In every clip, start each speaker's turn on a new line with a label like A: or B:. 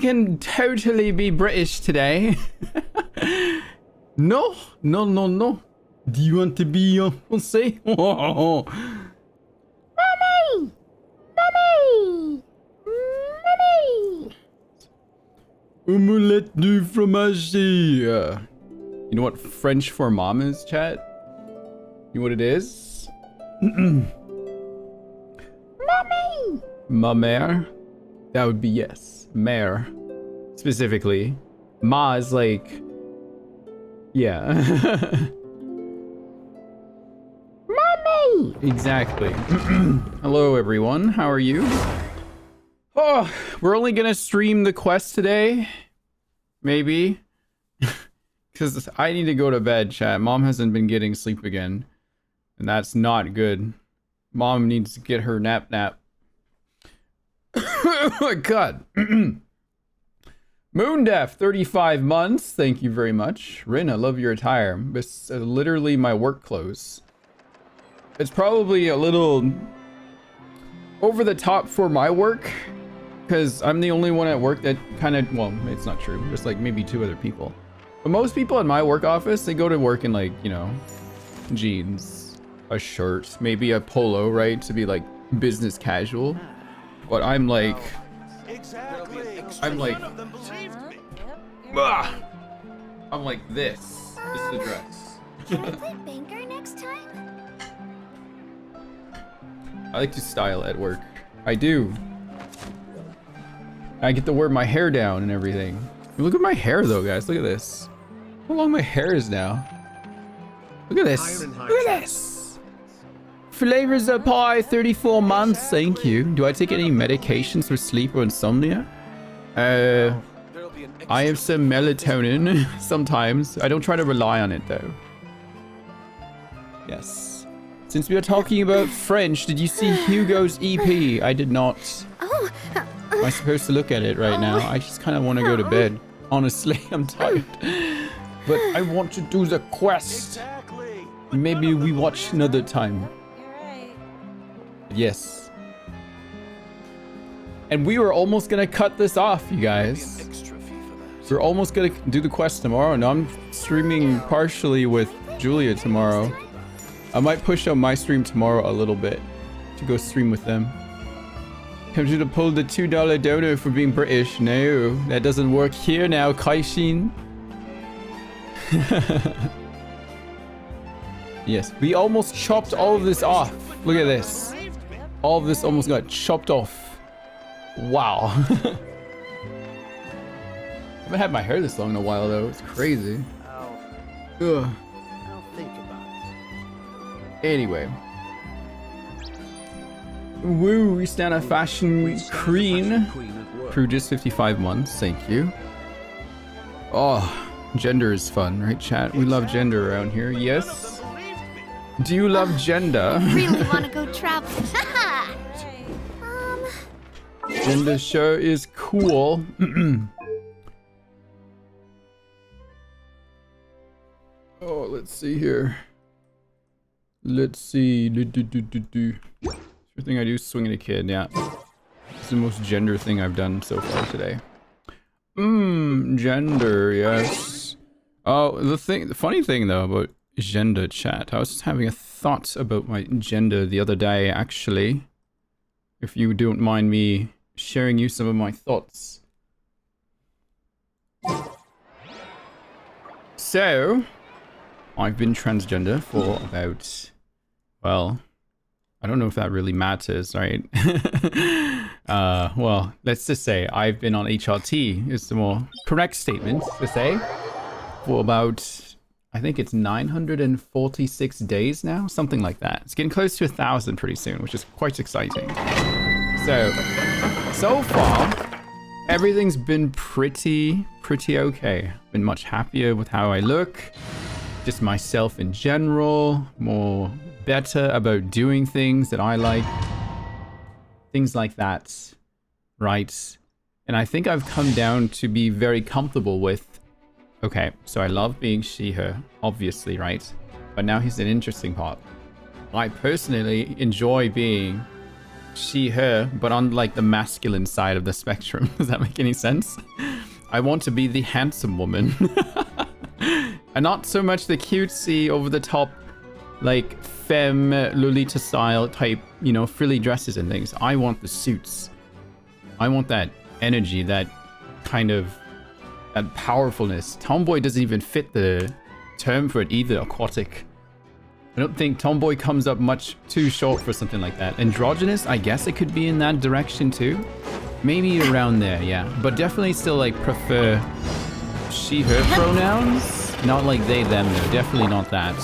A: can totally be British today. No, no, no, no. Do you want to be Français? Oh. Mommy! Mommy! Mommy! Omelette du fromage. You know what French for mom is, chat? You know what it is? Mommy! Ma mère? That would be yes. Mère. Specifically. Ma is like... Yeah. Mommy! Exactly. Hello, everyone. How are you? Oh, we're only gonna stream the quest today. Maybe. Because I need to go to bed, chat. Mom hasn't been getting sleep again. And that's not good. Mom needs to get her nap. Oh my god. Moondef, 35 months. Thank you very much. Rin, I love your attire. It's literally my work clothes. It's probably a little over the top for my work. Because I'm the only one at work that kind of, well, it's not true. There's like maybe 2 other people. But most people in my work office, they go to work in like, you know, jeans, a shirt, maybe a polo, right? To be like business casual. But I'm like, I'm like this. This is the dress.
B: Can I play banker next time?
A: I like to style at work. I do. I get to wear my hair down and everything. Look at my hair though, guys. Look at this. How long my hair is now. Look at this. Look at this. Flavors of pie, 34 months. Thank you. Do I take any medications for sleep or insomnia? I have some melatonin sometimes. I don't try to rely on it though. Yes. Since we are talking about French, did you see Hugo's EP? I did not.
B: Oh.
A: Am I supposed to look at it right now? I just kind of want to go to bed. Honestly, I'm tired. But I want to do the quest. Maybe we watch another time. Yes. And we were almost gonna cut this off, you guys. We're almost gonna do the quest tomorrow. No, I'm streaming partially with Julia tomorrow. I might push up my stream tomorrow a little bit to go stream with them. Come to pull the $2 donor for being British. No, that doesn't work here now, Kaishin. Yes, we almost chopped all of this off. Look at this. All of this almost got chopped off. Wow. I haven't had my hair this long in a while though. It's crazy. Ugh.
C: I'll think about it.
A: Anyway. Woo, we stand a fashion queen. Crew just 55 months. Thank you. Oh, gender is fun, right, chat? We love gender around here. Yes. Do you love gender?
B: I really want to go travel.
A: Gender sure is cool. Oh, let's see here. Let's see. First thing I do is swing at a kid. Yeah, it's the most gender thing I've done so far today. Gender, yes. Oh, the funny thing though about gender, chat. I was just having a thought about my gender the other day, actually. If you don't mind me sharing you some of my thoughts. So, I've been transgender for about, well, I don't know if that really matters, right? Well, let's just say I've been on HRT is the more correct statement to say for about, I think it's 946 days now, something like that. It's getting close to 1,000 pretty soon, which is quite exciting. So far, everything's been pretty okay. Been much happier with how I look, just myself in general, more better about doing things that I like, things like that, right? And I think I've come down to be very comfortable with, okay, so I love being she, her, obviously, right? But now here's an interesting part. I personally enjoy being she, her, but on like the masculine side of the spectrum. Does that make any sense? I want to be the handsome woman. And not so much the cutesy, over the top, like femme Lolita style type, you know, frilly dresses and things. I want the suits. I want that energy, that kind of, that powerfulness. Tomboy doesn't even fit the term for it either, aquatic. I don't think tomboy comes up much too short for something like that. Androgynous, I guess it could be in that direction too. Maybe around there, yeah. But definitely still like prefer she, her pronouns. Not like they, them though. Definitely not that.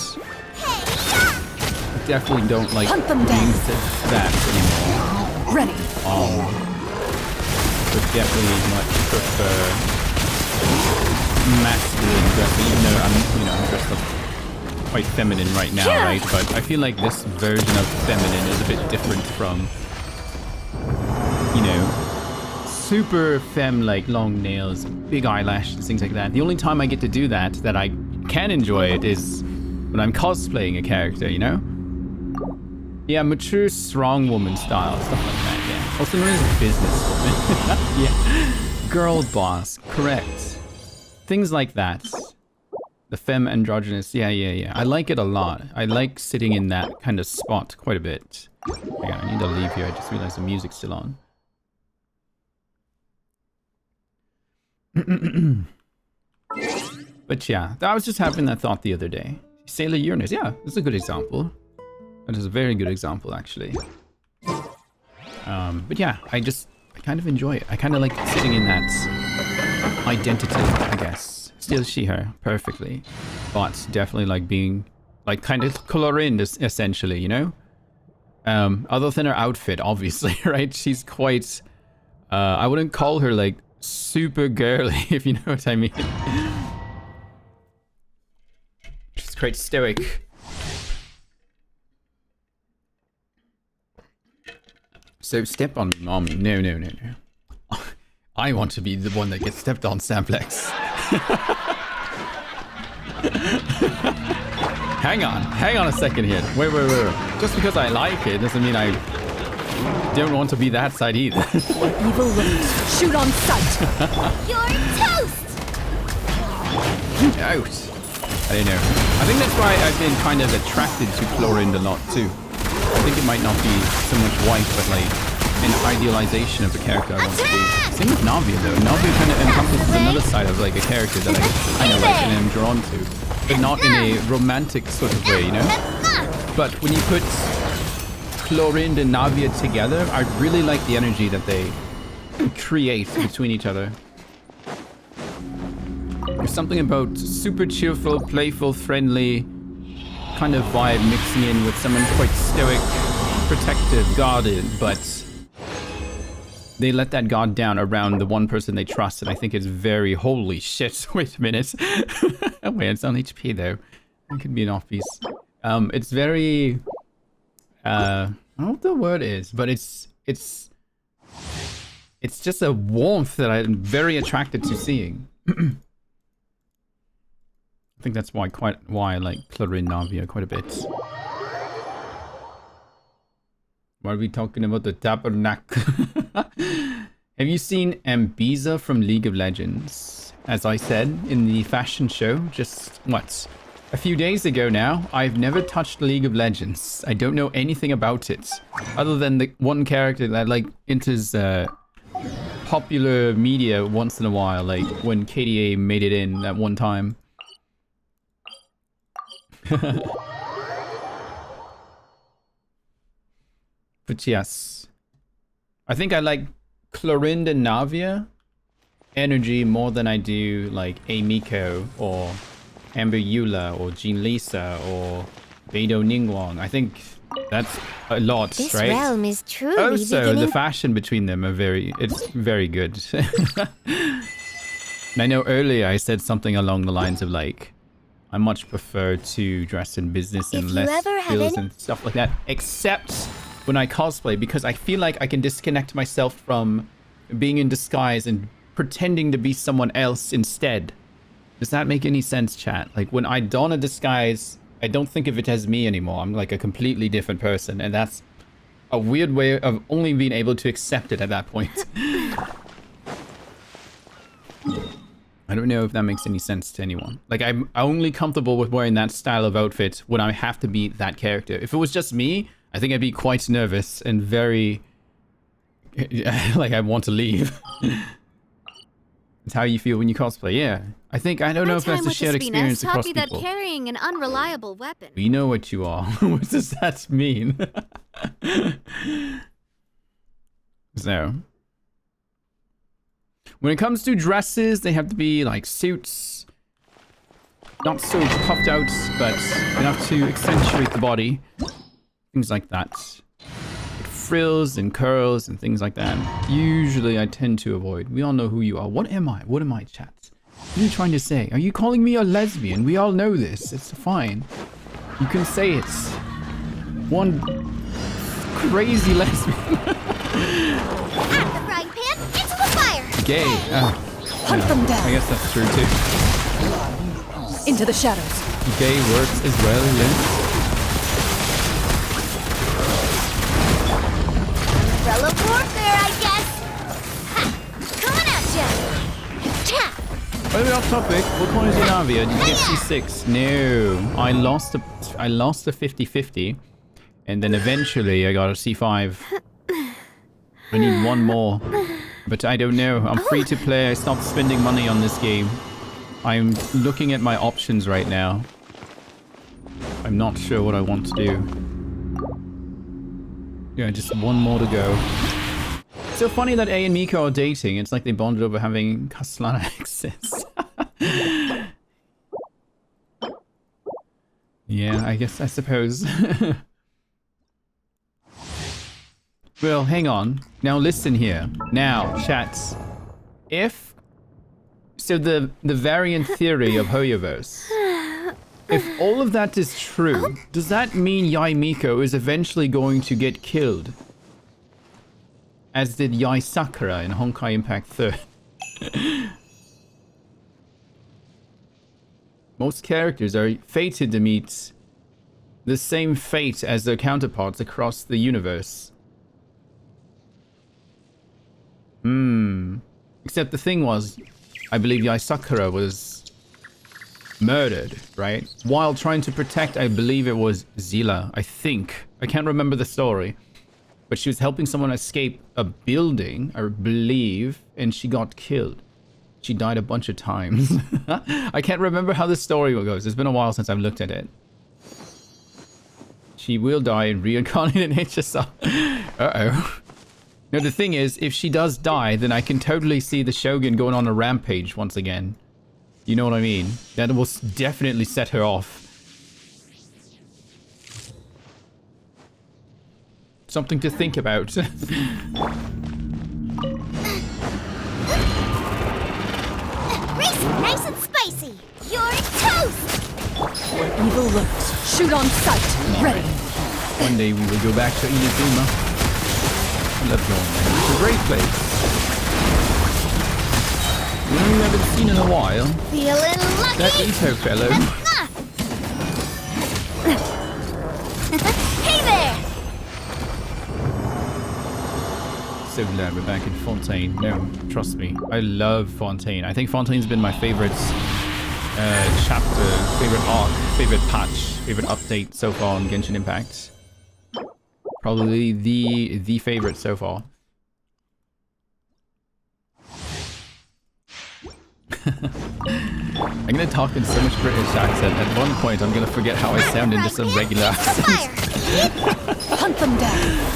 A: Definitely don't like being that anymore.
D: Ready.
A: But definitely much prefer masculine dressing, even though I'm dressed up quite feminine right now, right? But I feel like this version of feminine is a bit different from, you know, super femme, like long nails, big eyelashes, things like that. The only time I get to do that I can enjoy it is when I'm cosplaying a character, you know? Yeah, mature, strong woman style, stuff like that, yeah. Also known as a businesswoman. Yeah. Girl boss, correct. Things like that. The femme androgynous, yeah. I like it a lot. I like sitting in that kind of spot quite a bit. Hang on, I need to leave here. I just realized the music's still on. But yeah, I was just having that thought the other day. Sailor Uranus, yeah, that's a good example. That is a very good example, actually. But yeah, I kind of enjoy it. I kind of like sitting in that identity, I guess. Still she, her, perfectly. But definitely like being, like kind of colorin, essentially, you know? Other than her outfit, obviously, right? She's quite, I wouldn't call her like super girly, if you know what I mean. She's quite stoic. So step on me, mommy. No. I want to be the one that gets stepped on, Samplex. Hang on a second here. Wait. Just because I like it doesn't mean I don't want to be that side either.
D: Evil ways. Shoot on sight.
B: You're toast!
A: Out. I don't know. I think that's why I've been kind of attracted to Clorivia a lot too. I think it might not be so much white, but like an idealization of the character I want to be. Same with Navia though. Navia kind of encompasses another side of like a character that I kind of like and am drawn to, but not in a romantic sort of way, you know? But when you put Clorivia and Navia together, I really like the energy that they create between each other. There's something about super cheerful, playful, friendly kind of vibe mixing in with someone quite stoic, protective, guarded, but they let that guard down around the one person they trust, and I think it's very, holy shit, wait a minute. Oh wait, it's on HP though. It could be an off piece. It's very, I don't know what the word is, but it's just a warmth that I'm very attracted to seeing. I think that's why I like Clorivia Navia quite a bit. Why are we talking about the tabernacle? Have you seen Ambiza from League of Legends? As I said in the fashion show, just what? A few days ago now, I've never touched League of Legends. I don't know anything about it. Other than the one character that like enters popular media once in a while, like when KDA made it in at one time. But yes, I think I like Clorivia and Navia energy more than I do like Amiko or Amber Eula or Jean Lisa or Beidou Ningguang. I think that's a lot,
B: This
A: right?
B: realm is truly
A: Also,
B: beginning.
A: the fashion between them are it's very good. And I know earlier I said something along the lines of like, I much prefer to dress in business and
B: If you
A: less
B: ever have
A: frills
B: any-
A: and stuff like that, except when I cosplay, because I feel like I can disconnect myself from being in disguise and pretending to be someone else instead. Does that make any sense, chat? Like when I don a disguise, I don't think of it as me anymore. I'm like a completely different person, and that's a weird way of only being able to accept it at that point. I don't know if that makes any sense to anyone. Like, I'm only comfortable with wearing that style of outfit when I have to be that character. If it was just me, I think I'd be quite nervous and very... like, I want to leave. It's how you feel when you cosplay, yeah. I don't know if that's a shared experience across
B: taught me
A: people.
B: that carrying an unreliable weapon.
A: We know what you are. What does that mean? So... when it comes to dresses, they have to be like suits. Not so puffed out, but enough to accentuate the body. Things like that. With frills and curls and things like that. Usually I tend to avoid. We all know who you are. What am I? What am I, chat? What are you trying to say? Are you calling me a lesbian? We all know this. It's fine. You can say it. One crazy lesbian.
B: At the frying pan, into the fire.
A: Gay.
D: Hunt them down.
A: I guess that's true too.
D: Into the shadows.
A: Gay works as well, Lynn.
B: Umbrella warfare, I guess. Ha! Coming at ya. Cha!
A: By the way, off topic, what point is your Navia? Did you get C6? No. I lost a 50-50. And then eventually I got a C5. I need one more. But I don't know. I'm free to play. I stopped spending money on this game. I'm looking at my options right now. I'm not sure what I want to do. Yeah, just one more to go. It's so funny that A and Miko are dating. It's like they bonded over having Castellana access. Yeah, I suppose. Well, hang on. Now listen here. Now, chats. So the variant theory of Hoyoverse. If all of that is true, does that mean Yai Miko is eventually going to get killed? As did Yai Sakura in Honkai Impact 3. Most characters are fated to meet the same fate as their counterparts across the universe. Except the thing was, I believe Yai Sakura was murdered, right? While trying to protect, I believe it was Zila, I think. I can't remember the story. But she was helping someone escape a building, I believe, and she got killed. She died a bunch of times. I can't remember how the story goes. It's been a while since I've looked at it. She will die and reincarnate in HSL. Uh-oh. No, the thing is, if she does die, then I can totally see the Shogun going on a rampage once again. You know what I mean? That will definitely set her off. Something to think about.
B: Nice and spicy. You're toast.
D: Where evil lurks. Shoot on sight. Ready.
A: One day we will go back to Inazuma. I love going there. It's a great place. You know who I haven't seen in a while?
B: Feeling lucky.
A: That Ito fellow.
B: Hey there.
A: So glad we're back in Fontaine. No, trust me. I love Fontaine. I think Fontaine's been my favorite chapter, favorite arc, favorite patch, favorite update so far on Genshin Impact. Probably the favorite so far. I'm gonna talk in so much British accent. At one point, I'm gonna forget how I sound in just a regular accent.
D: Hunt them down.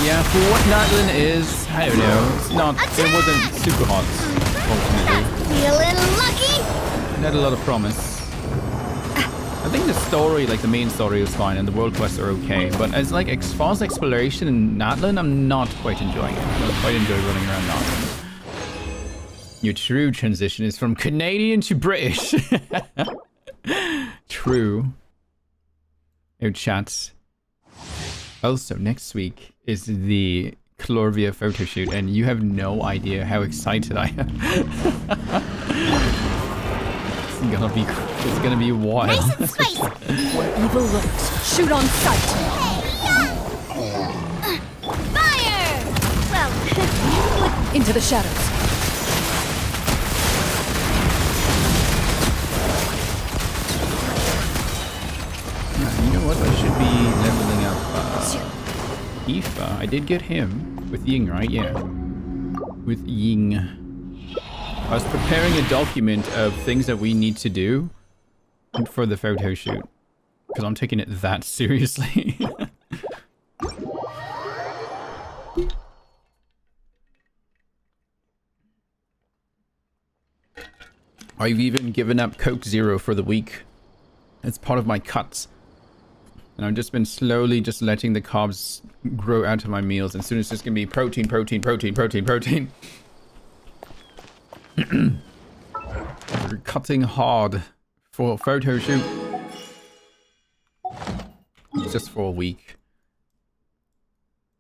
A: Yeah, for what Natlan is, I don't know. It's not. It wasn't super hot, fortunately.
B: Feeling lucky.
A: It had a lot of promise. I think the story, like the main story, was fine, and the world quests are okay. But as like as far as exploration in Natlan, I'm not quite enjoying it. I don't quite enjoy running around Natlan. Your true transition is from Canadian to British. True. Oh, chat. Also, next week is the Clorivia photo shoot, and you have no idea how excited I am. It's gonna be wild.
B: Nice and spicy.
D: Where evil lurks, shoot on sight.
B: Fire! Well,
D: Into the shadows.
A: You know what? I should be leveling up Aoife. I did get him with Ying, right? Yeah. With Ying. I was preparing a document of things that we need to do for the photo shoot. Because I'm taking it that seriously. I've even given up Coke Zero for the week. It's part of my cuts. And I've just been slowly just letting the carbs grow out of my meals. And soon it's just going to be protein, protein, protein, protein, protein. We're cutting hard for a photo shoot. Just for a week.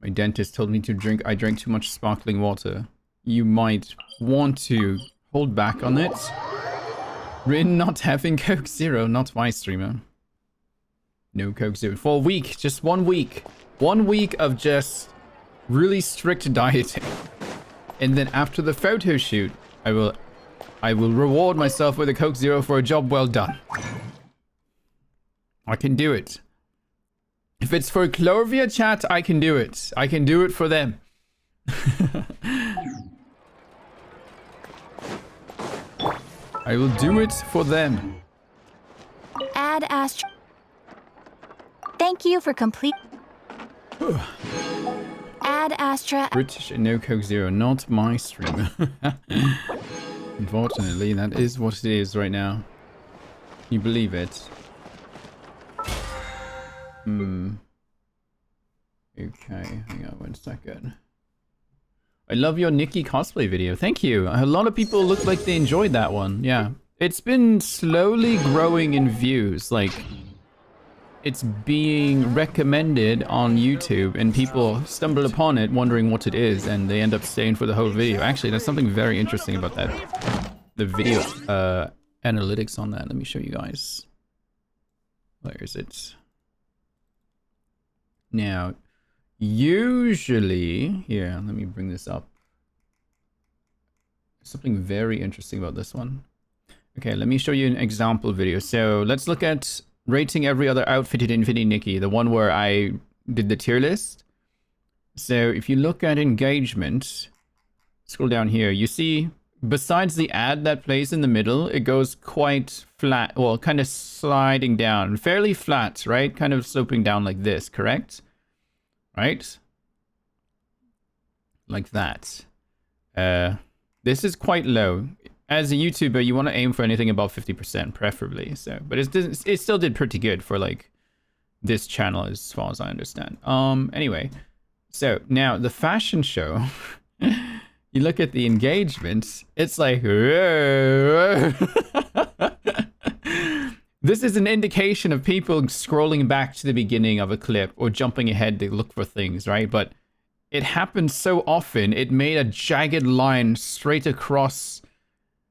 A: My dentist told me to drink. I drank too much sparkling water. You might want to hold back on it. Rin not having Coke Zero, not my streamer. No Coke Zero. For a week, just 1 week. 1 week of just really strict dieting. And then after the photo shoot, I will reward myself with a Coke Zero for a job well done. I can do it. If it's for Clorivia chat, I can do it. I can do it for them. I will do it for them.
B: Add Astra. Thank you for complete. Add Astra.
A: British and no Coke Zero, not my streamer. Unfortunately, that is what it is right now. Can you believe it? Okay, hang on 1 second. I love your Nikki cosplay video. Thank you. A lot of people look like they enjoyed that one. Yeah. It's been slowly growing in views. Like, it's being recommended on YouTube and people stumble upon it wondering what it is and they end up staying for the whole video. Actually, there's something very interesting about that. The video analytics on that. Let me show you guys. Where is it? Now, usually, here, let me bring this up. Something very interesting about this one. Okay, let me show you an example video. So let's look at rating every other outfit in Infinity Nikki, the one where I did the tier list. So if you look at engagement, scroll down here, you see besides the ad that plays in the middle, it goes quite flat, well, kind of sliding down, fairly flat, right? Kind of sloping down like this, correct? Right? Like that. This is quite low. As a YouTuber, you want to aim for anything above 50%, preferably. So, but it still did pretty good for like this channel, as far as I understand. Anyway, so now the fashion show. You look at the engagement, it's like, this is an indication of people scrolling back to the beginning of a clip or jumping ahead to look for things, right? But it happened so often, it made a jagged line straight across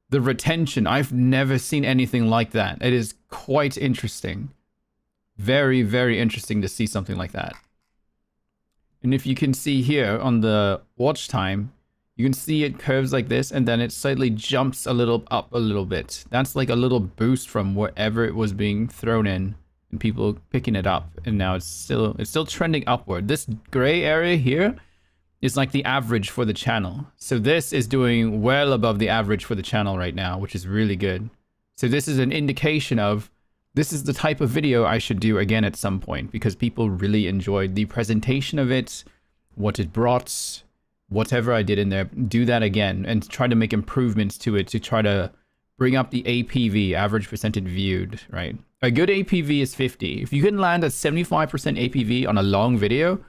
A: the retention. I've never seen anything like that. It is quite interesting. Very, very interesting to see something like that. And if you can see here on the watch time, you can see it curves like this, and then it slightly jumps a little up a little bit. That's like a little boost from wherever it was being thrown in, and people picking it up. And now it's still trending upward. This gray area here is like the average for the channel. So this is doing well above the average for the channel right now, which is really good. So this is an indication of this is the type of video I should do again at some point, because people really enjoyed the presentation of it, what it brought. Whatever I did in there, do that again and try to make improvements to it to try to bring up the APV, average percentage viewed, right? A good APV is 50. If you can land at 75% APV on a long video,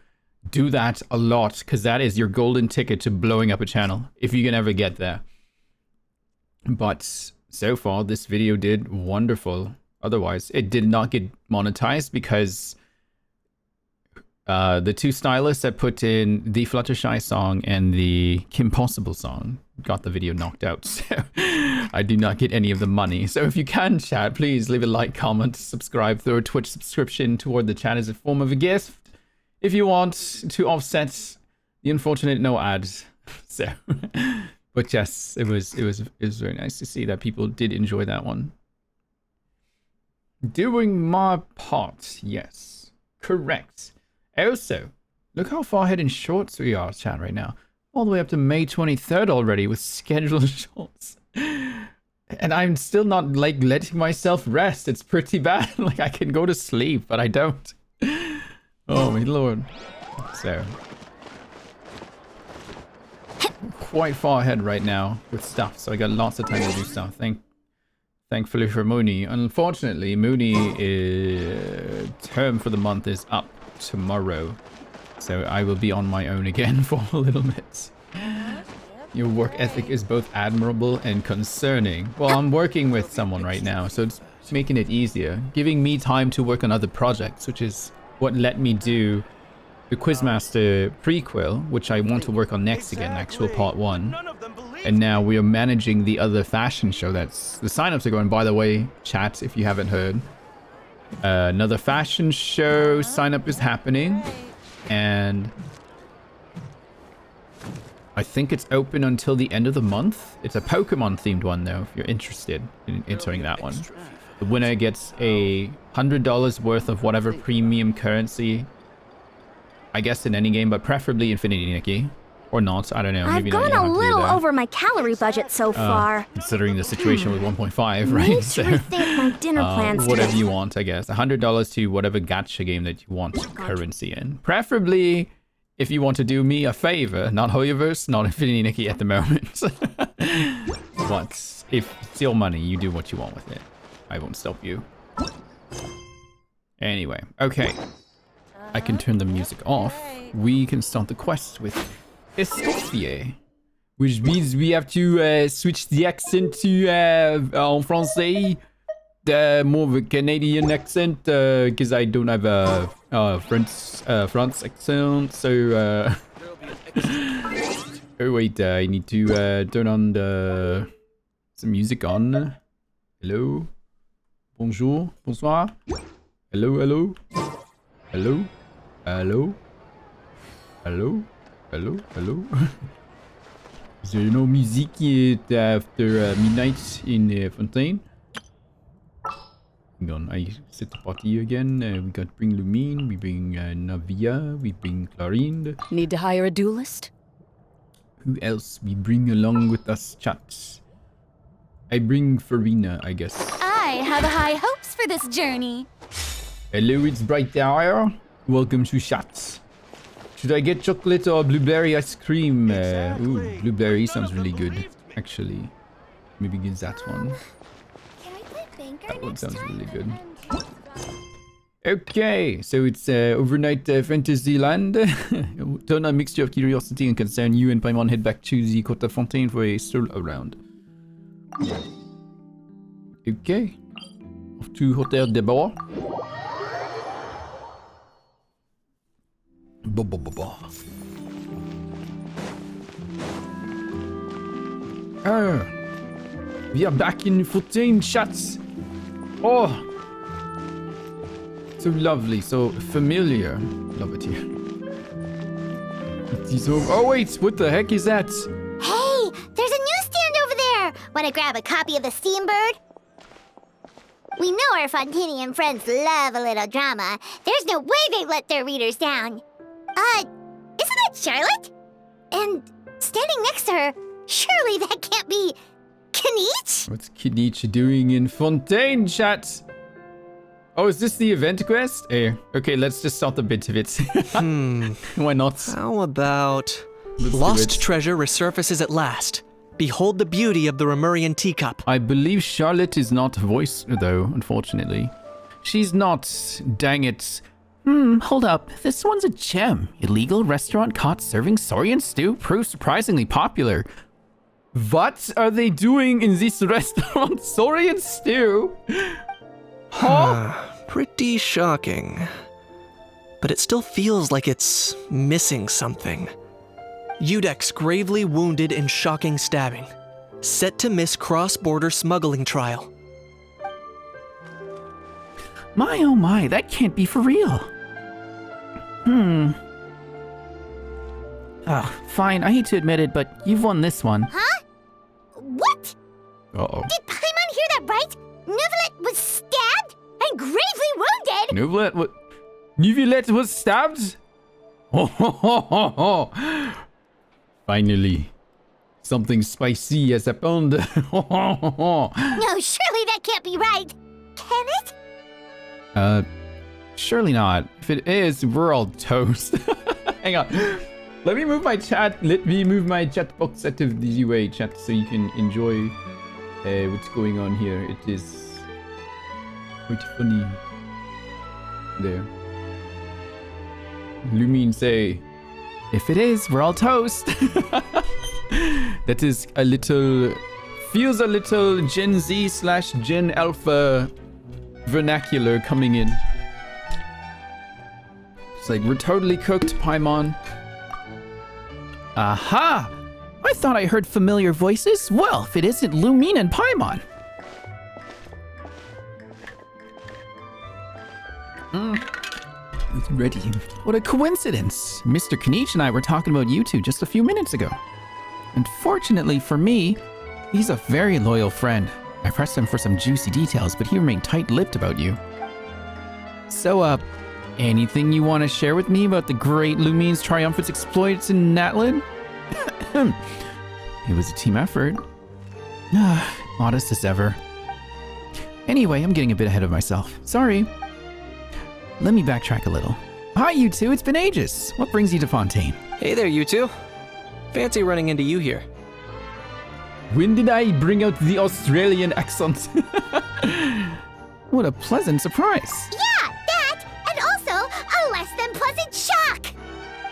A: do that a lot, because that is your golden ticket to blowing up a channel, if you can ever get there. But so far, this video did wonderful. Otherwise, it did not get monetized because the two stylists that put in the Fluttershy song and the Kim Possible song got the video knocked out. So I do not get any of the money. So if you can, chat, please leave a like, comment, subscribe, throw a Twitch subscription toward the chat as a form of a gift. If you want to offset the unfortunate no ads. So, but yes, it was very nice to see that people did enjoy that one. Doing my part, yes, correct. Also, look how far ahead in shorts we are, chat, right now. All the way up to May 23rd already with scheduled shorts. And I'm still not, like, letting myself rest. It's pretty bad. Like, I can go to sleep, but I don't. Oh, my lord. So, quite far ahead right now with stuff, so I got lots of time to do stuff. Thankfully for Mooney. Unfortunately, Mooney term for the month is up tomorrow. So I will be on my own again for a little bit. Your work ethic is both admirable and concerning. Well, I'm working with someone right now, so it's making it easier. Giving me time to work on other projects, which is what let me do the Quizmaster prequel, which I want to work on next again, actual part 1. And now we are managing the other fashion show. That's the signups are going. By the way, chat, if you haven't heard, another fashion show sign up is happening. And I think it's open until the end of the month. It's a Pokemon themed one though, if you're interested in entering that one. The winner gets a $100 worth of whatever premium currency, I guess in any game, but preferably Infinity Nikki. Or not, I don't know.
B: I've
A: Maybe
B: gone
A: not, you don't
B: a
A: have to do
B: little
A: that.
B: over my calorie budget so far.
A: Considering the situation with 1.5, right?
B: Need to rethink my dinner plans
A: Whatever
B: today.
A: you want, I guess. $100 to whatever gacha game that you want currency in. Preferably, if you want to do me a favor, not Hoyoverse, not Infinity Nikki at the moment. But if it's your money, you do what you want with it. I won't stop you. Anyway, okay. I can turn the music off. We can start the quest with ESCOFFIER, which means we have to switch the accent to en français, the more of a Canadian accent, because I don't have a France accent. So, oh wait, I need to turn on some music on. Hello, bonjour, bonsoir. Hello, hello, hello, hello, hello. Hello, hello. Is there no music after midnight in Fontaine? Hang on, I set the party again. We got bring Lumine, we bring Navia, we bring Clarine.
D: Need to hire a duelist?
A: Who else we bring along with us, chat? I bring Farina, I guess.
B: I have high hopes for this journey.
A: Hello, it's Bright Hour. Welcome to chat. Should I get chocolate or blueberry ice cream? Ooh, blueberry sounds really good, actually. Maybe get that one.
B: Can we play banker
A: That one
B: next
A: sounds
B: time?
A: really good. Okay, so it's overnight fantasy land. Turn a mixture of curiosity and concern. You and Paimon head back to the Côte Fontaine for a stroll around. Okay. Off to Hotel de Bois. We are back in Fontaine, chats. Oh, so lovely, so familiar. Love it here. It is over. Oh wait, what the heck is that?
B: Hey, there's a newsstand over there. Want to grab a copy of the Steambird? We know our Fontanian friends love a little drama. There's no way they let their readers down. Isn't that Charlotte? And standing next to her, surely that can't be Kaniche?
A: What's Kinichi doing in Fontaine, chat? Oh, is this the event quest? Okay, let's just start a bit of it. Why not?
E: How about...
A: Let's do
E: Lost
A: it.
E: treasure resurfaces at last. Behold the beauty of the Remurian teacup.
A: I believe Charlotte is not voiced, though, unfortunately. She's not. Dang it. Hold up. This one's a gem. Illegal restaurant caught serving Saurian stew proves surprisingly popular. What are they doing in this restaurant? Saurian stew? Huh?
E: Pretty shocking. But it still feels like it's missing something. Udex gravely wounded in shocking stabbing. Set to miss cross-border smuggling trial.
F: My oh my, that can't be for real. Fine, I hate to admit it, but you've won this one.
B: Huh? What?
A: Uh-oh.
B: Did Paimon hear that right? Neuvillette was stabbed and gravely wounded!
A: Neuvillette was stabbed? Finally. Something spicy has happened.
B: No, surely that can't be right. Can it?
A: Surely not. If it is, we're all toast. Hang on. Let me move my chat box out of the way, chat, so you can enjoy what's going on here. It is quite funny. There. Lumine say, if it is, we're all toast. That is a little, feels a little Gen Z / Gen Alpha vernacular coming in. It's like, we're totally cooked, Paimon.
F: Aha! I thought I heard familiar voices. Well, if it isn't Lumine and Paimon.
A: It's ready.
F: What a coincidence. Mr. Kniech and I were talking about you two just a few minutes ago. Unfortunately for me, he's a very loyal friend. I pressed him for some juicy details, but he remained tight-lipped about you. So, anything you want to share with me about the great Lumine's triumphant exploits in Natlan? It was a team effort. Modest as ever. Anyway, I'm getting a bit ahead of myself. Sorry. Let me backtrack a little. Hi, you two. It's been ages. What brings you to Fontaine?
E: Hey there, you two. Fancy running into you here.
A: When did I bring out the Australian accent?
F: What a pleasant surprise.
B: Yeah, that, and also a less than pleasant shock.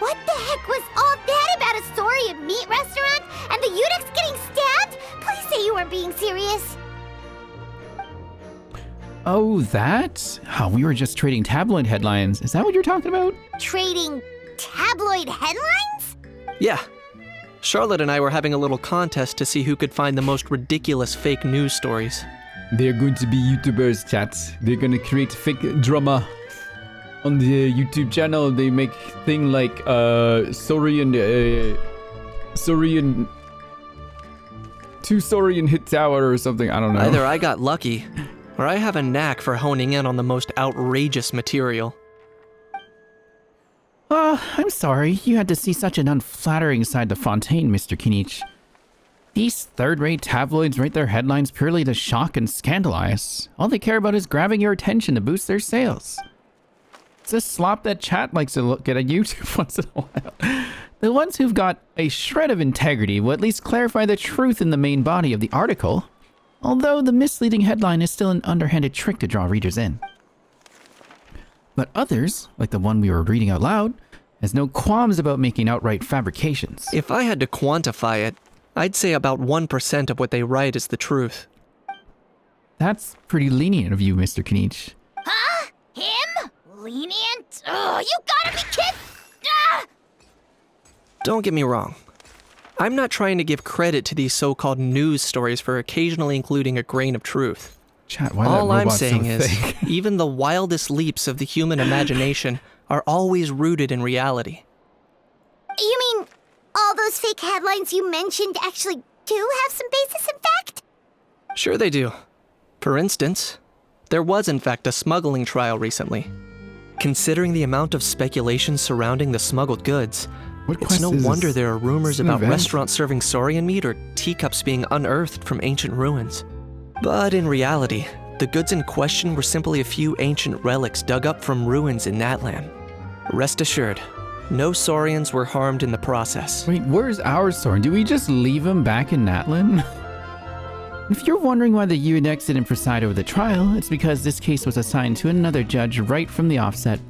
B: What the heck was all that about a Saurian meat restaurant and the eunuchs getting stabbed? Please say you weren't being serious.
F: Oh, that? We were just trading tabloid headlines. Is that what you're talking about?
B: Trading tabloid headlines?
E: Yeah. Charlotte and I were having a little contest to see who could find the most ridiculous fake news stories.
A: They're going to be YouTubers, chat. They're gonna create fake drama on the YouTube channel. They make thing like Saurian two Saurian hit tower or something. I don't know.
E: Either I got lucky, or I have a knack for honing in on the most outrageous material.
F: I'm sorry. You had to see such an unflattering side to Fontaine, Mr. Kniech. These third-rate tabloids write their headlines purely to shock and scandalize. All they care about is grabbing your attention to boost their sales. It's a slop that chat likes to look at YouTube once in a while. The ones who've got a shred of integrity will at least clarify the truth in the main body of the article, although the misleading headline is still an underhanded trick to draw readers in. But others, like the one we were reading out loud, has no qualms about making outright fabrications.
E: If I had to quantify it, I'd say about 1% of what they write is the truth.
F: That's pretty lenient of you, Mr. Kniech.
B: Huh? Him? Lenient? Oh, you gotta be kidding! Ah!
E: Don't get me wrong. I'm not trying to give credit to these so-called news stories for occasionally including a grain of truth.
F: Chat, why
E: All
F: that
E: I'm
F: robot
E: saying
F: so
E: is,
F: thick?
E: even the wildest leaps of the human imagination are always rooted in reality.
B: You mean all those fake headlines you mentioned actually do have some basis in fact?
E: Sure they do. For instance, there was in fact a smuggling trial recently. Considering the amount of speculation surrounding the smuggled goods, it's no wonder there are rumors about restaurants serving saurian meat or teacups being unearthed from ancient ruins. But in reality, the goods in question were simply a few ancient relics dug up from ruins in Natlan. Rest assured, no saurians were harmed in the process.
F: Wait, where's our Soren? Do we just leave him back in Natlan? If you're wondering why the eunuchs didn't preside over the trial, it's because this case was assigned to another judge right from the offset.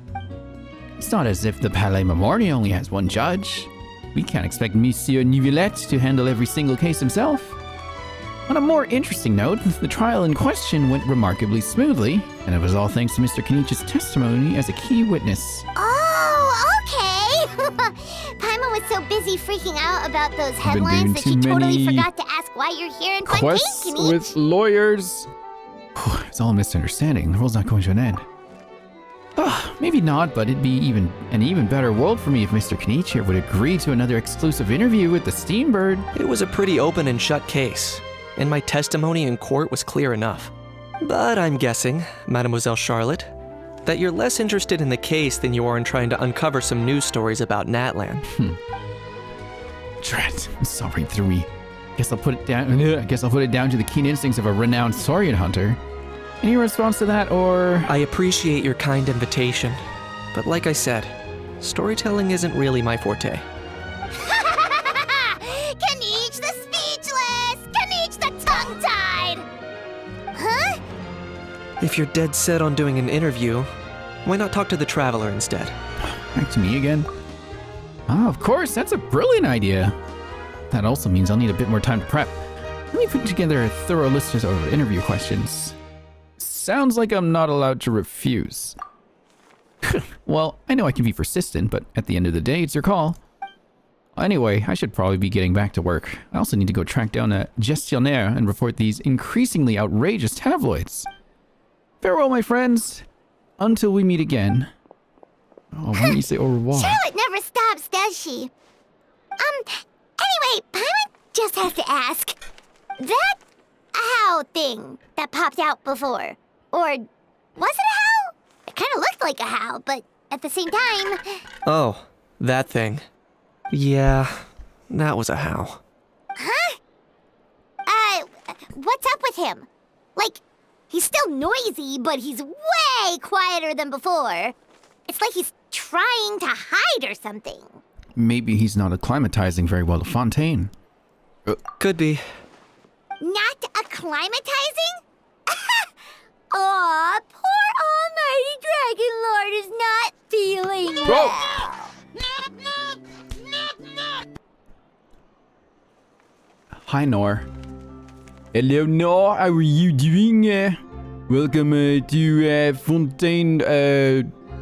F: It's not as if the Palais Memorial only has one judge. We can't expect Monsieur Neuvillette to handle every single case himself. On a more interesting note, the trial in question went remarkably smoothly, and it was all thanks to Mr. Kniech's testimony as a key witness.
B: Oh, okay! Paimon was so so busy freaking out about those
A: I've been doing
B: headlines that
A: too
B: you totally
A: many
B: forgot to ask why you're here in Fontaine,
A: Quests
B: Kaniche.
A: with lawyers.
F: It's all a misunderstanding. The world's not going to an end. Maybe not, but it'd be an even better world for me if Mr. Kaniche here would agree to another exclusive interview with the Steambird.
E: It was a pretty open and shut case, and my testimony in court was clear enough. But I'm guessing, Mademoiselle Charlotte, that you're less interested in the case than you are in trying to uncover some news stories about Natlan.
F: Drat, it saw right through me. Guess I'll put it down to the keen instincts of a renowned saurian hunter. Any response to that, or?
E: I appreciate your kind invitation, but like I said, storytelling isn't really my forte.
B: Kaniche the speechless! Kaniche the tongue-tied! Huh?
E: If you're dead set on doing an interview, why not talk to the Traveler instead?
F: Back to me again? Ah, of course, that's a brilliant idea. That also means I'll need a bit more time to prep. Let me put together a thorough list of interview questions. Sounds like I'm not allowed to refuse. Well, I know I can be persistent, but at the end of the day, it's your call. Anyway, I should probably be getting back to work. I also need to go track down a gestionnaire and report these increasingly outrageous tabloids. Farewell, my friends. Until we meet again. Oh, why don't you say au revoir?
B: Charlotte never stops, does she? Anyway, Paimon just has to ask. That owl thing that popped out before, or was it a howl? It kind of looked like a howl, but at the same time...
E: Oh, that thing. Yeah, that was a howl.
B: Huh? What's up with him? Like, he's still noisy, but he's way quieter than before. It's like he's trying to hide or something.
F: Maybe he's not acclimatizing very well to Fontaine.
E: Could be.
B: Not acclimatizing? Aw, poor Almighty Dragon Lord is not feeling well.
A: Hi, Nor. Hello, Nor. How are you doing? Welcome to Fontaine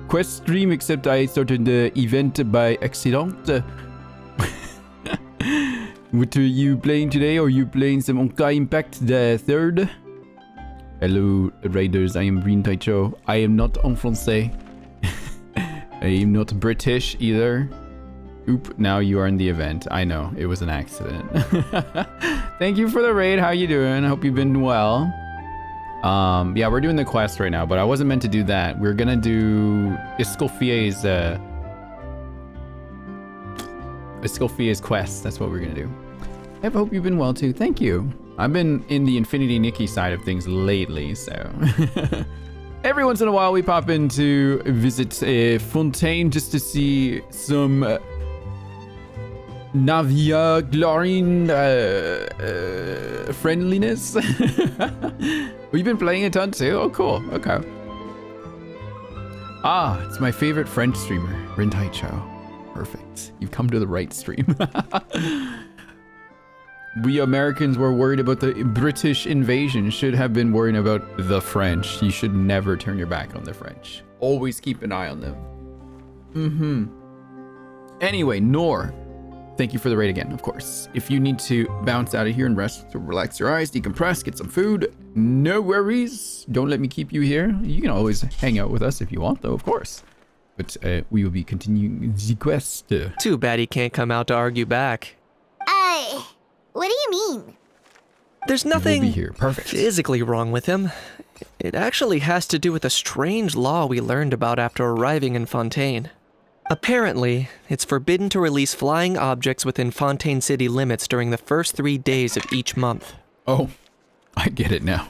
A: quest stream, except I started the event by accident. What are you playing today? Are you playing some Genshin Impact the 3rd? Hello, Raiders. I am Green Taicho. I am not en français. I am not British either. Oop, now you are in the event. I know, it was an accident. Thank you for the raid. How you doing? I hope you've been well. Yeah, we're doing the quest right now, but I wasn't meant to do that. We're gonna do ESCOFFIER's quest. That's what we're gonna do. Yep, I hope you've been well too. Thank you. I've been in the Infinity Nikki side of things lately, so... Every once in a while we pop in to visit Fontaine just to see some Navia Glorine friendliness. We've been playing a ton too? Oh, cool. Okay. Ah, it's my favorite French streamer, Rintai Cho. Perfect. You've come to the right stream. We Americans were worried about the British invasion. Should have been worrying about the French. You should never turn your back on the French. Always keep an eye on them. Anyway, Nor. Thank you for the raid again, of course. If you need to bounce out of here and rest, to relax your eyes, decompress, get some food, no worries. Don't let me keep you here. You can always hang out with us if you want, though, of course. But we will be continuing the quest.
E: Too bad he can't come out to argue back.
B: What do you mean?
E: There's nothing
A: We'll be here. Perfect.
E: physically wrong with him. It actually has to do with a strange law we learned about after arriving in Fontaine. Apparently, it's forbidden to release flying objects within Fontaine city limits during the first 3 days of each month.
A: Oh, I get it now.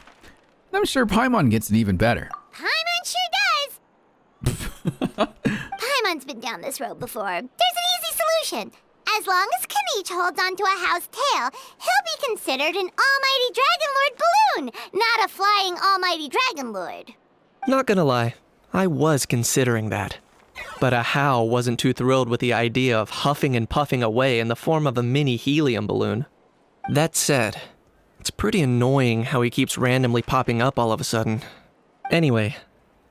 A: I'm sure Paimon gets it even better.
B: Paimon sure does. Paimon's been down this road before. There's an easy solution. As long as Kaniche holds onto a house tail, he'll be considered an Almighty Dragon Lord balloon, not a flying Almighty Dragon Lord.
E: Not gonna lie, I was considering that. But Ahau wasn't too thrilled with the idea of huffing and puffing away in the form of a mini helium balloon. That said, it's pretty annoying how he keeps randomly popping up all of a sudden. Anyway,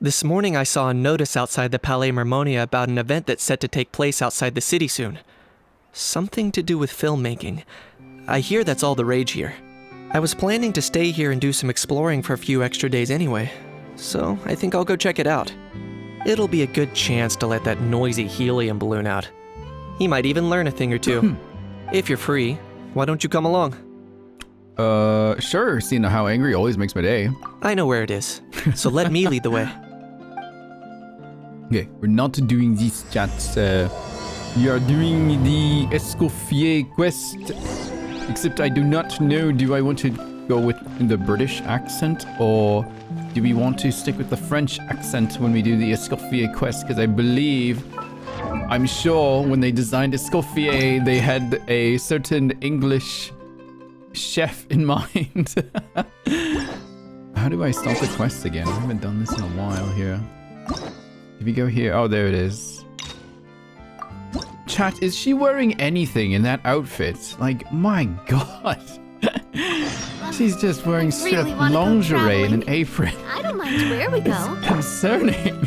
E: this morning I saw a notice outside the Palais Mermonia about an event that's set to take place outside the city soon. Something to do with filmmaking. I hear that's all the rage here. I was planning to stay here and do some exploring for a few extra days anyway, so I think I'll go check it out. It'll be a good chance to let that noisy helium balloon out. He might even learn a thing or two. If you're free, why don't you come along?
A: Sure, seeing how angry always makes my day.
E: I know where it is, so let me lead the way.
A: Okay, we're not doing these chats. We are doing the ESCOFFIER quest. Except I do not know, do I want to go with the British accent or do we want to stick with the French accent when we do the ESCOFFIER quest? Because I believe, I'm sure when they designed ESCOFFIER, they had a certain English chef in mind. How do I start the quest again? I haven't done this in a while here. If you go here, oh, there it is. Chat, is she wearing anything in that outfit? Like, my god. She's just wearing straight
B: really
A: up
B: wanna go
A: lingerie and an
B: traveling?
A: apron.
B: I don't mind where we go.
A: It's concerning.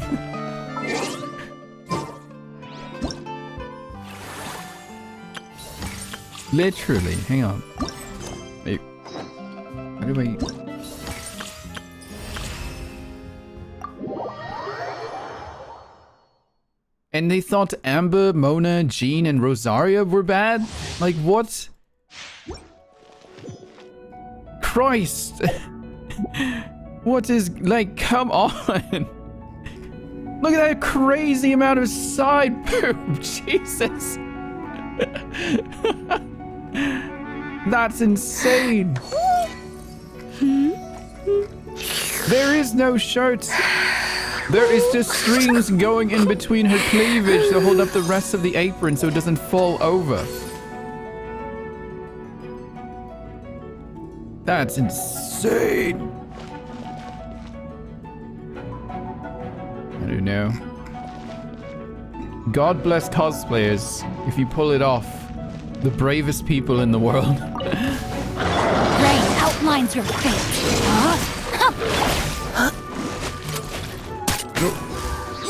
A: Literally, hang on. Wait. How do I... And they thought Amber, Mona, Jean, and Rosaria were bad? Like, what? Christ! What is... Like, come on! Look at that crazy amount of side poop! Jesus! That's insane! There is no shirt! There is just strings going in between her cleavage to hold up the rest of the apron so it doesn't fall over. That's insane. I don't know. God bless cosplayers if you pull it off. The bravest people in the world.
D: Rain outlines your fate.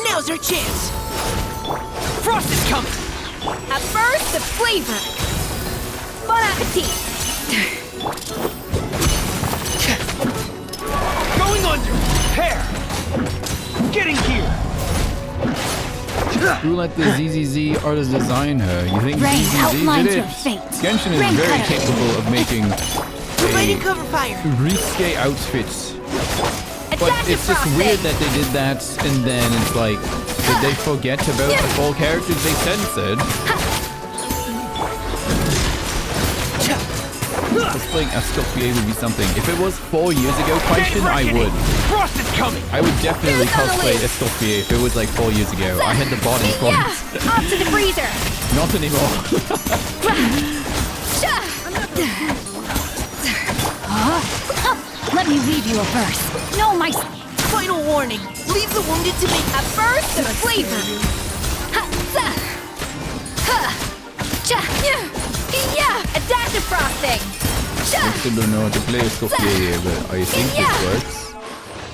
C: Now's our chance! Frost is coming!
D: At first, the flavor. Bon appetit.
C: Going under! Hair! Getting here!
A: Who let the ZZZ artist design her? You think
D: Rain
A: ZZZ
D: outlines
A: did
D: your
A: it?
D: fate.
A: Genshin is
D: Rain
A: very
D: cutter.
A: capable of making
C: Providing
A: a
C: cover fire!
A: risque outfits. But
D: Attack
A: it's just
D: frosting.
A: weird that they did that and then it's like, did they forget about the full characters they censored? Cosplaying ESCOFFIER would be something. If it was 4 years ago question, I would.
C: Frost is coming!
A: I would definitely
D: Who's on the
A: cosplay
D: list?
A: ESCOFFIER if it was like 4 years ago. I had the body for
D: Yeah,
A: it.
D: off to the freezer.
A: Not anymore.
D: Let me leave you a verse. No, my...
C: Final warning! Leave the wounded to make...
D: At first, the flavor. Ha, sa. Ha. Cha. Yeah. Adaptive frosting.
A: I still don't know how to play ESCOFFIER here, but I think it works.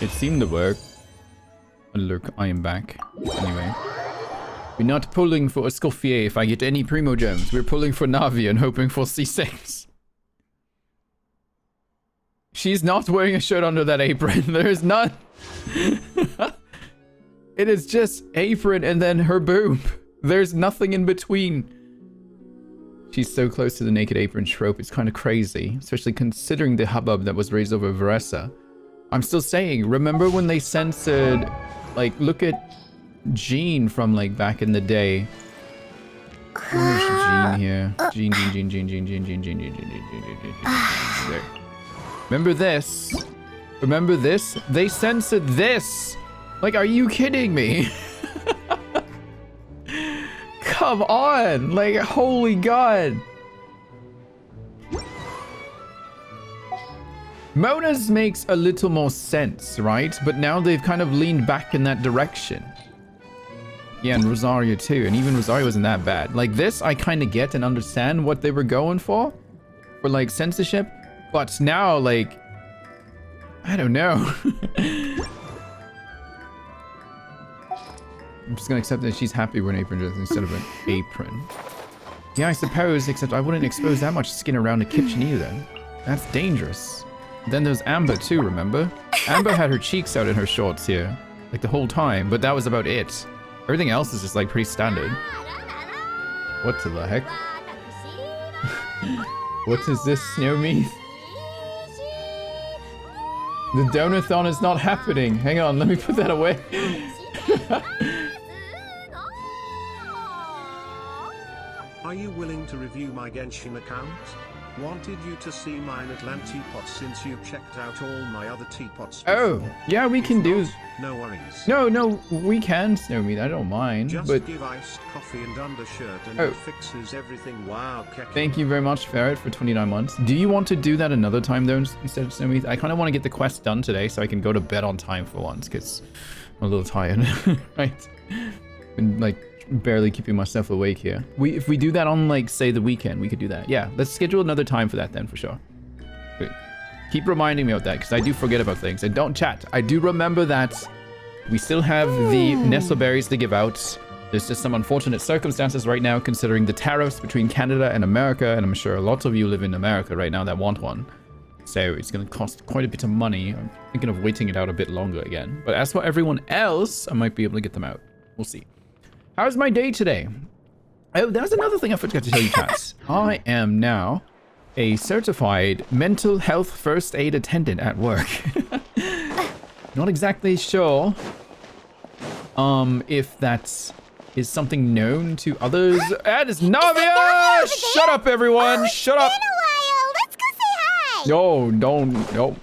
A: It seemed to work. Oh, look, I am back. Anyway. We're not pulling for ESCOFFIER if I get any Primo Gems. We're pulling for Navi and hoping for C6. She's not wearing a shirt under that apron. There is none. It is just apron and then her boob. There's nothing in between. She's so close to the naked apron trope. It's kind of crazy, especially considering the hubbub that was raised over Veressa. I'm still saying, remember when they censored, like, look at Jean from, like, back in the day. Where's Jean here? Jean. There. Remember this? Remember this? They censored this! Like, are you kidding me? Come on! Like, holy god! Mona's makes a little more sense, right? But now they've kind of leaned back in that direction. Yeah, and Rosario too. And even Rosario wasn't that bad. Like, this, I kind of get and understand what they were going for like, censorship. But now, like, I don't know. I'm just gonna accept that she's happy wearing an apron dress instead of an apron. Yeah, I suppose, except I wouldn't expose that much skin around the kitchen either. That's dangerous. Then there's Amber too, remember? Amber had her cheeks out in her shorts here, like the whole time, but that was about it. Everything else is just like pretty standard. What the heck? What is this, Snowmeath? The donathon is not happening. Hang on, let me put that away.
G: Are you willing to review my Genshin account? Wanted you to see mine Atlant teapot since you've checked out all my other teapots before.
A: Oh, yeah, we can do...
G: No worries.
A: No, we can, Snowmeath, I don't mind,
G: Just
A: but...
G: give iced coffee and undershirt and it fixes everything. Wow, Keki.
A: Thank you very much, Ferret, for 29 months. Do you want to do that another time, though, instead of Snowmeath? I kind of want to get the quest done today so I can go to bed on time for once, because I'm a little tired, right? And, like, barely keeping myself awake here. If we do that on, like, say, the weekend, we could do that. Yeah, let's schedule another time for that then, for sure. Wait. Keep reminding me of that, because I do forget about things. And don't chat. I do remember that we still have the Nestleberries to give out. There's just some unfortunate circumstances right now, considering the tariffs between Canada and America, and I'm sure lots of you live in America right now that want one. So it's going to cost quite a bit of money. I'm thinking of waiting it out a bit longer again. But as for everyone else, I might be able to get them out. We'll see. How's my day today? Oh, that was another thing I forgot to tell you, chats. I am now a certified mental health first aid attendant at work. Not exactly sure if that is something known to others. That is Navia! Shut up, everyone! Shut up!
B: It's been a while. Let's go say hi.
A: No, don't.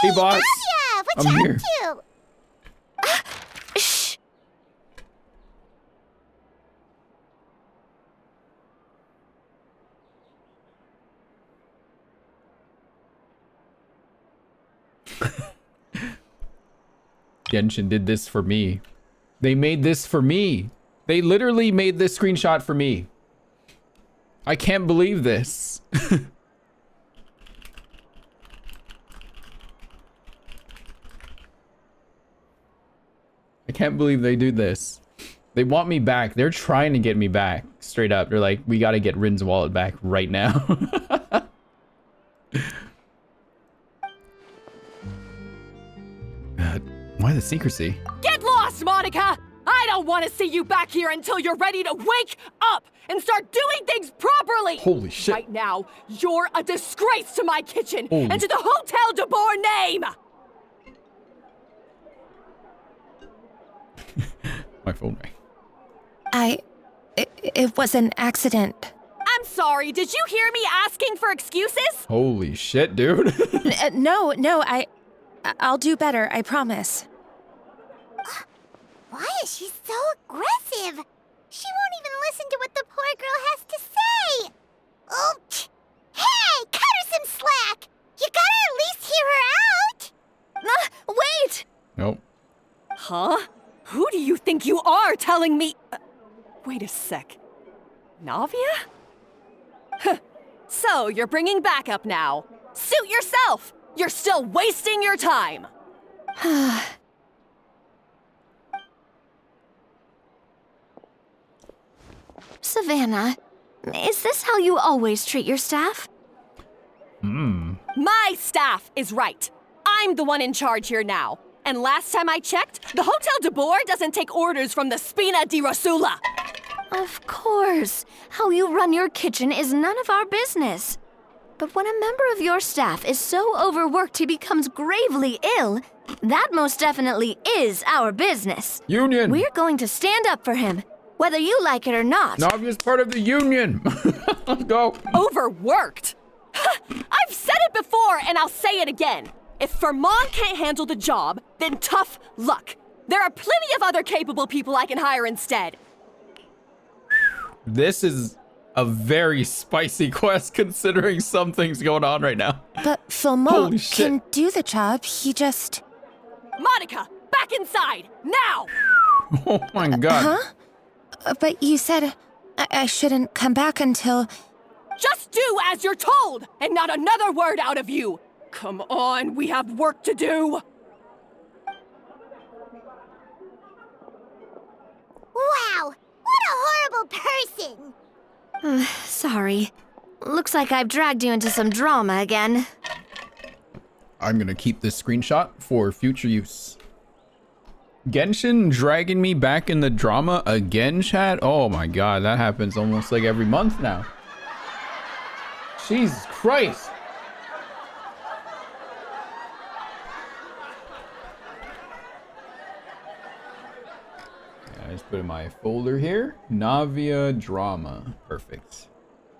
A: Hey, boss.
B: Navia, what's
A: I'm
B: up
A: here.
B: to?
D: Shh.
A: Genshin did this for me. They made this for me. They literally made this screenshot for me. I can't believe this. I can't believe they do this. They want me back. They're trying to get me back. Straight up. They're like, we gotta get Rin's wallet back right now. Why the secrecy?
C: Get lost, Monica! I don't want to see you back here until you're ready to wake up and start doing things properly!
A: Holy shit.
C: Right now, you're a disgrace to my kitchen
A: Holy
C: and to the Hotel de Boer name!
A: My phone rang.
D: It was an accident.
C: I'm sorry, did you hear me asking for excuses?
A: Holy shit, dude.
D: No, I'll do better, I promise.
B: Why is she so aggressive? She won't even listen to what the poor girl has to say. Oh, hey, cut her some slack. You gotta at least hear her out.
D: Wait!
A: Nope.
C: Huh? Who do you think you are telling me? Wait a sec. Navia? Huh. So, you're bringing backup now. Suit yourself! You're still wasting your time!
D: Savannah, is this how you always treat your staff?
C: My staff is right. I'm the one in charge here now. And last time I checked, the Hotel de Boer doesn't take orders from the Spina di Rosula.
D: Of course. How you run your kitchen is none of our business. But when a member of your staff is so overworked he becomes gravely ill, that most definitely is our business.
A: Union.
D: We're going to stand up for him, whether you like it or not.
A: Navia's part of the union. Let's go.
C: Overworked? I've said it before and I'll say it again. If Fermon can't handle the job, then tough luck. There are plenty of other capable people I can hire instead.
A: This is a very spicy quest considering something's going on right now.
D: But
A: Holy
D: Philmont
A: shit.
D: can do the job, he just...
C: Monica, back inside, now!
A: Oh my god.
D: But you said I shouldn't come back until...
C: Just do as you're told, and not another word out of you! Come on, we have work to do!
B: Wow, person.
D: Sorry. Looks like I've dragged you into some drama again.
A: I'm gonna keep this screenshot for future use. Genshin dragging me back in the drama again, chat? Oh my god, that happens almost like every month now. Jesus Christ. I just put in my folder here. Navia drama. Perfect.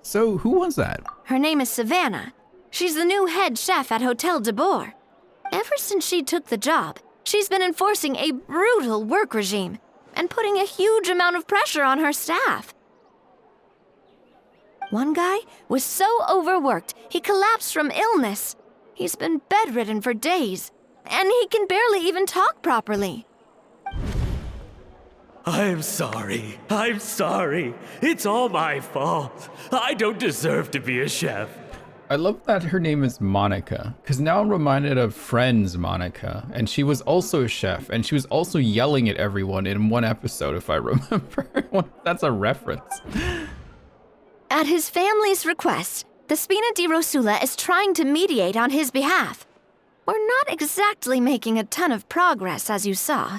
A: So who was that?
D: Her name is Savannah. She's the new head chef at Hotel de Boer. Ever since she took the job, she's been enforcing a brutal work regime and putting a huge amount of pressure on her staff. One guy was so overworked, he collapsed from illness. He's been bedridden for days, and he can barely even talk properly.
H: I'm sorry. I'm sorry. It's all my fault. I don't deserve to be a chef.
A: I love that her name is Monica, because now I'm reminded of Friends Monica, and she was also a chef, and she was also yelling at everyone in one episode, if I remember. That's a reference.
D: At his family's request, the Spina di Rosula is trying to mediate on his behalf. We're not exactly making a ton of progress, as you saw.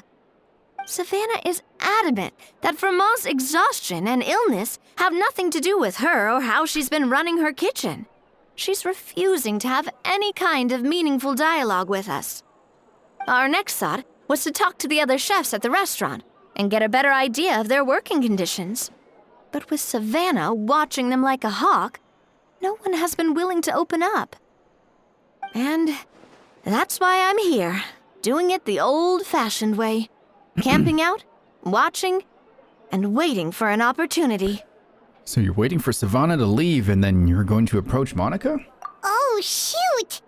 D: Savannah is adamant that Vermont's exhaustion and illness have nothing to do with her or how she's been running her kitchen. She's refusing to have any kind of meaningful dialogue with us. Our next thought was to talk to the other chefs at the restaurant and get a better idea of their working conditions. But with Savannah watching them like a hawk, no one has been willing to open up. And that's why I'm here, doing it the old-fashioned way. Camping out, watching, and waiting for an opportunity.
A: So you're waiting for Savannah to leave, and then you're going to approach Monica?
B: Oh, shoot!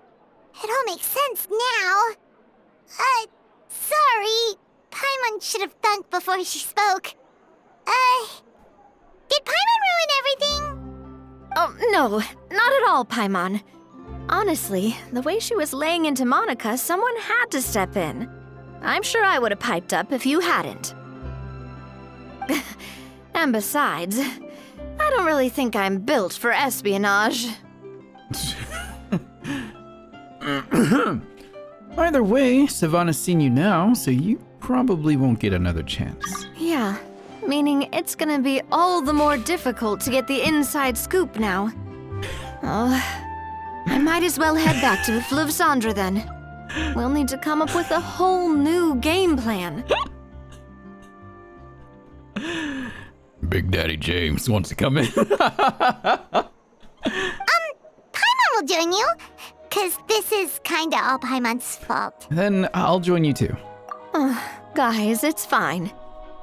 B: It all makes sense now. Sorry. Paimon should have thunk before she spoke. Did Paimon ruin everything?
D: Oh, no, not at all, Paimon. Honestly, the way she was laying into Monica, someone had to step in. I'm sure I would have piped up if you hadn't. And besides, I don't really think I'm built for espionage.
F: Either way, Savannah's seen you now, so you probably won't get another chance.
D: Yeah, meaning it's gonna be all the more difficult to get the inside scoop now. Oh, I might as well head back to the Fleuve Cendre then. We'll need to come up with a whole new game plan.
A: Big Daddy James wants to come in.
B: Paimon will join you, cause this is kinda all Paimon's fault.
A: Then I'll join you too.
D: Guys, it's fine.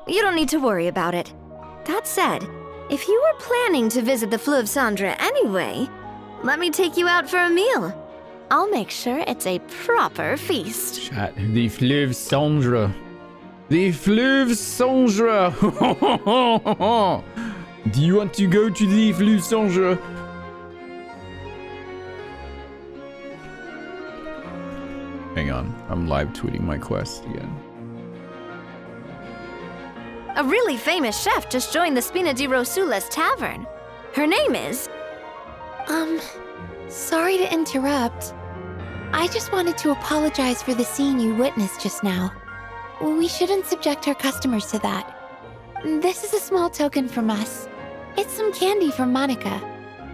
D: You don't need to worry about it. That said, if you were planning to visit the Fleuve Cendre anyway, let me take you out for a meal. I'll make sure it's a proper feast.
A: Chat, the Fleuve Cendre. The Fleuve Cendre. Do you want to go to the Fleuve Cendre? Hang on, I'm live tweeting my quest again.
D: A really famous chef just joined the Spina di Rosula's tavern. Her name is...
I: Sorry to interrupt. I just wanted to apologize for the scene you witnessed just now. We shouldn't subject our customers to that. This is a small token from us. It's some candy from Monica.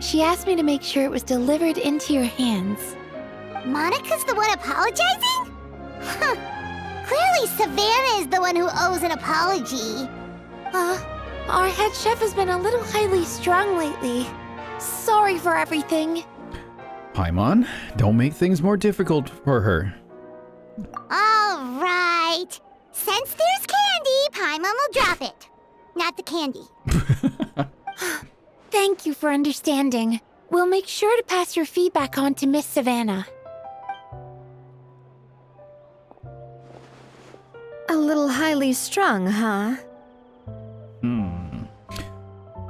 I: She asked me to make sure it was delivered into your hands.
B: Monica's the one apologizing? Huh. Clearly Savannah is the one who owes an apology.
I: Our head chef has been a little highly strung lately. Sorry for everything.
A: Paimon, don't make things more difficult for her.
B: All right. Since there's candy, Paimon will drop it. Not the candy.
I: Thank you for understanding. We'll make sure to pass your feedback on to Miss Savannah.
D: A little highly strung, huh?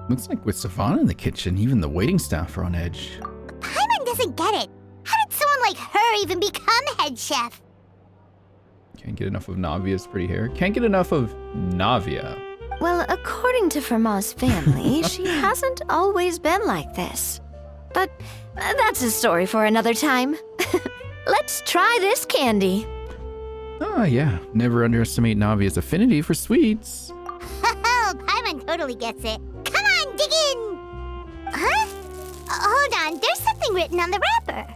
A: Looks like with Savannah in the kitchen, even the waiting staff are on edge.
B: Paimon doesn't get it. How did someone like her even become head chef?
A: Can't get enough of Navia's pretty hair. Can't get enough of Navia.
D: Well, according to Fermat's family, she hasn't always been like this. But that's a story for another time. Let's try this candy.
F: Oh, yeah. Never underestimate Navia's affinity for sweets.
B: Paimon totally gets it. Come on, dig in! Huh? Hold on, there's something written on the wrapper.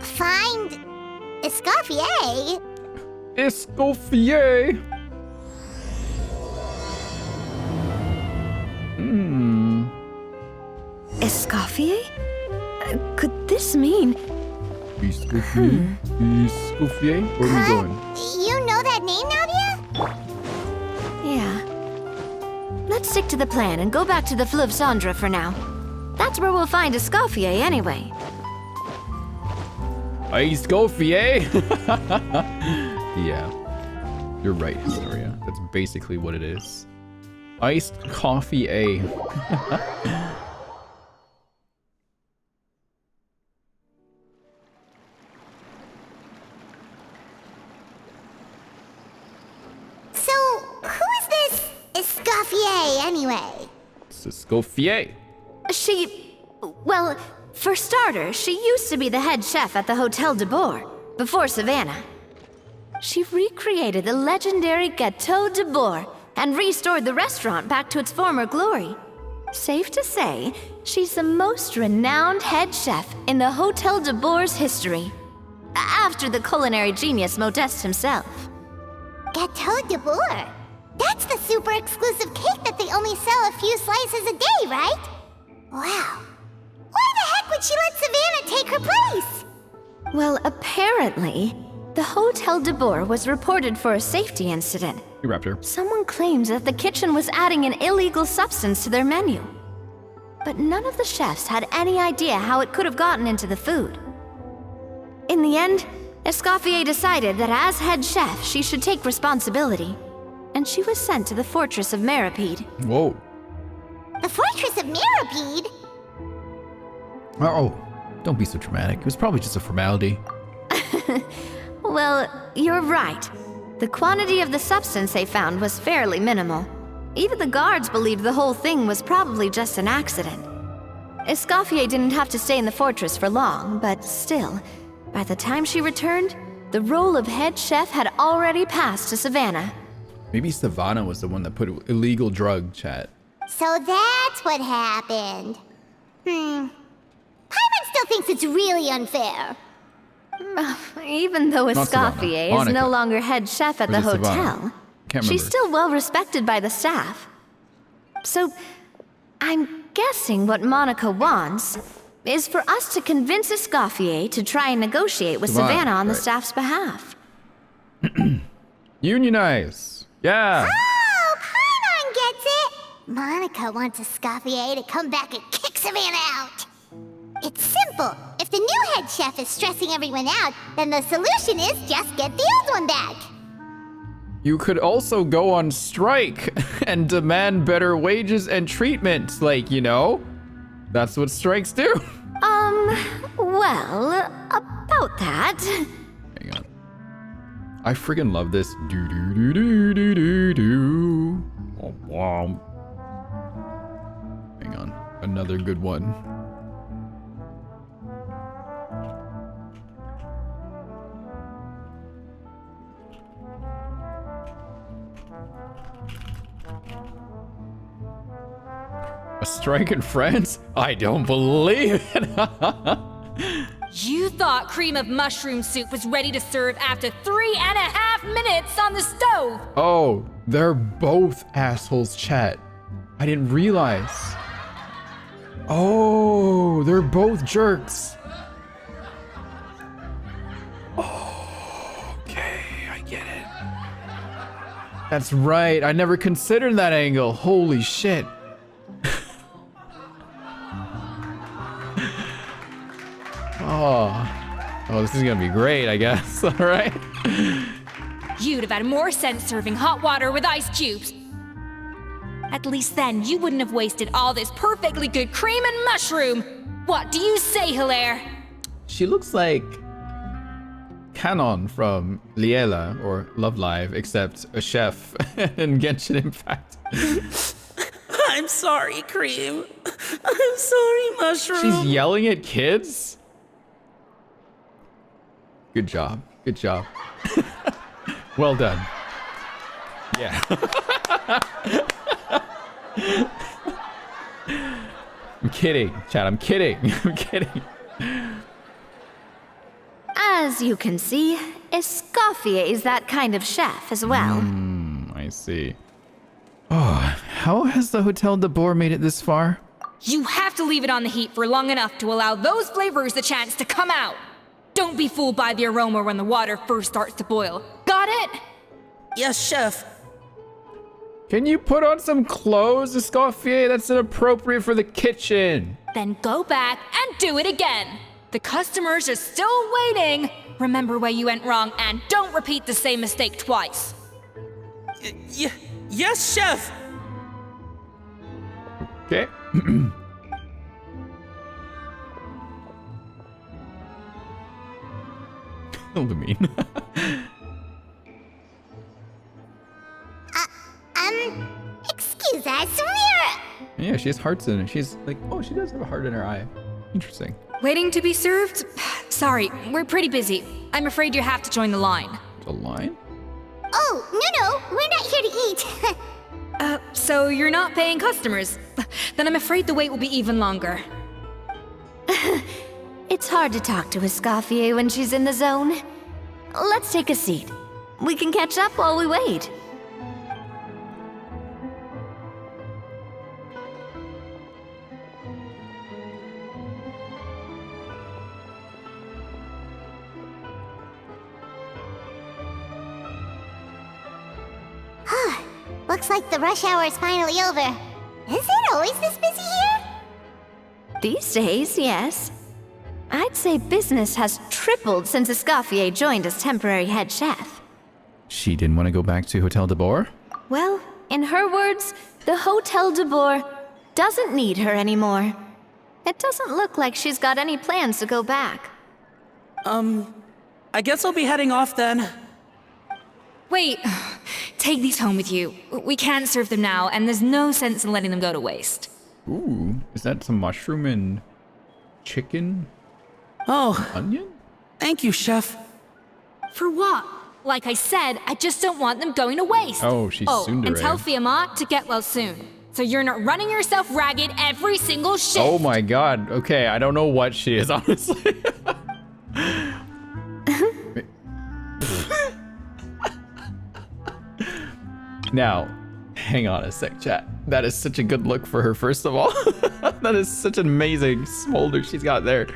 B: Find Escoffier.
A: Escoffier.
D: Escoffier? Could this mean...
A: Escoffier? Escoffier? Where are we going?
B: You know that name, Nadia?
D: Yeah. Let's stick to the plan and go back to the Fleuve Cendre for now. That's where we'll find Escoffier anyway.
A: Escoffier? Yeah. You're right, Historia. That's basically what it is. Iced coffee A.
B: So, who is this Escoffier anyway?
A: It's Escoffier.
D: Well, for starters, she used to be the head chef at the Hotel de Bourg, before Savannah. She recreated the legendary Gâteau de Bourg and restored the restaurant back to its former glory. Safe to say, she's the most renowned head chef in the Hotel de Bourg's history. After the culinary genius Modeste himself.
B: Gâteau de Bourg? That's the super exclusive cake that they only sell a few slices a day, right? Wow. Why the heck would she let Savannah take her place?
D: Well, apparently, the Hotel de Bourg was reported for a safety incident.
A: You wrapped her.
D: Someone claims that the kitchen was adding an illegal substance to their menu. But none of the chefs had any idea how it could have gotten into the food. In the end, Escoffier decided that as head chef, she should take responsibility. And she was sent to the fortress of Meripede.
A: Whoa.
B: The Fortress of Meripede?
F: Oh, don't be so dramatic. It was probably just a formality.
D: Well, you're right. The quantity of the substance they found was fairly minimal. Even the guards believed the whole thing was probably just an accident. Escoffier didn't have to stay in the fortress for long, but still, by the time she returned, the role of head chef had already passed to Savannah.
A: Maybe Savannah was the one that put illegal drug chat.
B: So that's what happened. Paimon still thinks it's really unfair.
D: Even though
A: Not Savannah,
D: Escoffier is
A: Monica.
D: no longer head chef at
A: Or
D: the
A: is it
D: hotel,
A: Savannah? Can't
D: she's
A: remember.
D: still well respected by the staff. So, I'm guessing what Monica wants is for us to convince Escoffier to try and negotiate with Savannah on the
A: right.
D: staff's behalf.
A: Unionize. Yeah.
B: Oh, Paimon gets it! Monica wants Escoffier to come back and kick Savannah out. It's simple. If the new head chef is stressing everyone out, then the solution is just get the old one back.
A: You could also go on strike and demand better wages and treatment. Like, you know, that's what strikes do.
D: Well, about that.
A: Hang on. I friggin' love this. Do do do do do do do. Womp womp. Hang on. Another good one. A strike in France? I don't believe it.
J: You thought cream of mushroom soup was ready to serve after 3.5 minutes on the stove!
A: Oh, they're both assholes, chat. I didn't realize. Oh, they're both jerks. Oh, okay, I get it. That's right. I never considered that angle. Holy shit. Oh, this is gonna be great, I guess. All right.
J: You'd have had more sense serving hot water with ice cubes. At least then you wouldn't have wasted all this perfectly good cream and mushroom. What do you say, Hilaire?
A: She looks like canon from Liela or Love Live, except a chef in Genshin Impact.
K: I'm sorry, Cream. I'm sorry, Mushroom.
A: She's yelling at kids? Good job. Good job. Well done. Yeah. I'm kidding, Chad. I'm kidding. I'm kidding.
D: As you can see, ESCOFFIER is that kind of chef as well.
A: I see. Oh, how has the Hotel de Boer made it this far?
J: You have to leave it on the heat for long enough to allow those flavors the chance to come out. Don't be fooled by the aroma when the water first starts to boil. Got it?
K: Yes, Chef.
A: Can you put on some clothes, ESCOFFIER? That's inappropriate for the kitchen.
J: Then go back and do it again. The customers are still waiting. Remember where you went wrong and don't repeat the same mistake twice.
K: Yes, Chef.
A: Okay. Lumine.
B: Excuse us,
A: Yeah, she has hearts in it. She's like, oh, she does have a heart in her eye. Interesting.
J: Waiting to be served? Sorry, we're pretty busy. I'm afraid you have to join the line.
A: The line?
B: Oh, no, we're not here to eat.
J: So you're not paying customers? Then I'm afraid the wait will be even longer.
D: It's hard to talk to ESCOFFIER when she's in the zone. Let's take a seat. We can catch up while we wait.
B: Looks like the rush hour is finally over. Is it always this busy here?
D: These days, yes. I'd say business has tripled since ESCOFFIER joined as temporary head chef.
A: She didn't want to go back to Hotel de Boer?
D: Well, in her words, the Hotel de Boer doesn't need her anymore. It doesn't look like she's got any plans to go back.
K: I guess I'll be heading off then.
J: Wait, take these home with you. We can't serve them now, and there's no sense in letting them go to waste.
A: Ooh, is that some mushroom and chicken?
K: Oh,
A: Onion?
K: thank you, Chef.
J: For what? Like I said, I just don't want them going to waste.
A: Oh, she's tsundere.
J: And tell Fiamma to get well soon. So you're not running yourself ragged every single shift.
A: Oh my god. Okay, I don't know what she is, honestly. Now, hang on a sec, chat. That is such a good look for her, first of all. That is such an amazing smolder she's got there.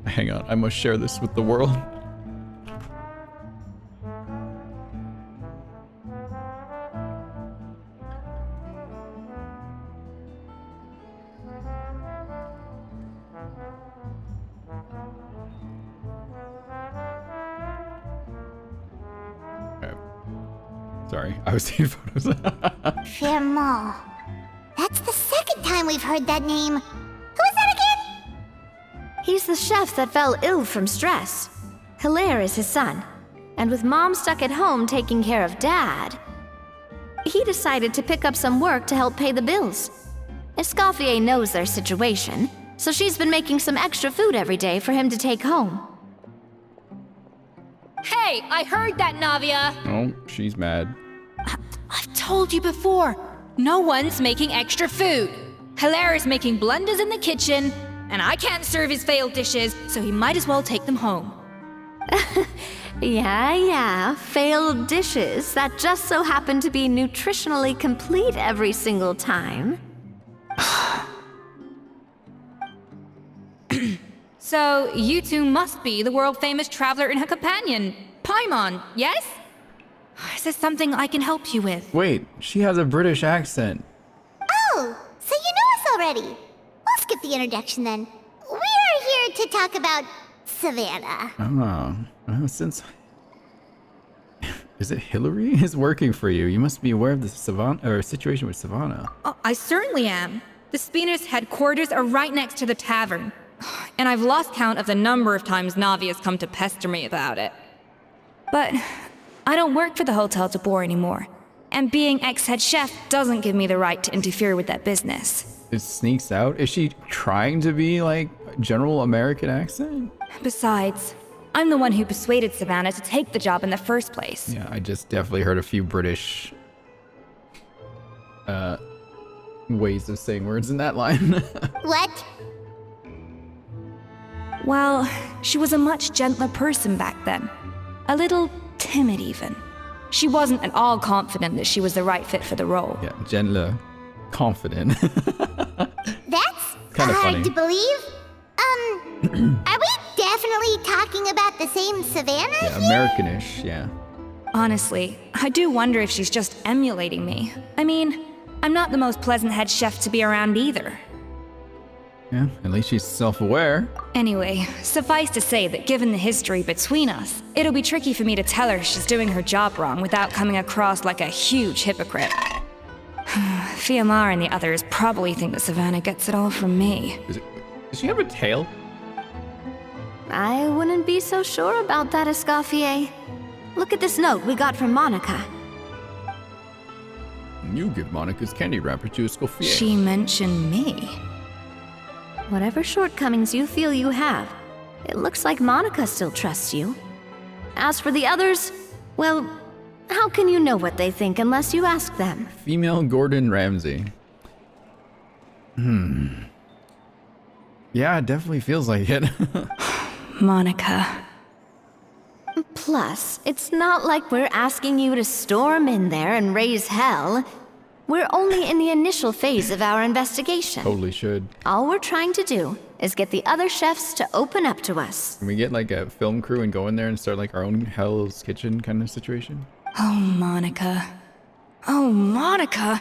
A: Hang on, I must share this with the world. Sorry, I was taking photos.
B: Fiamma. That's the second time we've heard that name. Who is that again?
D: He's the chef that fell ill from stress. Hilaire is his son. And with Mom stuck at home taking care of Dad, he decided to pick up some work to help pay the bills. ESCOFFIER knows their situation, so she's been making some extra food every day for him to take home.
J: Hey, I heard that, Navia.
A: Oh, she's mad.
J: I've told you before. No one's making extra food. Hilaire is making blunders in the kitchen, and I can't serve his failed dishes, so he might as well take them home.
D: Yeah, failed dishes that just so happen to be nutritionally complete every single time.
J: So, you two must be the world-famous traveler and her companion, Paimon, yes? Is this something I can help you with?
A: Wait, she has a British accent.
B: Oh, so you know us already. We'll skip the introduction then. We are here to talk about Savannah.
A: Oh, since... Is it Hillary is working for you? You must be aware of the situation with Savannah.
J: Oh, I certainly am. The Spina's headquarters are right next to the tavern. And I've lost count of the number of times Navia's come to pester me about it. But I don't work for the Hotel de Boer anymore, and being ex-head chef doesn't give me the right to interfere with that business.
A: It sneaks out. Is she trying to be like general American accent?
J: Besides, I'm the one who persuaded Savannah to take the job in the first place.
A: Yeah, I just definitely heard a few British ways of saying words in that line.
B: What?
J: Well, she was a much gentler person back then. A little timid even. She wasn't at all confident that she was the right fit for the role.
A: Yeah, gentler, confident.
B: That's
A: Kinda
B: hard
A: funny.
B: to believe. Are we definitely talking about the same Savannah
A: Yeah,
B: here?
A: Americanish, yeah.
J: Honestly, I do wonder if she's just emulating me. I mean, I'm not the most pleasant head chef to be around either.
A: Yeah, at least she's self-aware.
J: Anyway, suffice to say that given the history between us, it'll be tricky for me to tell her she's doing her job wrong without coming across like a huge hypocrite. Fiamar and the others probably think that Savannah gets it all from me.
A: Does she have a tail?
D: I wouldn't be so sure about that, Escoffier. Look at this note we got from Monica.
A: You give Monica's candy wrapper to Escoffier.
J: She mentioned me.
D: Whatever shortcomings you feel you have, it looks like Monica still trusts you. As for the others, well, how can you know what they think unless you ask them?
A: Female Gordon Ramsay. Yeah, it definitely feels like it.
J: Monica.
D: Plus, it's not like we're asking you to storm in there and raise hell. We're only in the initial phase of our investigation.
A: Totally should.
D: All we're trying to do is get the other chefs to open up to us.
A: Can we get like a film crew and go in there and start like our own Hell's Kitchen kind of situation?
J: Oh, Monica. Oh, Monica.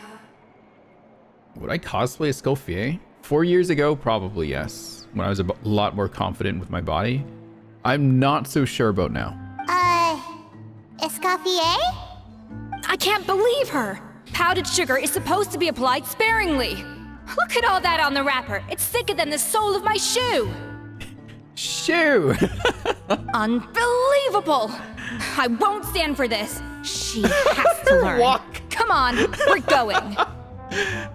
A: Would I cosplay Escoffier? 4 years ago, probably yes. When I was a lot more confident with my body. I'm not so sure about now.
B: Escoffier?
J: I can't believe her. Powdered sugar is supposed to be applied sparingly. Look at all that on the wrapper. It's thicker than the sole of my shoe.
A: Shoe!
J: Unbelievable. I won't stand for this. She has to learn.
A: Walk.
J: Come on, we're going.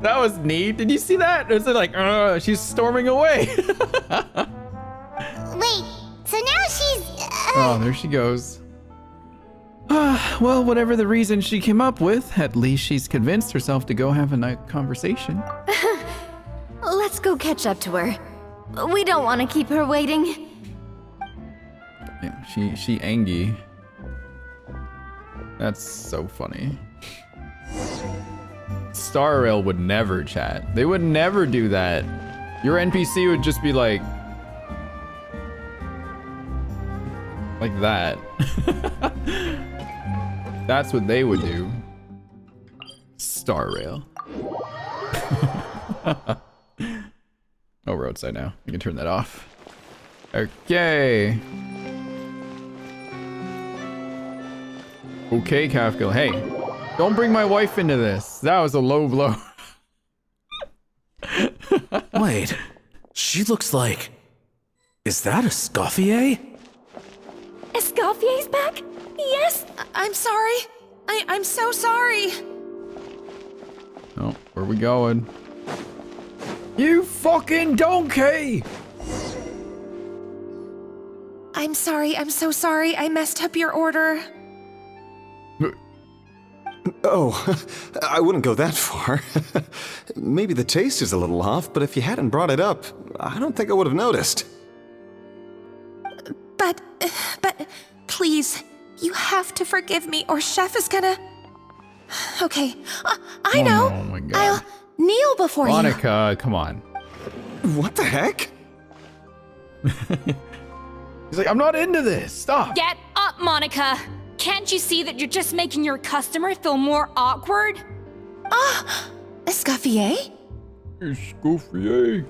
A: That was neat. Did you see that? It's like, she's storming away.
B: Wait, so now she's...
A: Oh, there she goes. Well, whatever the reason she came up with, at least she's convinced herself to go have a nice conversation.
D: Let's go catch up to her. We don't want to keep her waiting.
A: Yeah, she Angie. That's so funny. Star Rail would never chat. They would never do that. Your NPC would just be like that. That's what they would do. Star Rail. Oh, we're outside now. You can turn that off. Okay. Okay, Kafka. Hey, don't bring my wife into this. That was a low blow.
K: Wait, she looks like... Is that Escoffier?
C: Escoffier's back? Yes, I'm sorry. I'm so sorry.
A: Oh, where are we going? You fucking donkey!
C: I'm sorry, I'm so sorry. I messed up your order.
L: Oh, I wouldn't go that far. Maybe the taste is a little off, but if you hadn't brought it up, I don't think I would have noticed.
C: But, please, you have to forgive me or Chef is gonna... Okay, I know.
A: Oh my God.
C: I'll kneel before you.
A: Monica, come on.
L: What the heck?
A: He's like, I'm not into this. Stop.
J: Get up, Monica. Can't you see that you're just making your customer feel more awkward?
C: Escoffier?
A: Escoffier.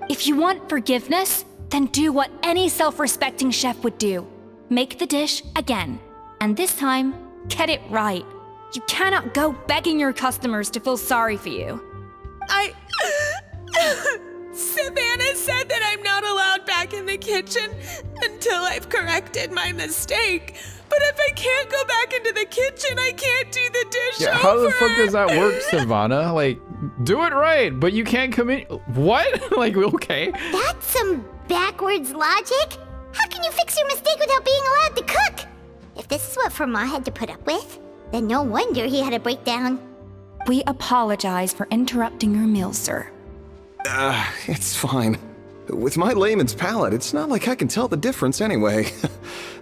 J: If you want forgiveness, then do what any self-respecting chef would do. Make the dish again. And this time, get it right. You cannot go begging your customers to feel sorry for you.
C: Savannah said that I'm not
M: the kitchen until I've corrected my mistake. But if I can't go back into the kitchen, I can't do the dish
A: Yeah,
M: over.
A: how the fuck does that work, Savannah? Like, do it right, but you can't come in. What? Like, okay.
B: That's some backwards logic. How can you fix your mistake without being allowed to cook? If this is what Fermat had to put up with, then no wonder he had a breakdown.
J: We apologize for interrupting your meal, sir.
L: It's fine. With my layman's palate, it's not like I can tell the difference anyway.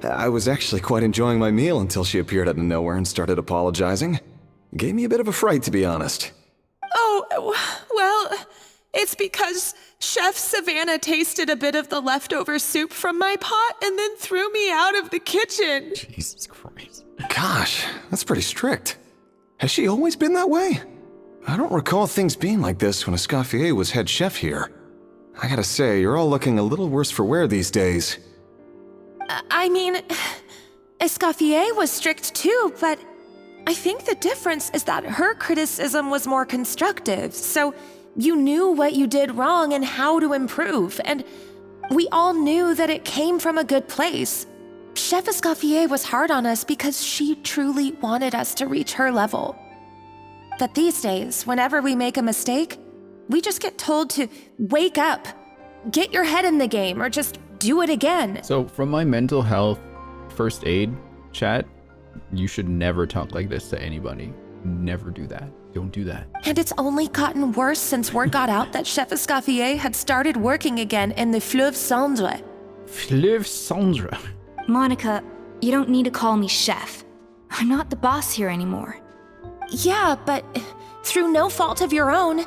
L: I was actually quite enjoying my meal until she appeared out of nowhere and started apologizing. Gave me a bit of a fright, to be honest.
M: Oh, well, it's because Chef Savannah tasted a bit of the leftover soup from my pot and then threw me out of the kitchen.
A: Jesus Christ.
L: Gosh, that's pretty strict. Has she always been that way? I don't recall things being like this when Escoffier was head chef here. I gotta say, you're all looking a little worse for wear these days.
M: I mean, Escoffier was strict too, but I think the difference is that her criticism was more constructive, so you knew what you did wrong and how to improve, and we all knew that it came from a good place. Chef Escoffier was hard on us because she truly wanted us to reach her level. But these days, whenever we make a mistake, we just get told to wake up, get your head in the game, or just do it again.
A: So from my mental health first aid chat, you should never talk like this to anybody. Never do that. Don't do that.
M: And it's only gotten worse since word got out that Chef Escoffier had started working again in the Fleuve Cendre.
A: Fleuve Cendre.
J: Monica, you don't need to call me chef. I'm not the boss here anymore.
M: Yeah, but through no fault of your own.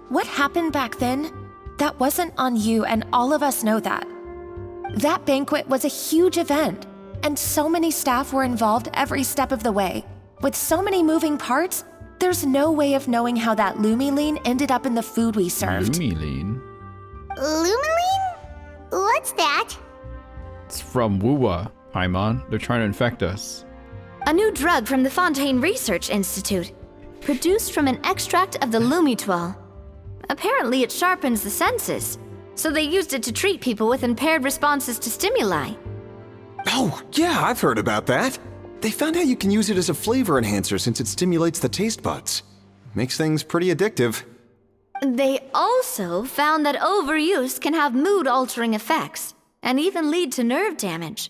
M: What happened back then, that wasn't on you, and all of us know that. That banquet was a huge event, and so many staff were involved every step of the way. With so many moving parts, there's no way of knowing how that lumiline ended up in the food we served.
A: Lumiline?
B: Lumiline? What's that?
A: It's from Wuwa, Paimon. They're trying to infect us.
D: A new drug from the Fontaine Research Institute, produced from an extract of the Lumitoile. Apparently it sharpens the senses, so they used it to treat people with impaired responses to stimuli.
L: Oh, yeah, I've heard about that. They found out you can use it as a flavor enhancer since it stimulates the taste buds. Makes things pretty addictive.
D: They also found that overuse can have mood-altering effects, and even lead to nerve damage.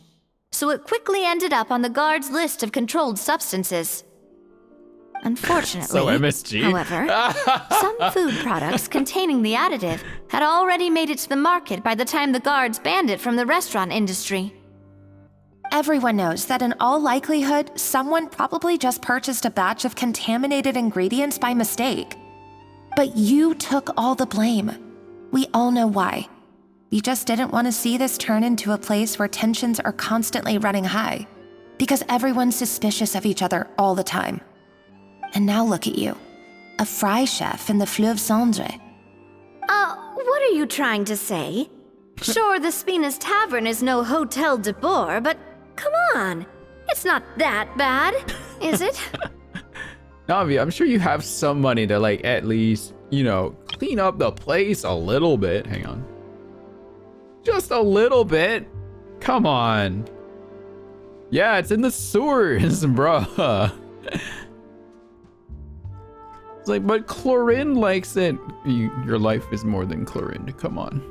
D: So it quickly ended up on the guard's list of controlled substances. Unfortunately,
A: So MSG?
D: however, some food products containing the additive had already made it to the market by the time the guards banned it from the restaurant industry.
M: Everyone knows that in all likelihood, someone probably just purchased a batch of contaminated ingredients by mistake. But you took all the blame. We all know why. You just didn't want to see this turn into a place where tensions are constantly running high, because everyone's suspicious of each other all the time. And now look at you, a fry chef in the Fleuve Cendre.
D: What are you trying to say? Sure, the Spina's Tavern is no Hotel de Boer, but come on, it's not that bad, is it?
A: Navi, I'm sure you have some money to, like, at least, you know, clean up the place a little bit. Hang on. Just a little bit. Come on. Yeah, it's in the sewers, bruh. It's like, but Chlorine likes it. Your life is more than Chlorine. Come on.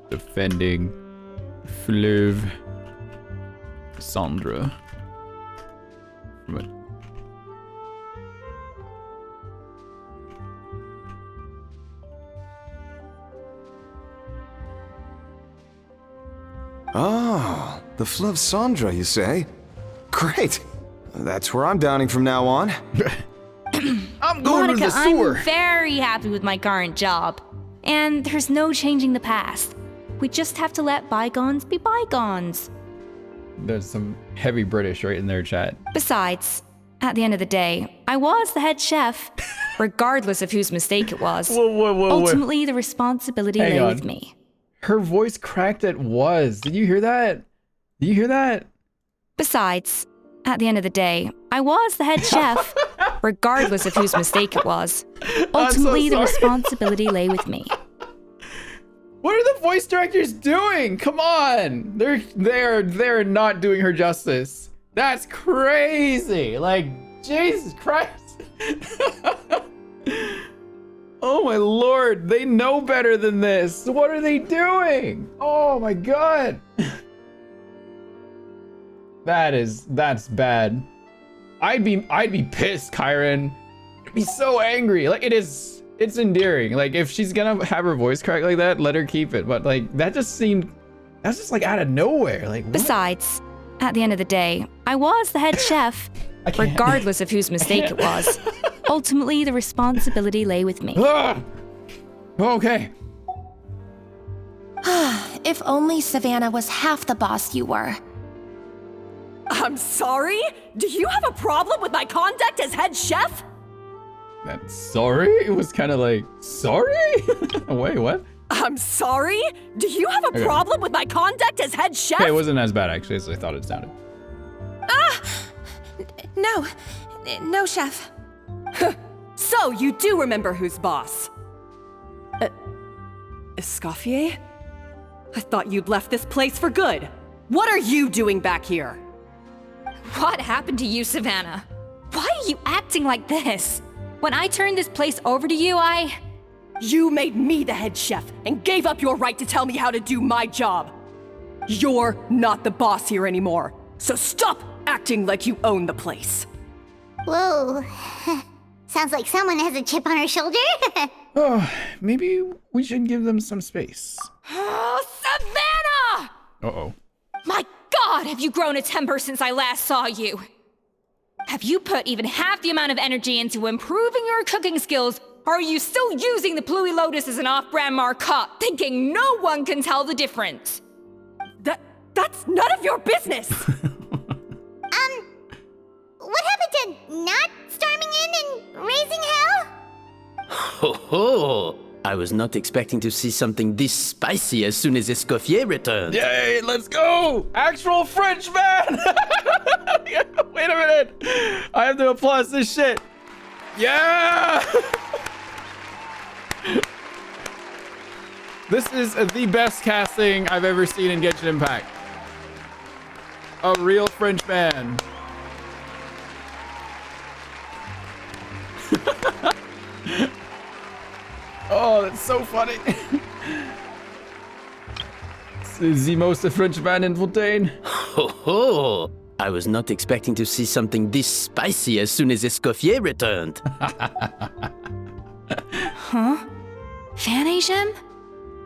A: Defending Fleuve Cendre.
L: Oh, the Fleuve Cendre, you say? Great. That's where I'm downing from now on.
A: I'm going
J: Monica,
A: to the sewer.
J: I'm very happy with my current job. And there's no changing the past. We just have to let bygones be bygones.
A: There's some heavy British right in their chat.
J: Besides, at the end of the day, I was the head chef, regardless of whose mistake it was.
A: Whoa.
J: Ultimately, the responsibility lay with me.
A: Her voice cracked at was. Did you hear that? Did you hear that?
J: Besides, at the end of the day, I was the head chef, regardless of whose mistake it was. Ultimately, the responsibility lay with me.
A: What are the voice directors doing? Come on. They're not doing her justice. That's crazy. Like, Jesus Christ. Oh my lord, they know better than this. What are they doing? Oh my god. That's bad. I'd be pissed, Kyron. I'd be so angry. Like, it's endearing. Like, if she's gonna have her voice crack like that, let her keep it. But like, that's just like out of nowhere. Like, what?
J: Besides, at the end of the day, I was the head chef, regardless of whose mistake it was. Ultimately, the responsibility lay with me.
A: Okay.
M: If only Savannah was half the boss you were.
C: I'm sorry? Do you have a problem with my conduct as head chef?
A: That's sorry? It was kind of like, sorry? Wait, what?
C: I'm sorry? Do you have a problem with my conduct as head chef?
A: Okay, it wasn't as bad actually as I thought it sounded.
M: No, chef.
C: So, you do remember who's boss? Escoffier? I thought you'd left this place for good. What are you doing back here?
J: What happened to you, Savannah? Why are you acting like this? When I turned this place over to you,
C: You made me the head chef and gave up your right to tell me how to do my job. You're not the boss here anymore, so stop acting like you own the place.
B: Whoa. Sounds like someone has a chip on her shoulder.
A: Oh, maybe we should give them some space.
J: Oh, Savannah!
A: Uh-oh.
J: My God, have you grown a temper since I last saw you? Have you put even half the amount of energy into improving your cooking skills, or are you still using the Pluie Lotus as an off-brand markup, thinking no one can tell the difference?
C: That's none of your business!
B: What happened to not storming in and raising hell?
N: Ho ho! I was not expecting to see something this spicy as soon as Escoffier returned.
A: Yay, let's go! Actual Frenchman! Wait a minute! I have to applaud this shit. Yeah! This is the best casting I've ever seen in Genshin Impact. A real Frenchman. Oh, that's so funny. The most French man in Fontaine.
N: Ho ho! I was not expecting to see something this spicy as soon as Escoffier returned.
J: Huh? Vanisham?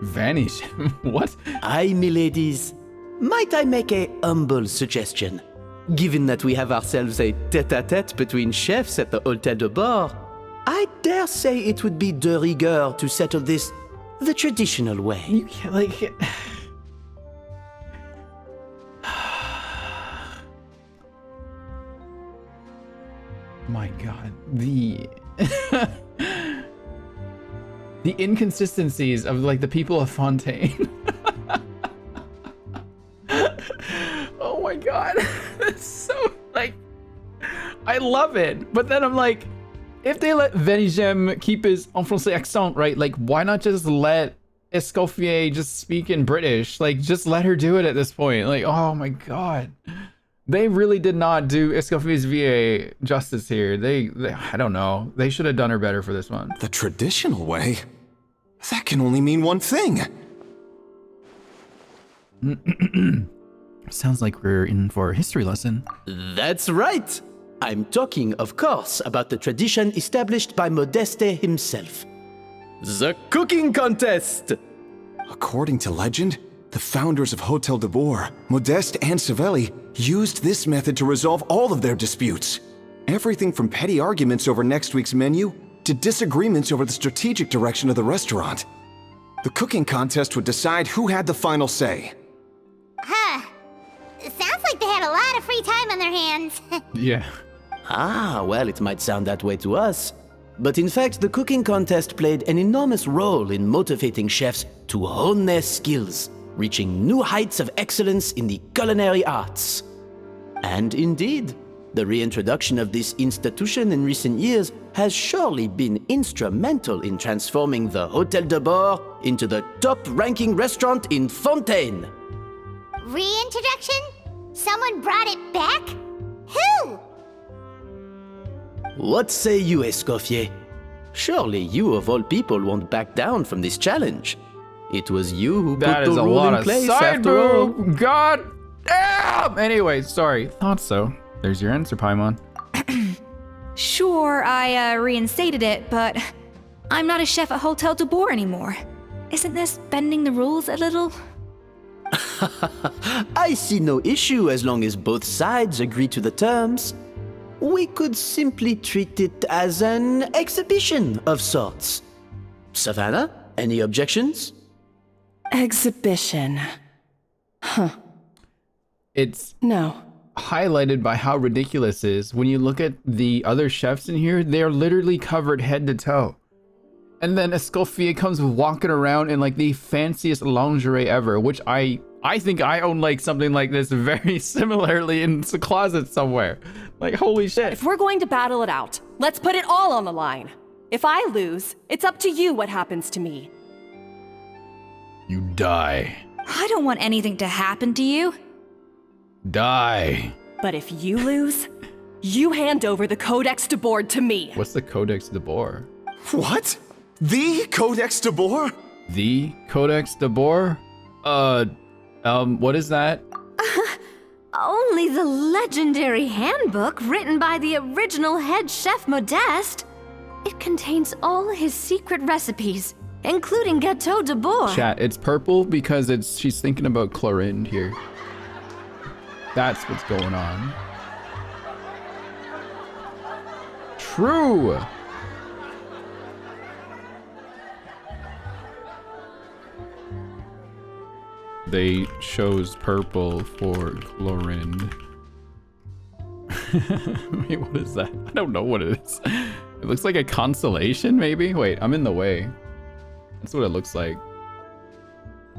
A: Vanisham? What?
N: Aye, miladies. Might I make a humble suggestion? Given that we have ourselves a tête-à-tête between chefs at the Hôtel de Bord, I dare say it would be de rigueur to settle this the traditional way.
A: You can't, like... My god, the inconsistencies of like the people of Fontaine. Oh my god, it's so like, I love it, but then I'm like, if they let Vanisham keep his en français accent, right, like why not just let Escoffier just speak in British? Like just let her do it at this point. Like, oh my god. They really did not do Escoffier's VA justice here. They I don't know. They should have done her better for this one.
L: The traditional way? That can only mean one thing.
F: Sounds like we're in for a history lesson.
N: That's right. I'm talking, of course, about the tradition established by Modeste himself. The cooking contest!
L: According to legend, the founders of Hôtel de Bord, Modeste and Savelli, used this method to resolve all of their disputes. Everything from petty arguments over next week's menu to disagreements over the strategic direction of the restaurant. The cooking contest would decide who had the final say.
B: Huh. Sounds like they had a lot of free time on their hands.
A: Yeah.
N: Ah, well, it might sound that way to us. But in fact, the cooking contest played an enormous role in motivating chefs to hone their skills, reaching new heights of excellence in the culinary arts. And indeed, The reintroduction of this institution in recent years has surely been instrumental in transforming the Hôtel de Bord into the top-ranking restaurant in Fontaine.
B: Reintroduction? Someone brought it back? Who?
N: What say you, Escoffier? Surely you of all people won't back down from this challenge. It was you who
A: That
N: put
A: is
N: the
A: a
N: rule
A: lot
N: in
A: of
N: place
A: side
N: after all.
A: boob. God damn! Anyway, sorry. Thought so. There's your answer, Paimon.
J: Sure, I reinstated it, but I'm not a chef at Hotel de Boer anymore. Isn't this bending the rules a little?
N: I see no issue as long as both sides agree to the terms. We could simply treat it as an exhibition of sorts. Savannah, any objections?
C: Exhibition. Huh.
A: It's
C: No.
A: highlighted by how ridiculous it is. When you look at the other chefs in here, they're literally covered head to toe. And then Escoffier comes walking around in like the fanciest lingerie ever, which I think I own like something like this very similarly in the closet somewhere. Like, holy shit.
C: If we're going to battle it out, let's put it all on the line. If I lose, it's up to you what happens to me.
A: You die.
J: I don't want anything to happen to you.
A: Die.
C: But if you lose, you hand over the Codex de Boer to me.
A: What's the Codex de Boer?
L: What? The Codex de Boer?
A: The Codex de Boer? What is that?
D: Only the legendary handbook written by the original head chef Modeste. It contains all his secret recipes, including Gâteau de Boer.
A: Chat, it's purple because she's thinking about Clorinde here. That's what's going on. True! They chose purple for Clorinde. Wait, what is that? I don't know what it is. It looks like a constellation, maybe? Wait, I'm in the way. That's what it looks like.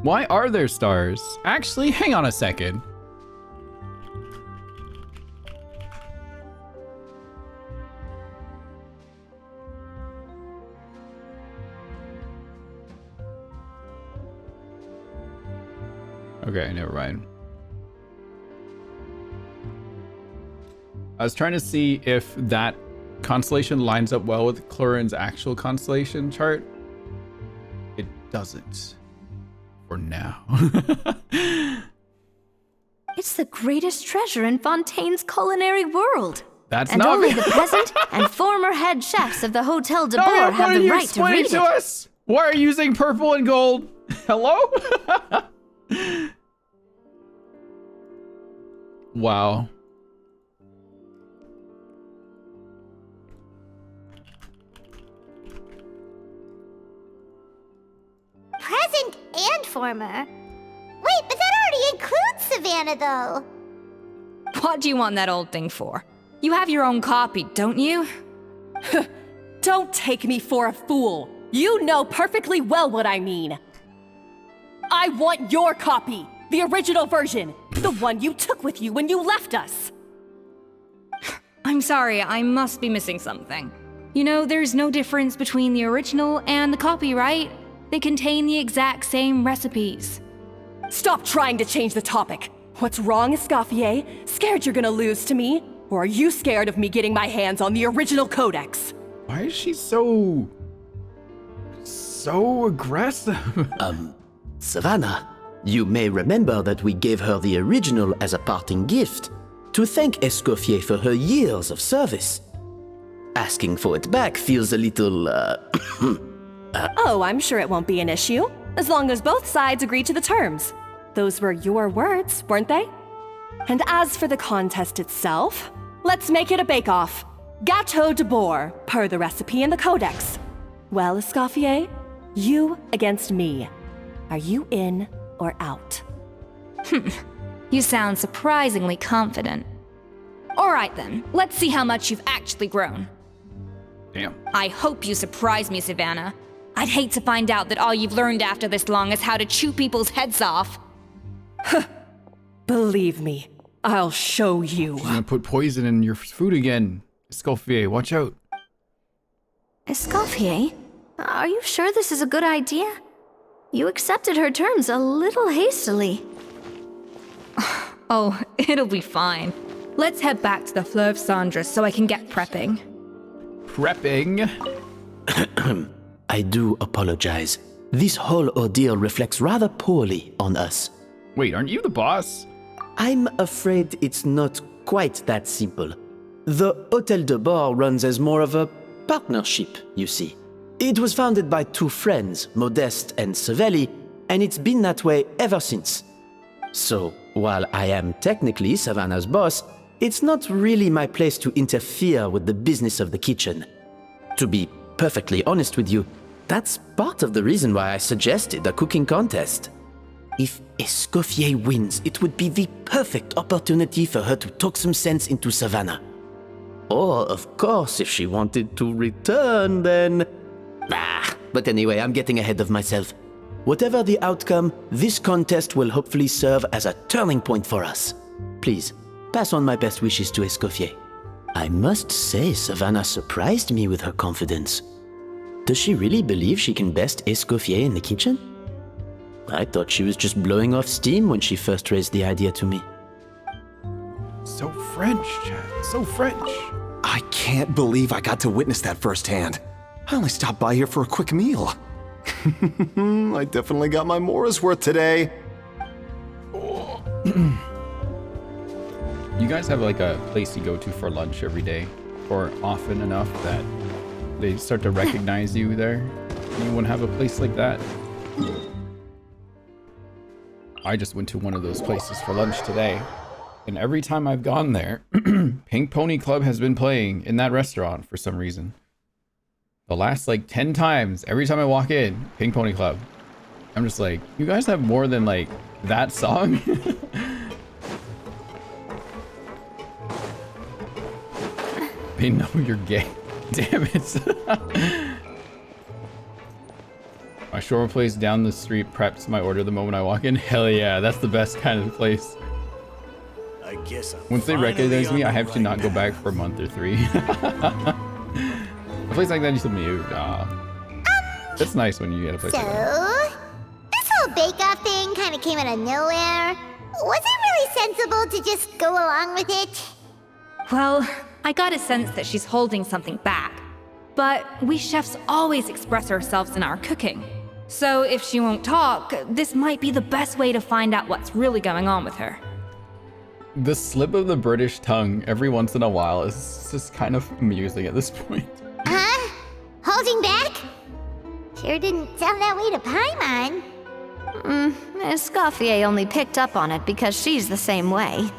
A: Why are there stars? Actually, hang on a second. Okay, never mind. I was trying to see if that constellation lines up well with Clorinde's actual constellation chart. It doesn't. For now.
D: It's the greatest treasure in Fontaine's culinary world.
A: That's
D: and
A: not
D: only the present and former head chefs of the Hotel de Boer have the right to read it.
A: Us? Why are you using purple and gold? Hello? Wow.
B: Present and former? Wait, but that already includes Savannah, though.
J: What do you want that old thing for? You have your own copy, don't you?
C: Don't take me for a fool. You know perfectly well what I mean. I want your copy, the original version, the one you took with you when you left us.
J: I'm sorry, I must be missing something. You know, there's no difference between the original and the copy, right? They contain the exact same recipes.
C: Stop trying to change the topic. What's wrong, Escoffier? Scared you're gonna lose to me? Or are you scared of me getting my hands on the original codex?
A: Why is she so aggressive?
N: Savannah, you may remember that we gave her the original as a parting gift to thank Escoffier for her years of service. Asking for it back feels a little,
C: Oh, I'm sure it won't be an issue, as long as both sides agree to the terms. Those were your words, weren't they? And as for the contest itself, let's make it a bake-off. Gâteau de Boer, per the recipe in the codex. Well, Escoffier, you against me. Are you in or out?
J: You sound surprisingly confident. All right then, let's see how much you've actually grown.
A: Damn.
J: I hope you surprise me, Savannah. I'd hate to find out that all you've learned after this long is how to chew people's heads off.
C: Believe me, I'll show you.
A: She's gonna put poison in your food again. Escoffier, watch out.
D: Escoffier? Are you sure this is a good idea? You accepted her terms a little hastily.
J: Oh, it'll be fine. Let's head back to the Fleur of Cendres so I can get prepping.
A: Prepping?
N: I do apologize. This whole ordeal reflects rather poorly on us.
A: Wait, aren't you the boss?
N: I'm afraid it's not quite that simple. The Hôtel de Bord runs as more of a partnership, you see. It was founded by two friends, Modeste and Savelli, and it's been that way ever since. So, while I am technically Savannah's boss, it's not really my place to interfere with the business of the kitchen. To be perfectly honest with you, that's part of the reason why I suggested a cooking contest. If Escoffier wins, it would be the perfect opportunity for her to talk some sense into Savannah. Or, of course, if she wanted to return, then... but anyway, I'm getting ahead of myself. Whatever the outcome, this contest will hopefully serve as a turning point for us. Please, pass on my best wishes to Escoffier. I must say, Savannah surprised me with her confidence. Does she really believe she can best Escoffier in the kitchen? I thought she was just blowing off steam when she first raised the idea to me.
A: So French, Chad. So French.
L: I can't believe I got to witness that firsthand. I only stopped by here for a quick meal. I definitely got my Mora's worth today.
A: You guys have like a place you go to for lunch every day, or often enough that they start to recognize you there? Anyone have a place like that? I just went to one of those places for lunch today, and every time I've gone there, Pink Pony Club has been playing in that restaurant for some reason. The last like 10 times, every time I walk in, Pink Pony Club. I'm just like, you guys have more than like that song? They know you're gay. Damn it. My shawarma place down the street preps my order the moment I walk in. Hell yeah, that's the best kind of place.
K: I guess
A: Once they recognize me, I have to not go back for a month or 3. A place like that used to mute. That's nice when you get a place like that.
B: This whole bake-off thing kind of came out of nowhere. Was it really sensible to just go along with it?
J: Well, I got a sense that she's holding something back. But we chefs always express ourselves in our cooking. So if she won't talk, this might be the best way to find out what's really going on with her.
A: The slip of the British tongue every once in a while is just kind of amusing at this point.
B: Huh? Holding back? Sure didn't sound that way to Paimon.
D: Escoffier only picked up on it because she's the same way.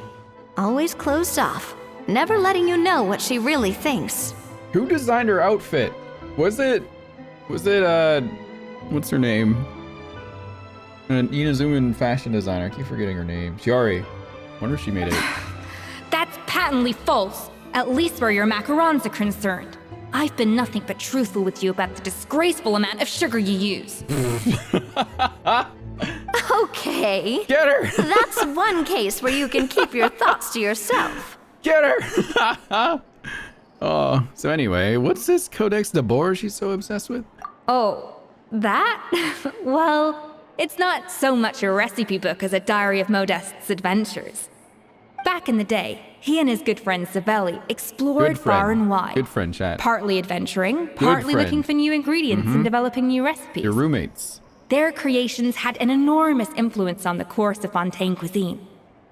D: Always closed off, never letting you know what she really thinks.
A: Who designed her outfit? Was it, what's her name? An Inazuman fashion designer. I keep forgetting her name. Chiari. Wonder if she made it.
J: That's patently false, at least where your macarons are concerned. I've been nothing but truthful with you about the disgraceful amount of sugar you use.
D: Okay.
A: Get her!
D: That's one case where you can keep your thoughts to yourself.
A: Get her! Oh, so anyway, what's this Codex de Boer she's so obsessed with?
J: Oh, that? Well, it's not so much a recipe book as a diary of Modeste's adventures. Back in the day, he and his good friend Savelli explored far and wide.
A: Good friend, chat.
J: Partly adventuring, partly looking for new ingredients and developing new recipes.
A: Your roommates.
J: Their creations had an enormous influence on the course of Fontaine cuisine,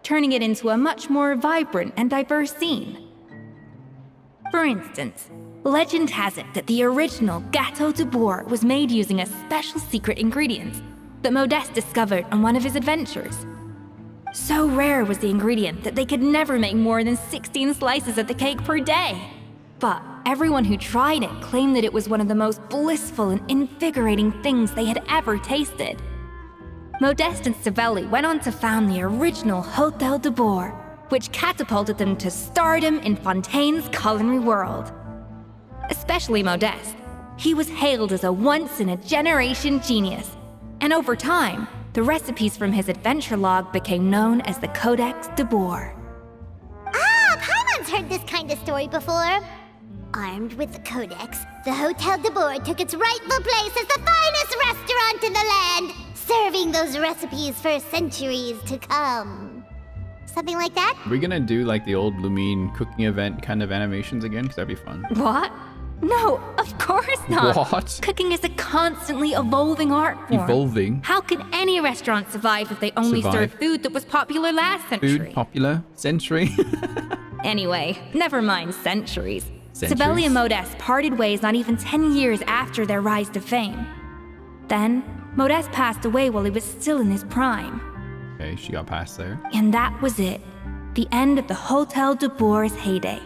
J: turning it into a much more vibrant and diverse scene. For instance, legend has it that the original Gâteau de Boer was made using a special secret ingredient that Modeste discovered on one of his adventures. So rare was the ingredient that they could never make more than 16 slices of the cake per day. But everyone who tried it claimed that it was one of the most blissful and invigorating things they had ever tasted. Modeste and Savelli went on to found the original Hôtel de Boer, which catapulted them to stardom in Fontaine's culinary world. Especially Modeste. He was hailed as a once-in-a-generation genius, and over time, the recipes from his adventure log became known as the Codex de Boer.
B: heard this kind of story before. Armed with the Codex, the Hotel de Boer took its rightful place as the finest restaurant in the land, serving those recipes for centuries to come. Something like that?
A: Are we gonna do like the old Lumine cooking event kind of animations again? Because that'd be fun.
J: What? No, of course not.
A: What?
J: Cooking is a constantly evolving art form.
A: Evolving?
J: How could any restaurant survive if they only served food that was popular last century?
A: Food popular? Century?
J: Anyway, never mind centuries.
A: Centuries?
J: Sibeli and Modest parted ways not even 10 years after their rise to fame. Then, Modest passed away while he was still in his prime.
A: Okay, she got past there.
J: And that was it. The end of the Hotel de Boer's heyday.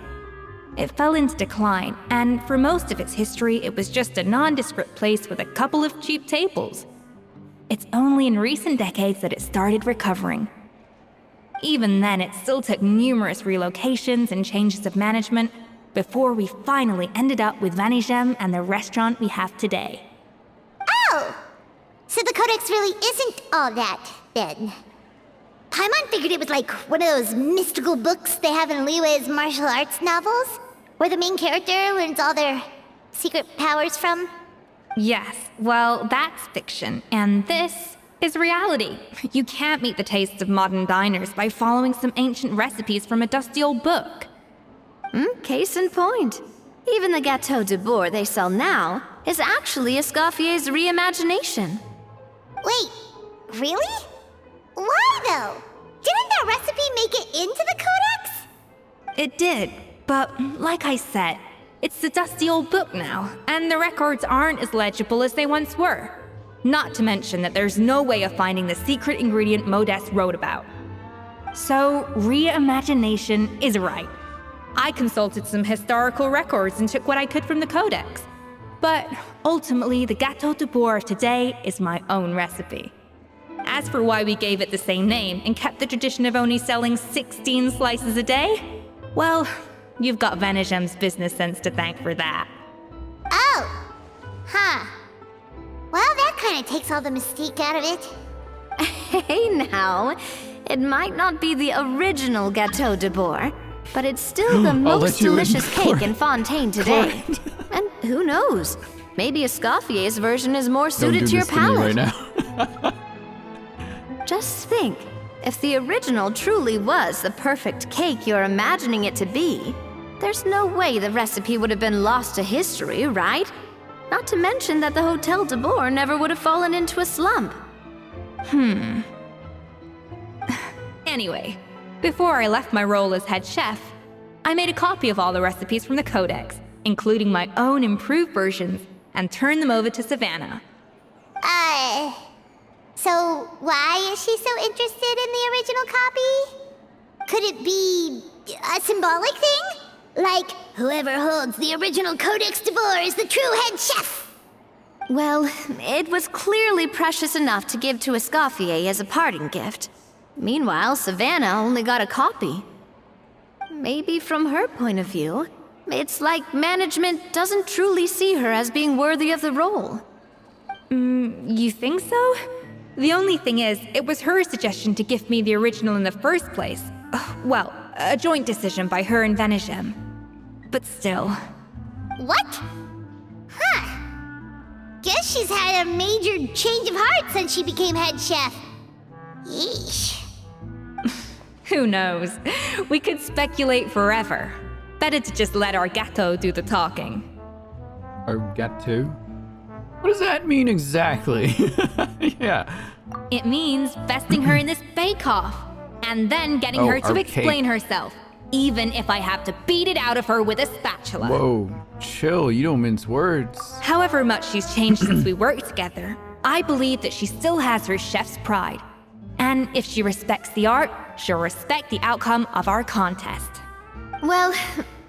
J: It fell into decline, and for most of its history, it was just a nondescript place with a couple of cheap tables. It's only in recent decades that it started recovering. Even then, it still took numerous relocations and changes of management before we finally ended up with Vanigem and the restaurant we have today.
B: Oh! So the Codex really isn't all that, then. Paimon figured it was like one of those mystical books they have in Liyue's martial arts novels, where the main character learns all their secret powers from.
J: Yes, well, that's fiction, and this is reality. You can't meet the tastes of modern diners by following some ancient recipes from a dusty old book.
D: Case in point. Even the Gâteau de Boer they sell now is actually Escoffier's reimagination.
B: Wait, really? Why though? Didn't that recipe make it into the Codex?
J: It did, but like I said, it's the dusty old book now, and the records aren't as legible as they once were. Not to mention that there's no way of finding the secret ingredient Modest wrote about. So, reimagination is right. I consulted some historical records and took what I could from the Codex. But ultimately, the Gâteau de Boer of today is my own recipe. As for why we gave it the same name and kept the tradition of only selling 16 slices a day, well, you've got Vanigem's business sense to thank for that.
B: Oh! Huh. Well, that kind of takes all the mystique out of it.
D: Hey now, it might not be the original Gâteau de Boer, but it's still the most delicious cake in Fontaine today. And who knows? Maybe Escoffier's version is more suited to your palate.
A: Right now.
D: Just think, if the original truly was the perfect cake you're imagining it to be, there's no way the recipe would have been lost to history, right? Not to mention that the Hotel de Boer never would have fallen into a slump.
J: Anyway, before I left my role as head chef, I made a copy of all the recipes from the Codex, including my own improved versions, and turned them over to Savannah.
B: So why is she so interested in the original copy? Could it be a symbolic thing? Like, whoever holds the original Codex de Boer is the true head chef?
D: Well, it was clearly precious enough to give to Escoffier as a parting gift. Meanwhile, Savannah only got a copy. Maybe from her point of view, it's like management doesn't truly see her as being worthy of the role.
J: You think so? The only thing is, it was her suggestion to gift me the original in the first place. Well, a joint decision by her and Vanigem. But still.
B: What? Huh. Guess she's had a major change of heart since she became head chef. Yeesh.
J: Who knows? We could speculate forever. Better to just let our Gâteau do the talking.
A: Our Gâteau? What does that mean exactly? Yeah.
J: It means besting her in this bake-off, and then getting her to explain herself, even if I have to beat it out of her with a spatula.
A: Whoa, chill, you don't mince words.
J: However much she's changed since we worked together, I believe that she still has her chef's pride. And if she respects the art, she'll respect the outcome of our contest.
D: Well,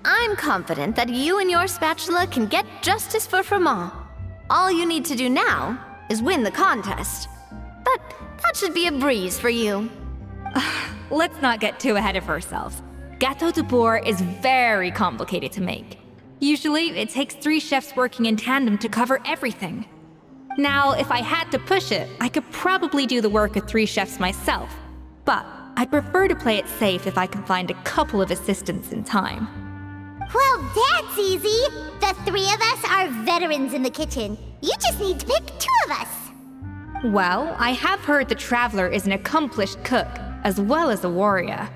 D: I'm confident that you and your spatula can get justice for Froment. All you need to do now is win the contest. But that should be a breeze for you.
J: Let's not get too ahead of ourselves. Gâteau de Boer is very complicated to make. Usually, it takes 3 chefs working in tandem to cover everything. Now, if I had to push it, I could probably do the work of 3 chefs myself. But I'd prefer to play it safe if I can find a couple of assistants in time.
B: Well, that's easy. The three of us are veterans in the kitchen. You just need to pick two of us.
J: Well, I have heard the Traveler is an accomplished cook, as well as a warrior.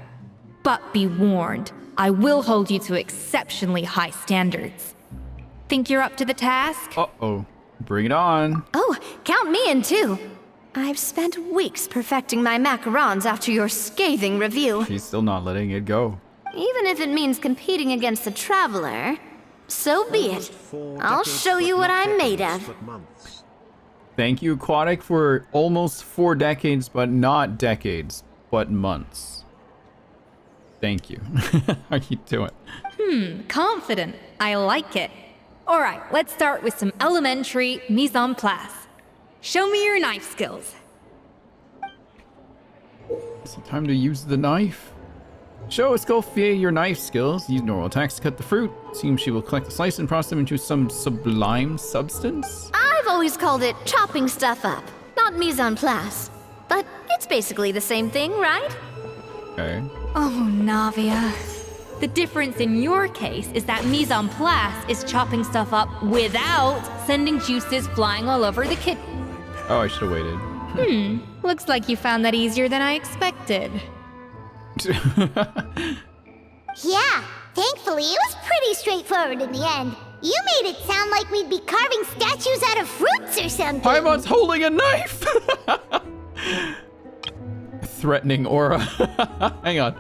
J: But be warned, I will hold you to exceptionally high standards. Think you're up to the task?
A: Uh-oh. Bring it on.
D: Oh, count me in too. I've spent weeks perfecting my macarons after your scathing review.
A: She's still not letting it go.
D: Even if it means competing against the Traveler, so be it. I'll show you what I'm made of.
A: Thank you, Aquatic, for almost 4 decades, but not decades, but months. Thank you. How you doing?
J: Confident. I like it. Alright, let's start with some elementary mise en place. Show me your knife skills.
A: Is it time to use the knife? Show Escoffier your knife skills. Use normal attacks to cut the fruit. Seems she will collect the slice and process them into some sublime substance.
D: I've always called it chopping stuff up, not mise en place. But it's basically the same thing, right?
A: Okay.
J: Oh, Navia. The difference in your case is that mise en place is chopping stuff up without sending juices flying all over the kitchen.
A: Oh, I should have waited.
J: Looks like you found that easier than I expected.
B: Yeah, thankfully it was pretty straightforward in the end. You made it sound like we'd be carving statues out of fruits or something.
A: Paimon's holding a knife! Threatening aura. Hang on.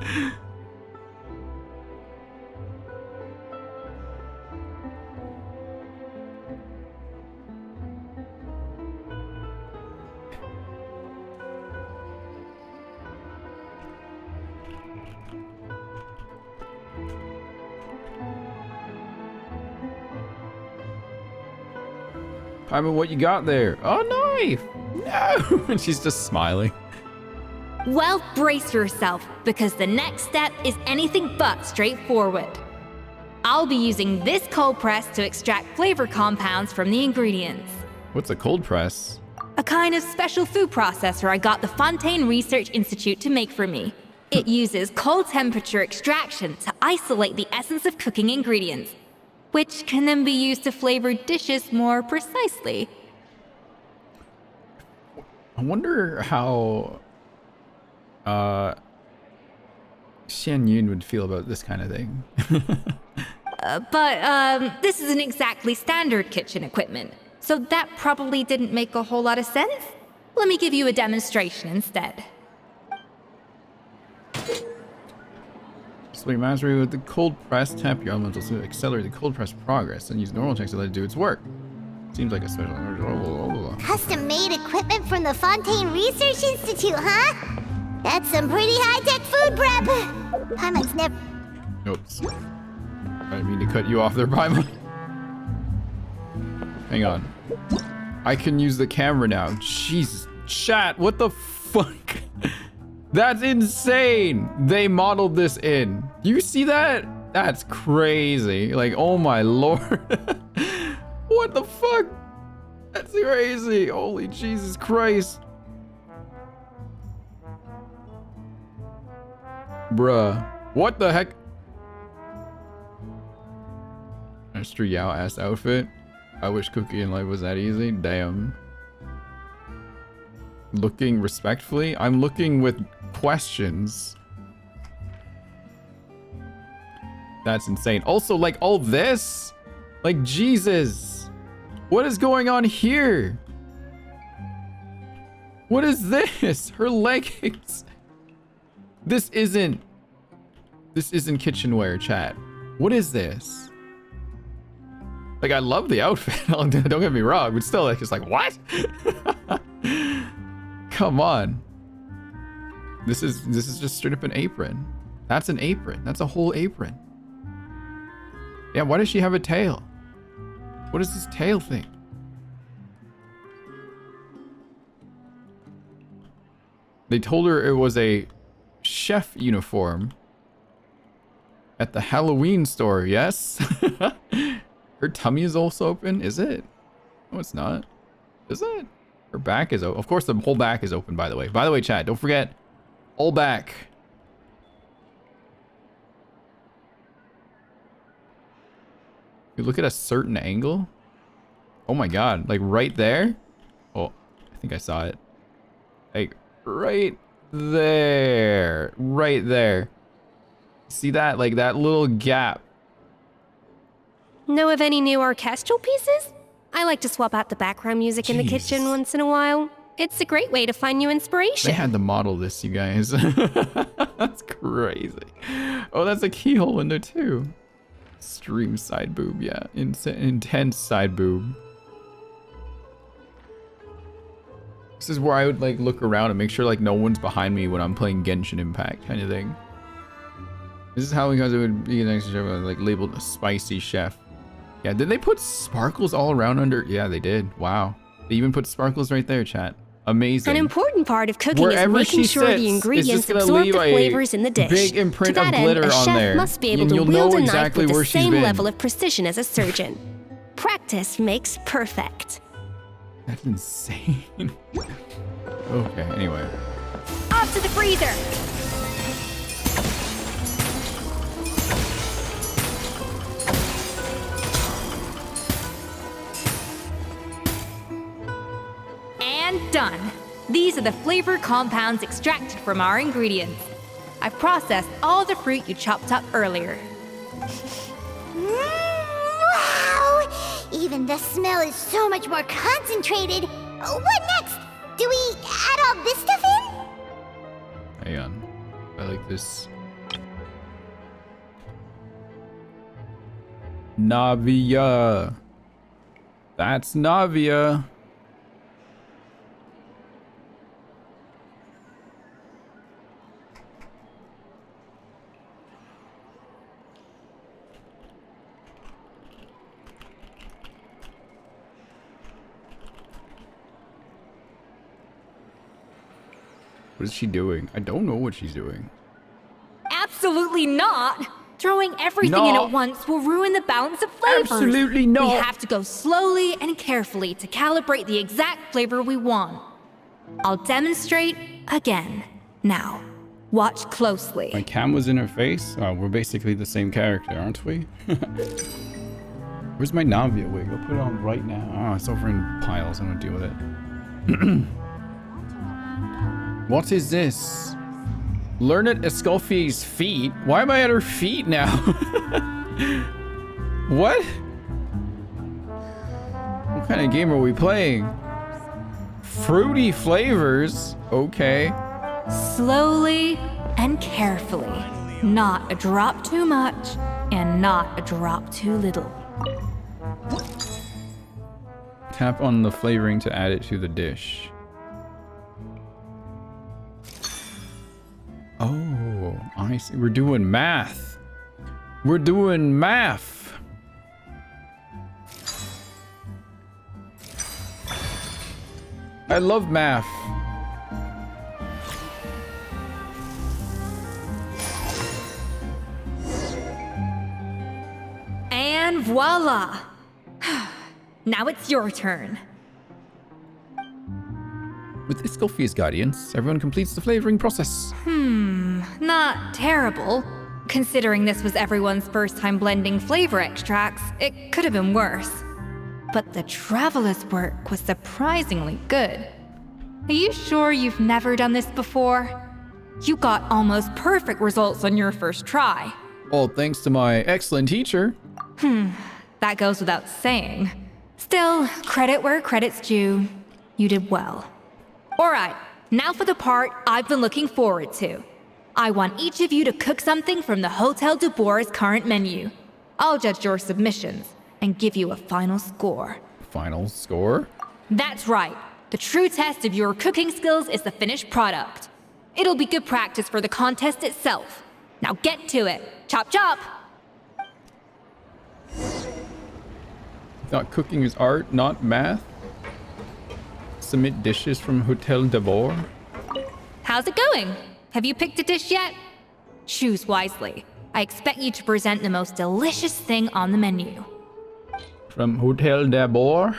A: Paimon, what you got there? Oh, knife! No! And she's just smiling.
J: Well, brace yourself, because the next step is anything but straightforward. I'll be using this cold press to extract flavor compounds from the ingredients.
A: What's a cold press?
J: A kind of special food processor I got the Fontaine Research Institute to make for me. It uses cold temperature extraction to isolate the essence of cooking ingredients, which can then be used to flavor dishes more precisely.
A: I wonder how Xian Yun would feel about this kind of thing.
J: But this isn't exactly standard kitchen equipment, so that probably didn't make a whole lot of sense. Let me give you a demonstration instead.
A: Display mastery with the cold press. Tap your elementals to accelerate the cold press progress and use normal checks to let it do its work. Seems like a special...
B: Custom-made equipment from the Fontaine Research Institute, huh? That's some pretty high-tech food prep. Paimon's never...
A: Oops. I didn't mean to cut you off there, Paimon. Hang on. I can use the camera now. Jesus. Chat, what the fuck? That's insane. They modeled this in. Do you see that? That's crazy. Like, oh my lord. What the fuck? That's crazy. Holy Jesus Christ. Bruh. What the heck? Mr. Yao ass outfit. I wish cooking in life was that easy. Damn. Looking respectfully? I'm looking with questions. That's insane. Also, like, all this? Like, Jesus. What is going on here? What is this? Her leggings. This isn't kitchenware, chat. What is this? Like, I love the outfit. Don't get me wrong, but still, like, it's like, what? Come on. This is just straight up an apron. That's an apron. That's a whole apron. Yeah, why does she have a tail? What is this tail thing? They told her it was a chef uniform at the Halloween store, yes? Her tummy is also open, is it? No, it's not. Is it? Her back is open. Of course, the whole back is open, by the way. By the way, chat, don't forget, all back. You look at a certain angle. Oh my god, like right there? Oh, I think I saw it. Like right there. Right there. See that? Like that little gap.
O: Know of any new orchestral pieces? I like to swap out the background music in the kitchen once in a while. It's a great way to find new inspiration.
A: They had to model this, you guys. That's crazy. Oh, that's a keyhole window too. Extreme side boob, yeah. Intense side boob. This is where I would like look around and make sure like no one's behind me when I'm playing Genshin Impact kind of thing. This is how it would be next to like labeled a spicy chef. Yeah, did they put sparkles all around under? Yeah, they did. Wow. They even put sparkles right there, chat. Amazing.
O: An important part of cooking
A: Wherever
O: is making
A: she
O: sure
A: sits,
O: the ingredients
A: it's just
O: absorb
A: gonna
O: the
A: leave a
O: flavors in the dish.
A: big imprint
O: to that
A: of glitter
O: end, a
A: on
O: chef
A: there,
O: must be able
A: and
O: to
A: you'll
O: wield
A: know
O: a
A: exactly
O: knife with
A: where
O: the
A: she's
O: same
A: been.
O: level of precision as a surgeon. Practice makes perfect.
A: That's insane. Okay, anyway.
J: Off to the freezer! And done. These are the flavor compounds extracted from our ingredients. I've processed all the fruit you chopped up earlier.
B: Wow! Even the smell is so much more concentrated. What next? Do we add all this stuff in?
A: Hang on. I like this. Navia. That's Navia. What is she doing? I don't know what she's doing.
J: Absolutely not! Throwing everything in at once will ruin the balance of flavors.
A: Absolutely not.
J: We have to go slowly and carefully to calibrate the exact flavor we want. I'll demonstrate again. Now, watch closely.
A: My cam was in her face? Oh, we're basically the same character, aren't we? Where's my Navia wig? I'll put it on right now. Oh, it's over in piles. I'm gonna deal with it. What is this? Learn at Escoffier's feet? Why am I at her feet now? What? What kind of game are we playing? Fruity flavors? Okay.
J: Slowly and carefully. Not a drop too much, and not a drop too little.
A: Tap on the flavoring to add it to the dish. Oh, I see. We're doing math. We're doing math. I love math.
J: And voila! Now it's your turn.
A: With Escoffier's guidance, everyone completes the flavoring process.
J: Not terrible. Considering this was everyone's first time blending flavor extracts, it could have been worse. But the Traveler's work was surprisingly good. Are you sure you've never done this before? You got almost perfect results on your first try.
A: All thanks to my excellent teacher.
J: That goes without saying. Still, credit where credit's due. You did well. Alright, now for the part I've been looking forward to. I want each of you to cook something from the Hotel du Bois' current menu. I'll judge your submissions and give you a final score.
A: Final score?
J: That's right. The true test of your cooking skills is the finished product. It'll be good practice for the contest itself. Now get to it. Chop chop!
A: Thought cooking is art, not math? Submit dishes from Hotel du Bois?
J: How's it going? Have you picked a dish yet? Choose wisely. I expect you to present the most delicious thing on the menu.
A: From Hotel du Bois?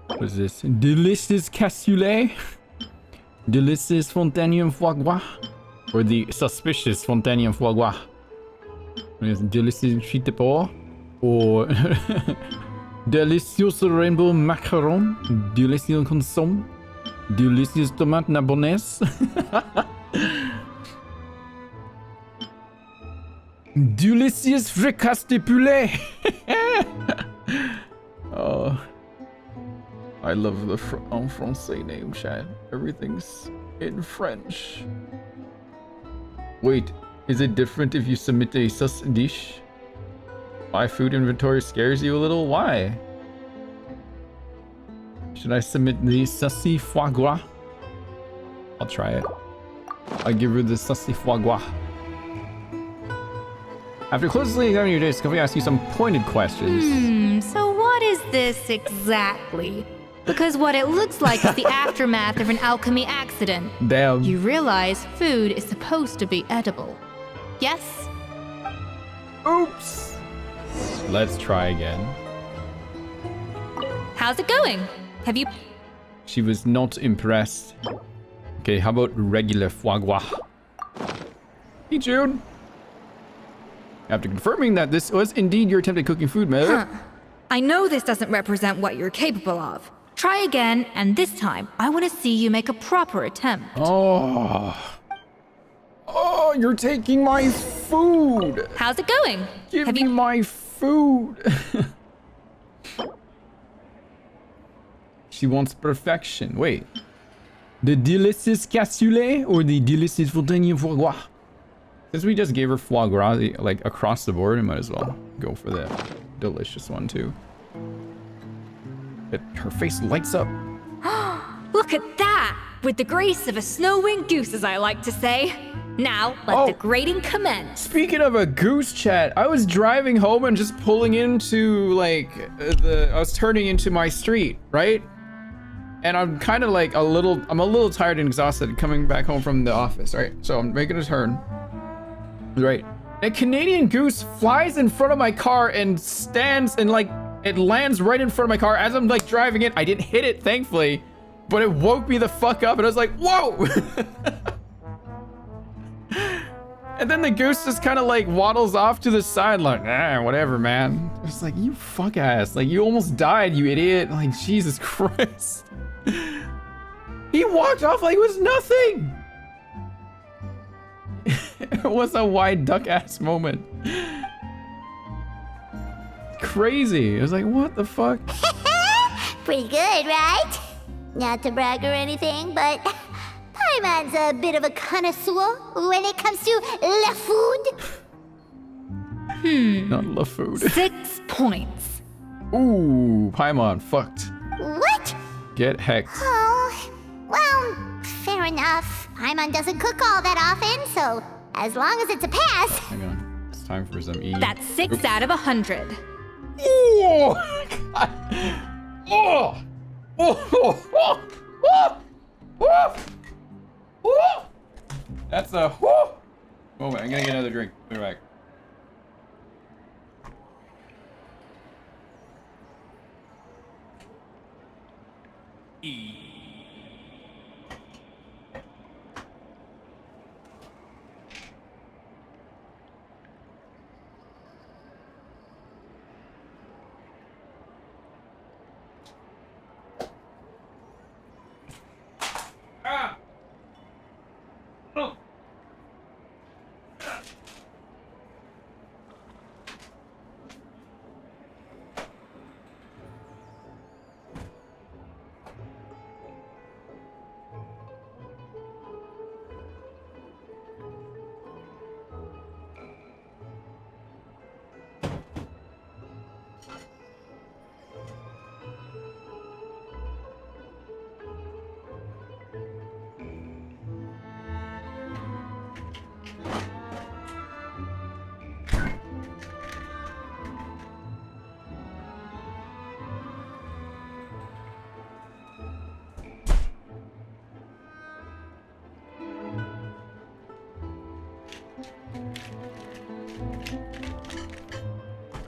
A: What is this? Delicious cassoulet? Delicious fontaine foie gras? Or the suspicious fontaine foie gras? Delicious frites de porc? Or delicious rainbow macaron, delicious consomme, delicious tomate nabonnaise. Delicious fricasse de poulet. Oh, I love the en français name, chat. Everything's in French. Wait, is it different if you submit a sus dish? My food inventory scares you a little? Why? Should I submit the sussy foie gras? I'll try it. I'll give her the sussy foie gras. After closely examining your days, can we ask you some pointed questions?
J: So what is this exactly? Because what it looks like is the aftermath of an alchemy accident.
A: Damn.
J: You realize food is supposed to be edible. Yes?
A: Oops. Let's try again.
J: How's it going? Have you...
A: She was not impressed. Okay, how about regular foie gras? Hey, June. After confirming that this was indeed your attempt at cooking food, Mel.
J: I know this doesn't represent what you're capable of. Try again, and this time, I want to see you make a proper attempt.
A: Oh, you're taking my food.
J: How's it going?
A: Give me my food. She wants perfection. Wait. The delicious cassoulet or the delicious fontaine foie gras? Since we just gave her foie gras, like, across the board, we might as well go for the delicious one, too. Her face lights up.
J: Look at that! With the grace of a snow-winged goose, as I like to say. Now, let the grating commence.
A: Speaking of a goose, chat, I was driving home and just pulling into, like, I was turning into my street, right? And I'm kind of like I'm a little tired and exhausted coming back home from the office, right? So I'm making a turn. Right. A Canadian goose flies in front of my car and stands and like it lands right in front of my car as I'm like driving it. I didn't hit it, thankfully, but it woke me the fuck up and I was like, whoa! And then the goose just kind of like waddles off to the side like, whatever, man. It's like, you fuck ass. Like, you almost died, you idiot. Like, Jesus Christ. He walked off like it was nothing. It was a wide duck ass moment. Crazy. It was like, what the fuck?
B: Pretty good, right? Not to brag or anything, but Paimon's a bit of a connoisseur when it comes to la food.
A: Not la food.
J: 6 points.
A: Ooh, Paimon fucked.
B: What?
A: Get hecked.
B: Oh, well, fair enough. Paimon doesn't cook all that often, so as long as it's a pass.
A: Hang on. It's time for some E.
J: That's 6 out of 100.
A: Oh! God. Oh! Oh! Oh! Oh! Oh! Oh! That's a whoo! Moment, I'm gonna get another drink. Be right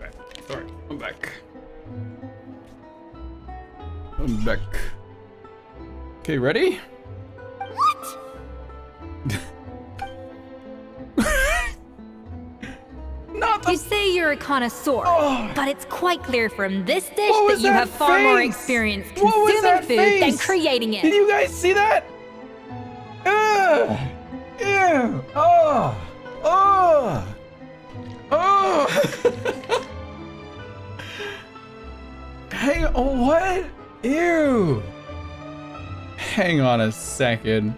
A: back. Sorry, I'm back. I'm back. Okay, ready?
B: What?
J: You say you're you're a connoisseur, but it's quite clear from this dish
A: What
J: that
A: was
J: you
A: that
J: have far more
A: face?
J: experience
A: What was
J: consuming
A: that
J: food than
A: face?
J: creating it.
A: Did you guys see that? Ugh. Ew. Oh. Oh. Oh. Hang on, what? Ew. Hang on a second.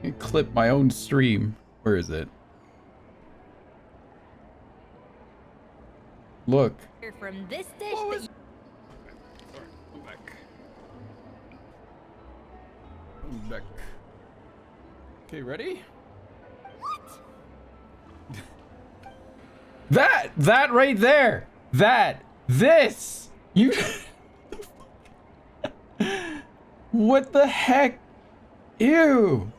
A: I clip my own stream. Where is it? Look.
J: From this dish that you...
A: Sorry, I'm back. I'm back. Okay, ready? That right there. This. You. What the heck? Ew.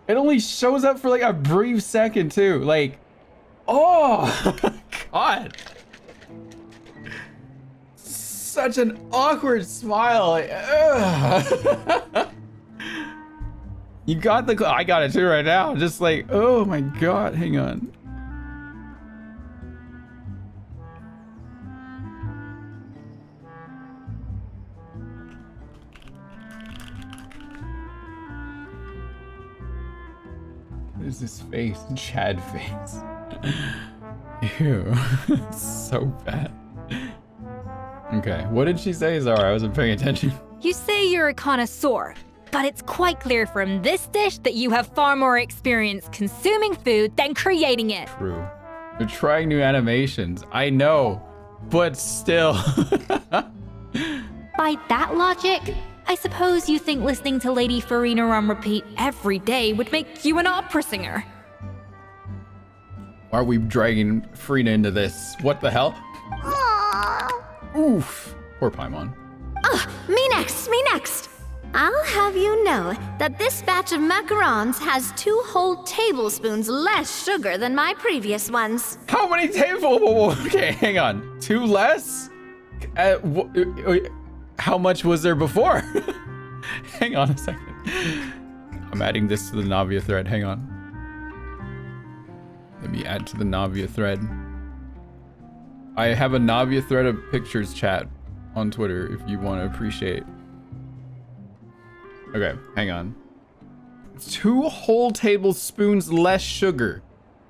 A: It only shows up for like a brief second too. Like, oh, God. Such an awkward smile. Like, ugh. You got the, I got it too right now. Just like, oh my God, hang on. What is this face? Chad face. Ew. So bad. Okay, what did she say, Zara? I wasn't paying attention.
J: You say you're a connoisseur, but it's quite clear from this dish that you have far more experience consuming food than creating it.
A: True. They're trying new animations. I know, but still.
J: By that logic, I suppose you think listening to Lady Farina on repeat every day would make you an opera singer.
A: Why are we dragging Farina into this? What the hell? Oof. Poor Paimon.
D: Me next. I'll have you know that this batch of macarons has 2 whole tablespoons less sugar than my previous ones.
A: How many tablespoons? Okay, hang on. 2 less? How much was there before? Hang on a second. I'm adding this to the Navia thread. Hang on. Let me add to the Navia thread. I have a Navia thread of pictures chat on Twitter if you want to appreciate. Okay, hang on. 2 whole tablespoons less sugar.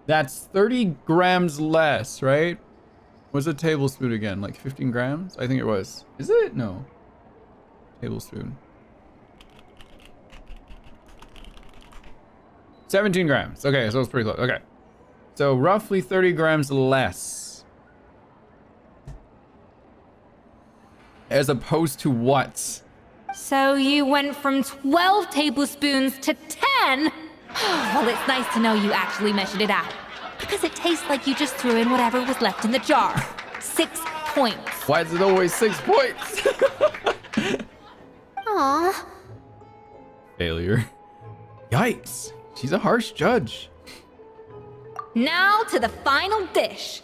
A: That's 30 grams less, right? What's a tablespoon again? Like 15 grams? I think it was. Is it? No. Tablespoon. 17 grams. Okay, so it's pretty close. Okay. So roughly 30 grams less. As opposed to what?
J: So you went from 12 tablespoons to 10? Well, it's nice to know you actually measured it out. Because it tastes like you just threw in whatever was left in the jar. 6 points.
A: Why is it always 6 points?
D: Aw.
A: Failure. Yikes. She's a harsh judge.
J: Now to the final dish.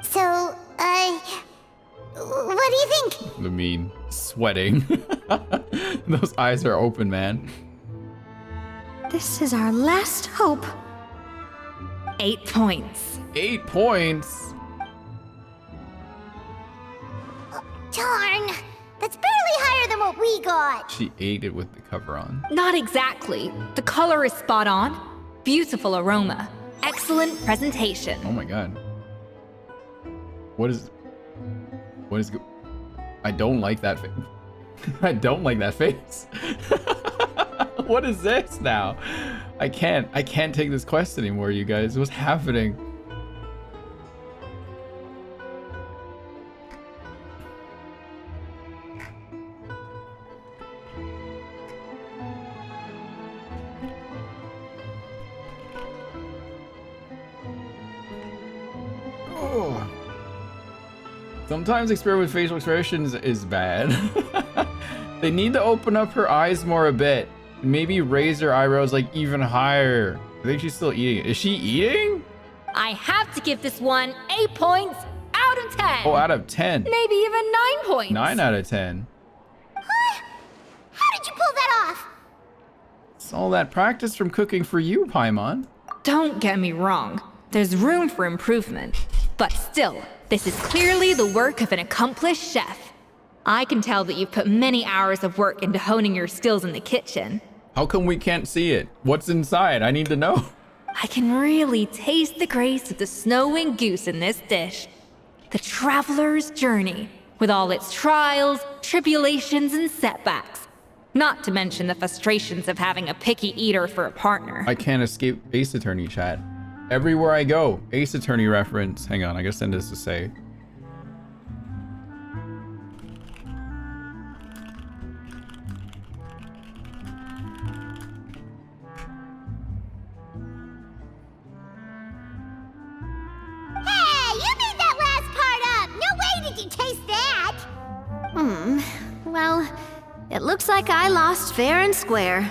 B: So, what do you think?
A: The mean sweating. Those eyes are open, man.
D: This is our last hope.
J: 8 points.
A: 8 points?
B: Darn, that's barely higher than what we got.
A: She ate it with the cover on.
J: Not exactly. The color is spot on. Beautiful aroma. Excellent presentation.
A: Oh my God. What is I don't like that face. I don't like that face. What is this now? I can't take this quest anymore, you guys. What's happening? Oh. Sometimes experimenting with facial expressions is bad. They need to open up her eyes more a bit. Maybe raise her eyebrows like even higher. I think she's still eating. Is she eating?
J: I have to give this one 8 points out of 10.
A: Oh, out of 10.
J: Maybe even 9 points.
A: 9 out of 10.
B: How did
A: All that practice from cooking for you, Paimon.
J: Don't get me wrong. There's room for improvement. But still, this is clearly the work of an accomplished chef. I can tell that you've put many hours of work into honing your skills in the kitchen.
A: How come we can't see it? What's inside? I need to know.
J: I can really taste the grace of the snow-winged goose in this dish. The traveler's journey, with all its trials, tribulations, and setbacks. Not to mention the frustrations of having a picky eater for a partner.
A: I can't escape Ace Attorney chat. Everywhere I go, Ace Attorney reference. Hang on, I gotta send this to say.
D: Well, it looks like I lost fair and square.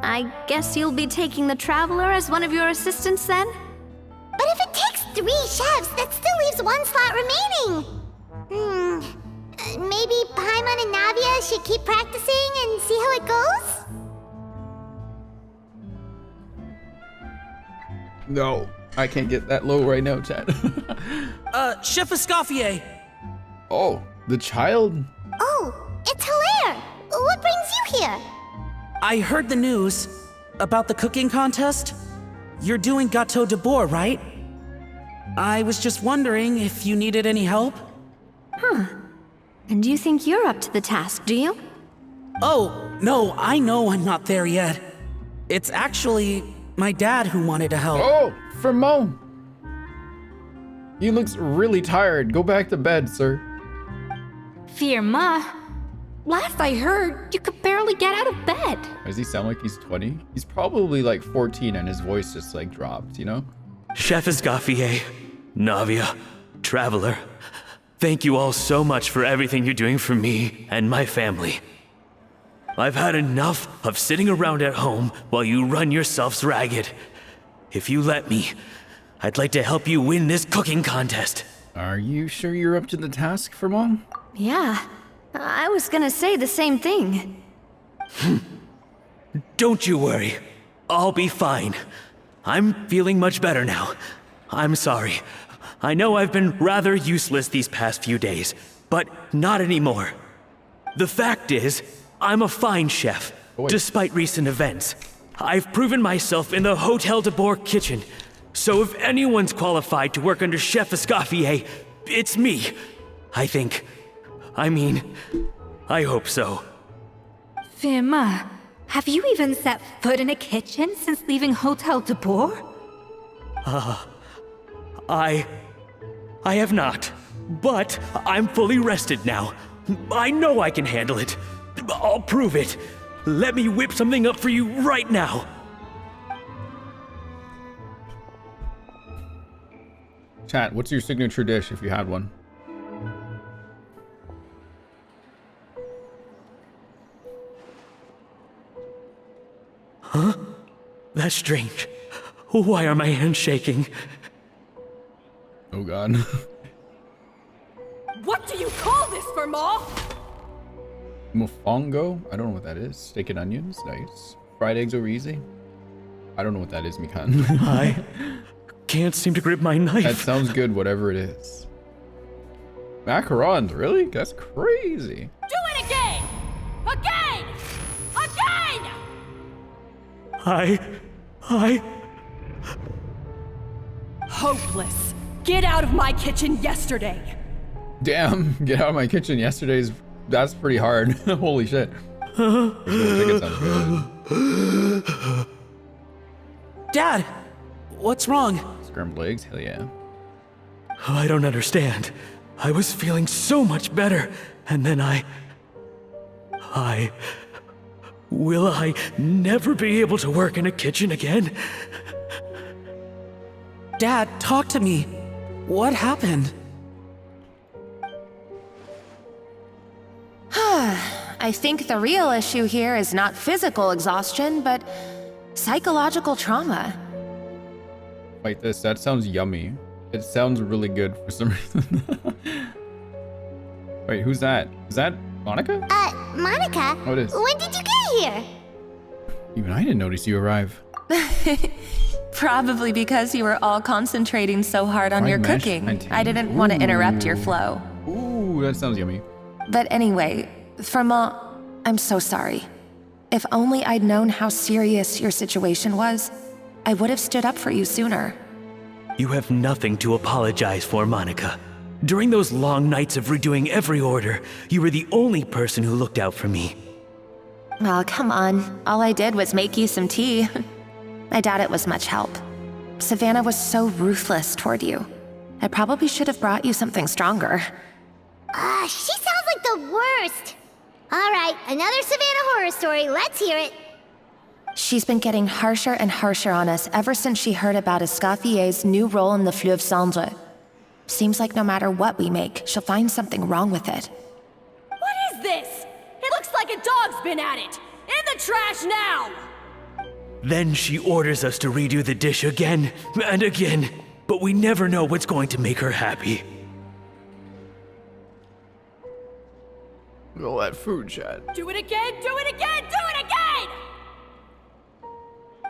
D: I guess you'll be taking the Traveler as one of your assistants then?
B: But if it takes 3 chefs, that still leaves 1 slot remaining. Maybe Paimon and Navia should keep practicing and see how it goes?
A: No, I can't get that low right now, chat.
P: Chef ESCOFFIER!
A: Oh, the child?
B: Oh, it's Hilaire! What brings you here?
P: I heard the news about the cooking contest. You're doing Gâteau de Bois, right? I was just wondering if you needed any help.
D: Huh. And you think you're up to the task, do you?
P: Oh, no, I know I'm not there yet. It's actually my dad who wanted to help.
A: Oh, from Mom. He looks really tired. Go back to bed, sir.
J: Firma, last I heard, you could barely get out of bed.
A: Does he sound like he's 20? He's probably like 14 and his voice just like dropped, you know?
H: Chef ESCOFFIER, Navia, Traveler, thank you all so much for everything you're doing for me and my family. I've had enough of sitting around at home while you run yourselves ragged. If you let me, I'd like to help you win this cooking contest.
A: Are you sure you're up to the task, Mom?
D: Yeah, I was gonna say the same thing.
H: Don't you worry. I'll be fine. I'm feeling much better now. I'm sorry. I know I've been rather useless these past few days, but not anymore. The fact is, I'm a fine chef, despite recent events. I've proven myself in the Hotel de Bois kitchen, so if anyone's qualified to work under Chef ESCOFFIER, it's me. I think. I hope so.
J: Firma, have you even set foot in a kitchen since leaving Hotel de Bois?
H: I have not, but I'm fully rested now. I know I can handle it. I'll prove it. Let me whip something up for you right now.
A: Chat, what's your signature dish if you had one?
H: Huh? That's strange. Why are my hands shaking?
A: Oh god.
C: What do you call this, Firma?
A: Mofongo? I don't know what that is. Steak and onions? Nice. Fried eggs over easy? I don't know what that is, Mikan.
H: I can't seem to grip my knife.
A: That sounds good, whatever it is. Macarons, really? That's crazy.
C: Do it again! Again! Again!
H: I...
C: Hopeless. Get out of my kitchen yesterday.
A: Damn, get out of my kitchen yesterday's... That's pretty hard. Holy shit. Chicken sounds good.
P: Dad, what's wrong?
A: Scrambled eggs? Hell yeah.
H: I don't understand. I was feeling so much better, and then Will I never be able to work in a kitchen again?
P: Dad, talk to me. What happened?
M: I think the real issue here is not physical exhaustion, but psychological trauma.
A: Wait, that sounds yummy. It sounds really good for some reason. Wait, who's that? Is that Monica?
B: Monica?
A: Oh, it is.
B: When did you get here?
A: Even I didn't notice you arrive.
M: Probably because you were all concentrating so hard on your cooking. I didn't want to interrupt your flow.
A: Ooh, that sounds yummy.
M: But anyway, Firma, I'm so sorry. If only I'd known how serious your situation was, I would have stood up for you sooner.
H: You have nothing to apologize for, Monica. During those long nights of redoing every order, you were the only person who looked out for me.
M: Oh, come on. All I did was make you some tea. I doubt it was much help. Savannah was so ruthless toward you. I probably should have brought you something stronger.
B: She sounds like the worst. All right, another Savannah horror story. Let's hear it.
M: She's been getting harsher and harsher on us ever since she heard about Escoffier's new role in the Fleuve Cendre. Seems like no matter what we make, she'll find something wrong with it.
C: What is this? It looks like a dog's been at it! In the trash now!
H: Then she orders us to redo the dish again and again, but we never know what's going to make her happy.
A: All that food chat.
C: Do it again, do it again, do it again!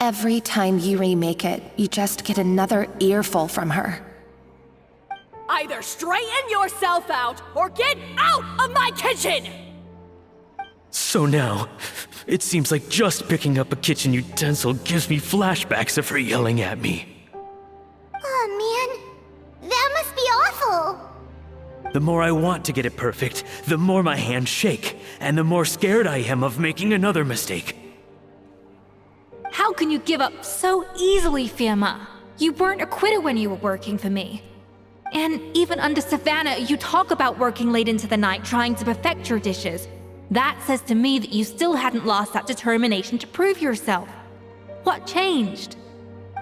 M: Every time you remake it, you just get another earful from her.
C: Either straighten yourself out, or get out of my kitchen!
H: So now, it seems like just picking up a kitchen utensil gives me flashbacks of her yelling at me.
B: Oh man, that must be awful.
H: The more I want to get it perfect, the more my hands shake, and the more scared I am of making another mistake.
J: How can you give up so easily, Firma? You weren't a quitter when you were working for me. And even under Savannah, you talk about working late into the night trying to perfect your dishes. That says to me that you still hadn't lost that determination to prove yourself. What changed?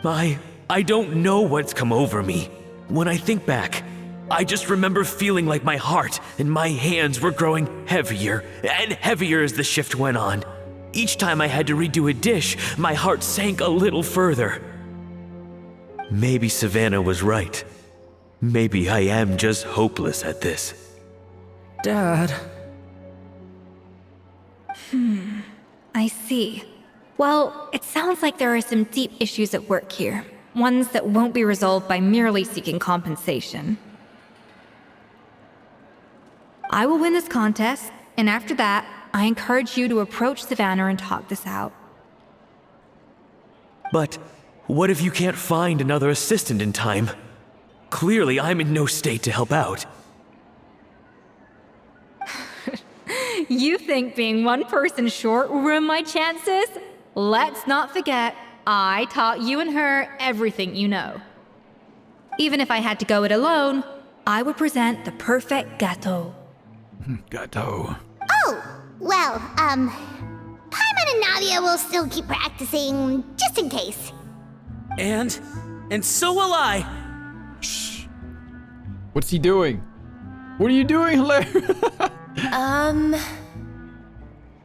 H: I don't know what's come over me. When I think back, I just remember feeling like my heart and my hands were growing heavier and heavier as the shift went on. Each time I had to redo a dish, my heart sank a little further. Maybe Savannah was right. Maybe I am just hopeless at this.
P: Dad.
J: I see. Well, it sounds like there are some deep issues at work here. Ones that won't be resolved by merely seeking compensation. I will win this contest, and after that, I encourage you to approach Savannah and talk this out.
H: But what if you can't find another assistant in time? Clearly, I'm in no state to help out.
J: You think being one person short will ruin my chances? Let's not forget, I taught you and her everything you know. Even if I had to go it alone, I would present the perfect gâteau.
A: Gâteau.
B: Oh, well, Paimon and Nadia will still keep practicing, just in case.
P: And so will I.
A: Shh. What's he doing? What are you doing, Hilaire?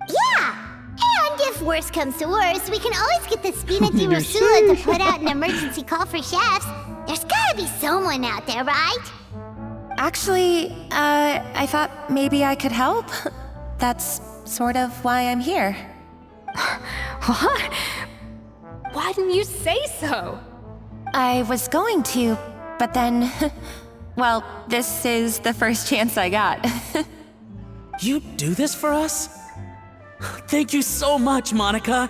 B: Yeah! And if worse comes to worse, we can always get the Spina di Rosula to put out an emergency call for chefs. There's gotta be someone out there, right?
M: Actually, I thought maybe I could help. That's sort of why I'm here.
J: What? Why didn't you say so?
M: I was going to, but then... well, this is the first chance I got.
P: You do this for us? Thank you so much, Monica.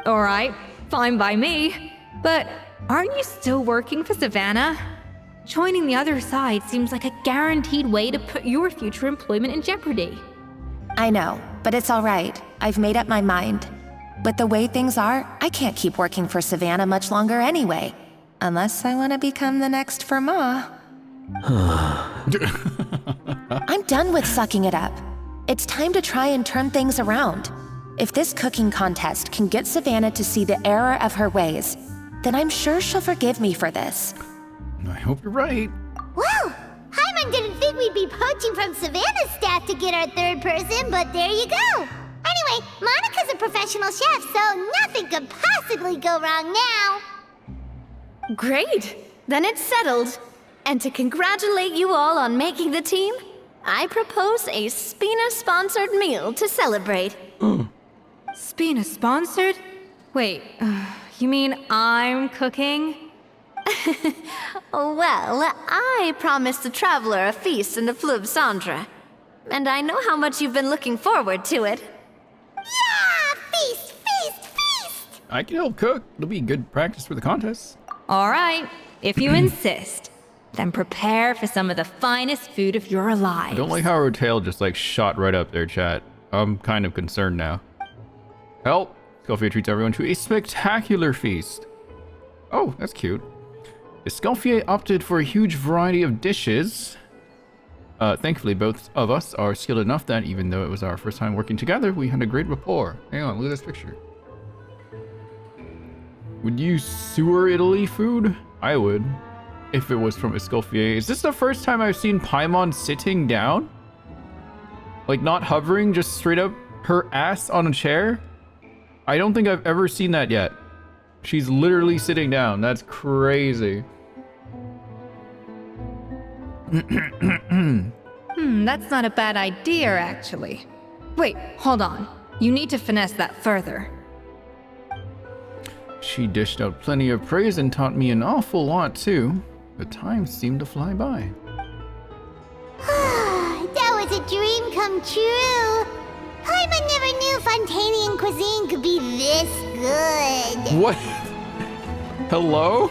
J: All right, fine by me. But aren't you still working for Savannah? Joining the other side seems like a guaranteed way to put your future employment in jeopardy.
M: I know, but it's all right. I've made up my mind. With the way things are, I can't keep working for Savannah much longer anyway. Unless I want to become the next Firma. I'm done with sucking it up. It's time to try and turn things around. If this cooking contest can get Savannah to see the error of her ways, then I'm sure she'll forgive me for this.
A: I hope you're right.
B: Well, Paimon didn't think we'd be poaching from Savannah's staff to get our third person, but there you go. Anyway, Monica's a professional chef, so nothing could possibly go wrong now.
D: Great! Then it's settled. And to congratulate you all on making the team, I propose a Spina-sponsored meal to celebrate.
J: Spina sponsored? Wait, you mean I'm cooking?
D: Well, I promised the traveler a feast in the Fleuve Cendre. And I know how much you've been looking forward to it.
B: Yeah! Feast, feast, feast!
A: I can help cook. It'll be good practice for the contest.
J: All right, if you insist, then prepare for some of the finest food of your lives.
A: I don't like how her tail just like shot right up there, chat. I'm kind of concerned now. Help! Escoffier treats everyone to a spectacular feast. Oh, that's cute. Escoffier opted for a huge variety of dishes. Thankfully, both of us are skilled enough that even though it was our first time working together, we had a great rapport. Hang on, look at this picture. Would you sewer Italy food? I would, if it was from Escoffier. Is this the first time I've seen Paimon sitting down? Like not hovering, just straight up her ass on a chair? I don't think I've ever seen that yet. She's literally sitting down. That's crazy.
J: That's not a bad idea, actually. Wait, hold on. You need to finesse that further.
A: She dished out plenty of praise and taught me an awful lot, too. The time seemed to fly by.
B: That was a dream come true. Paimon never knew Fontanian cuisine could be this good.
A: What? Hello?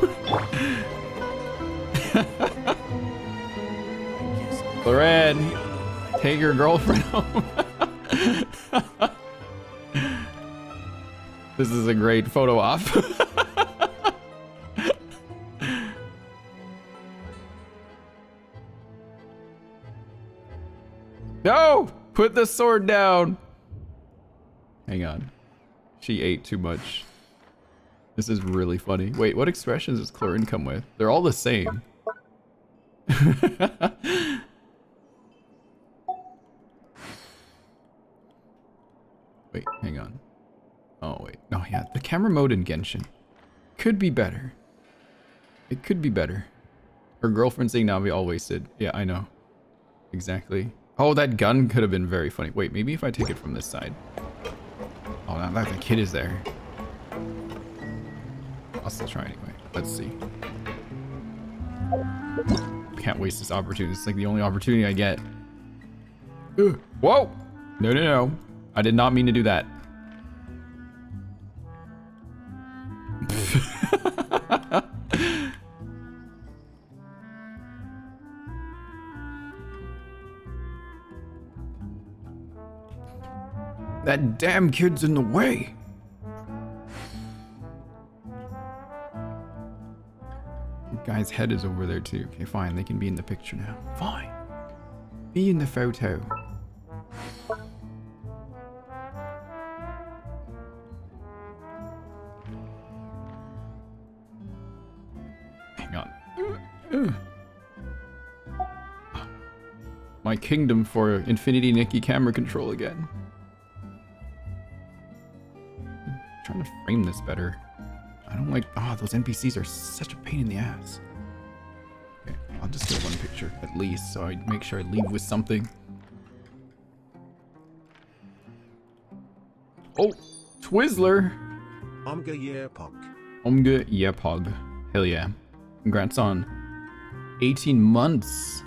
A: Loren, take your girlfriend home. This is a great photo op. No! Put the sword down. Hang on. She ate too much. This is really funny. Wait, what expressions does Clorin come with? They're all the same. Wait, hang on. Oh, wait. No, yeah. The camera mode in Genshin could be better. It could be better. Her girlfriend saying Navi all wasted. Yeah, I know. Exactly. Oh, that gun could have been very funny. Wait, maybe if I take it from this side. Oh, now that the kid is there. I'll still try anyway. Let's see. Can't waste this opportunity. It's like the only opportunity I get. Ugh. Whoa! No, no, no. I did not mean to do that. That damn kid's in the way. The guy's head is over there too. Okay, fine. They can be in the picture now. Fine. Be in the photo. Hang on. My kingdom for Infinity Nikki camera control again. Trying to frame this better. I don't like, those NPCs are such a pain in the ass. Okay, I'll just get one picture at least so I make sure I leave with something. Oh, Twizzler.
G: Omga Yearpog.
A: Omga Yearpog. Hell yeah. Congrats on 18 months.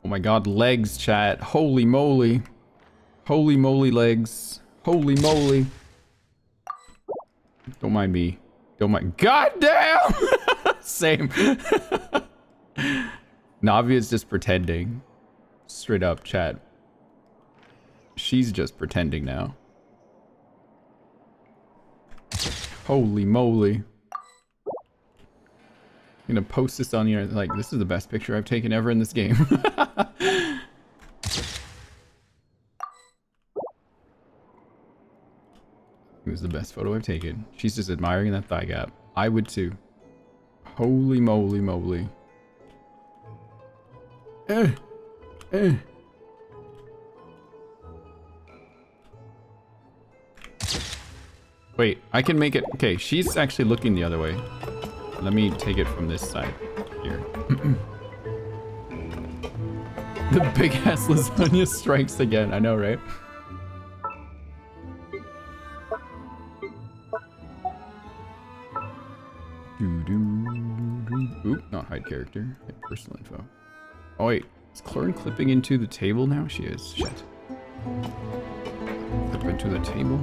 A: Oh my god, legs, chat. Holy moly. Holy moly legs. Holy moly. Don't mind me. Don't mind. God damn! Same. Navia's just pretending. Straight up, chat. She's just pretending now. Holy moly. I'm gonna post this on here like, this is the best picture I've taken ever in this game. It was the best photo I've taken. She's just admiring that thigh gap. I would too. Holy moly moly. Wait, I can make it... Okay, she's actually looking the other way. Let me take it from this side here. The big-ass lasagna strikes again. I know, right? Oop, not hide character. Hide personal info. Oh, wait. Is Clorin clipping into the table now? She is. Shit. Clip into the table.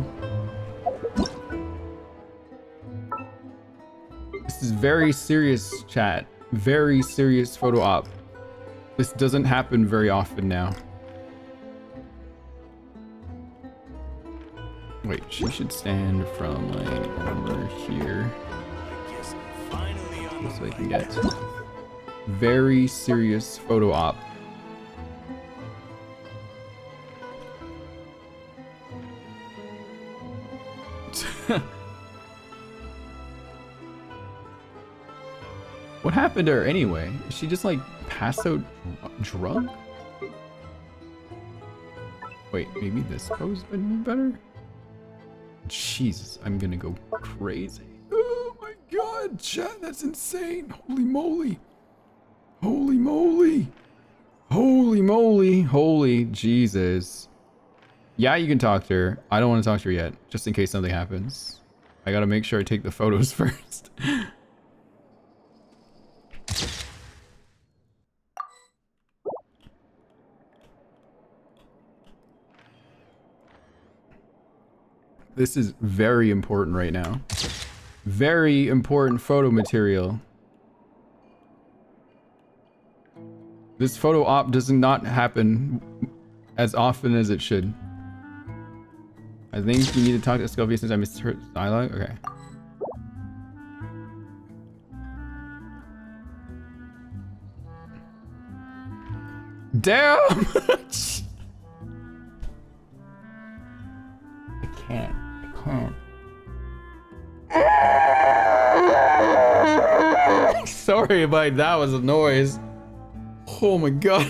A: This is very serious, chat. Very serious photo op. This doesn't happen very often now. Wait, she should stand from like over here. So I can get very serious photo op. What happened to her anyway? Is she just like passed out drunk? Wait, maybe this pose would be better? Jesus, I'm gonna go crazy. Oh my god, chat, that's insane. Holy moly. Holy moly. Holy moly. Holy Jesus. Yeah, you can talk to her. I don't want to talk to her yet, just in case something happens. I gotta make sure I take the photos first. This is very important right now. Very important photo material. This photo op does not happen as often as it should. I think you need to talk to Escoffie since I missed her dialogue. Okay. Damn! I can't. Sorry about that was a noise. Oh my god.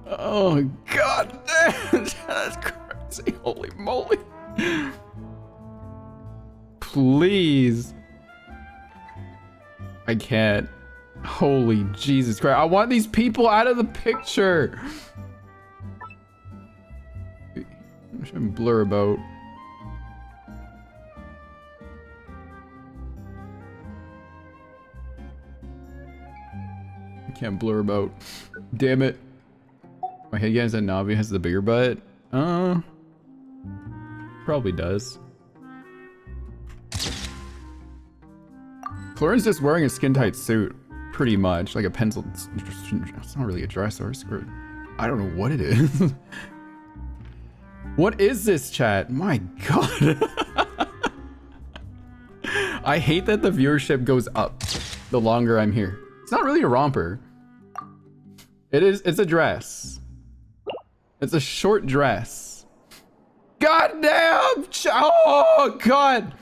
A: Oh god damn, that's crazy. Holy moly. Please. I can't. Holy Jesus Christ. I want these people out of the picture. I should blur about. I can't blur about. Damn it. My head guys that Navi has the bigger butt. Probably does. Clorin's just wearing a skin-tight suit. Pretty much. Like a pencil. It's not really a dress or a skirt. I don't know what it is. What is this, chat? My god. I hate that the viewership goes up the longer I'm here. It's not really a romper. It's a dress. It's a short dress. God damn! Oh god!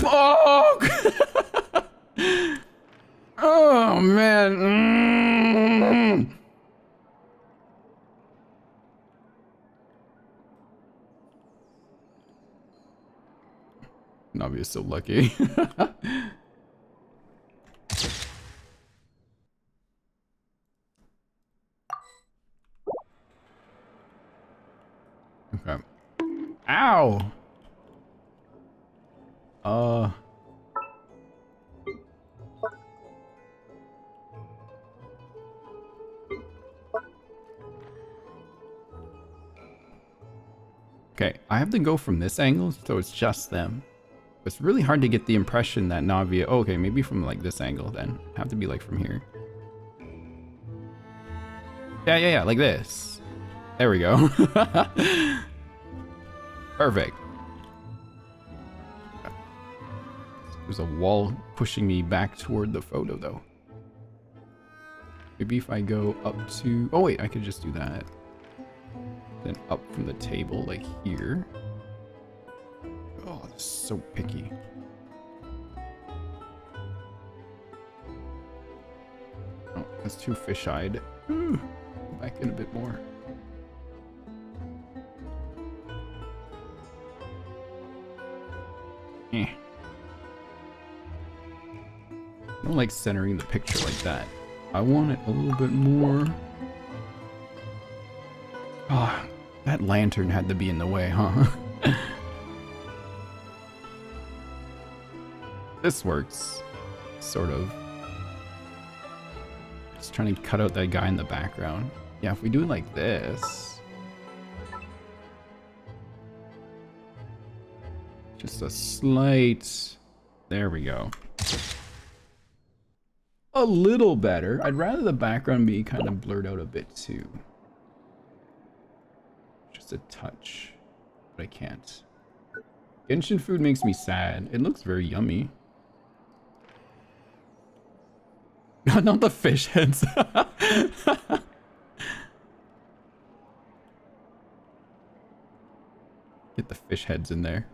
A: Oh! Oh man. Navi is so lucky. Okay. Ow! Okay, I have to go from this angle, so it's just them. It's really hard to get the impression that Navia... Oh, okay, maybe from like this angle then. Have to be like from here. Yeah, like this. There we go. Perfect. There's a wall pushing me back toward the photo though. Maybe if I go up to... Oh wait, I could just do that. Then up from the table, like here. Oh, this is so picky. Oh, That's too fish-eyed. Go back in a bit more. I don't like centering the picture like that. I want it a little bit more. Ah, oh, that lantern had to be in the way, huh? This works, sort of. Just trying to cut out that guy in the background. Yeah, if we do it like this. Just a slight... There we go. A little better. I'd rather the background be kind of blurred out a bit too. Just a touch. But I can't. Genshin food makes me sad. It looks very yummy. Not the fish heads. Get the fish heads in there.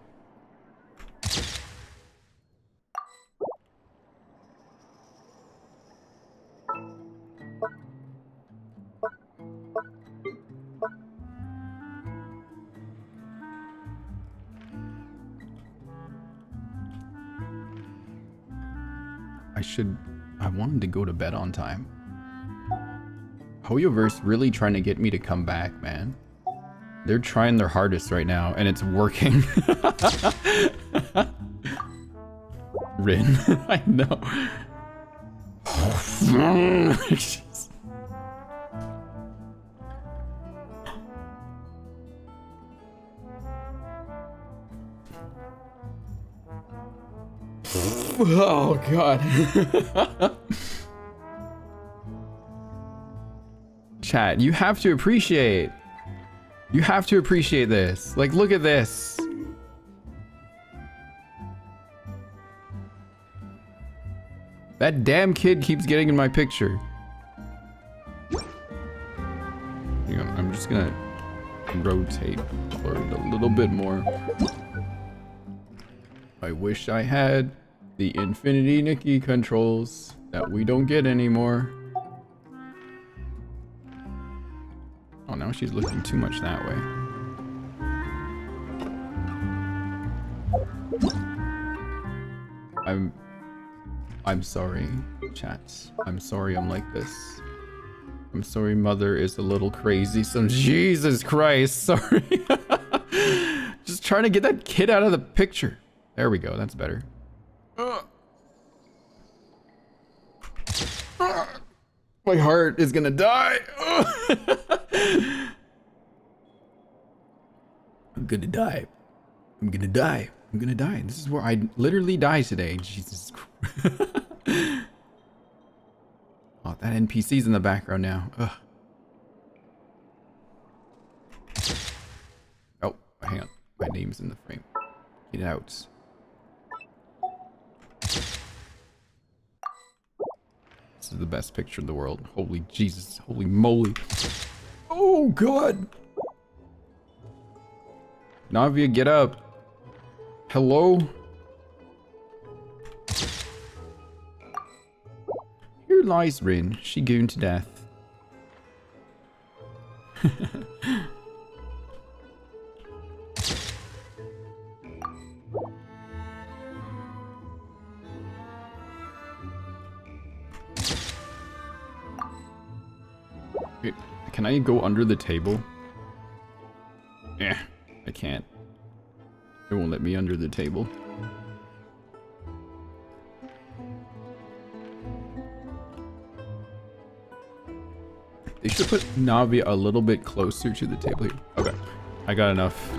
A: I wanted to go to bed on time. Hoyoverse really trying to get me to come back, man. They're trying their hardest right now, and it's working. Rin, I know. Oh god. Chat, you have to appreciate. You have to appreciate this. Like, look at this. That damn kid keeps getting in my picture. Hang on, I'm just gonna rotate for it a little bit more. I wish I had the Infinity Nikki controls that we don't get anymore. Oh, now she's looking too much that way. I'm sorry, chats. I'm sorry I'm like this. I'm sorry mother is a little crazy. So Jesus Christ, sorry. Just trying to get that kid out of the picture. There we go, that's better. My heart is gonna die. I'm gonna die. I'm gonna die. I'm gonna die. This is where I literally die today. Jesus Christ. Oh, that NPC's in the background now. Ugh. Oh, hang on. My name's in the frame. Get out. This is the best picture in the world. Holy Jesus. Holy moly. Oh, God. Navia, get up. Hello? Here lies Rin. She gooned to death. Wait, can I go under the table? Yeah, I can't. It won't let me under the table. They should put Navi a little bit closer to the table here. Okay, I got enough.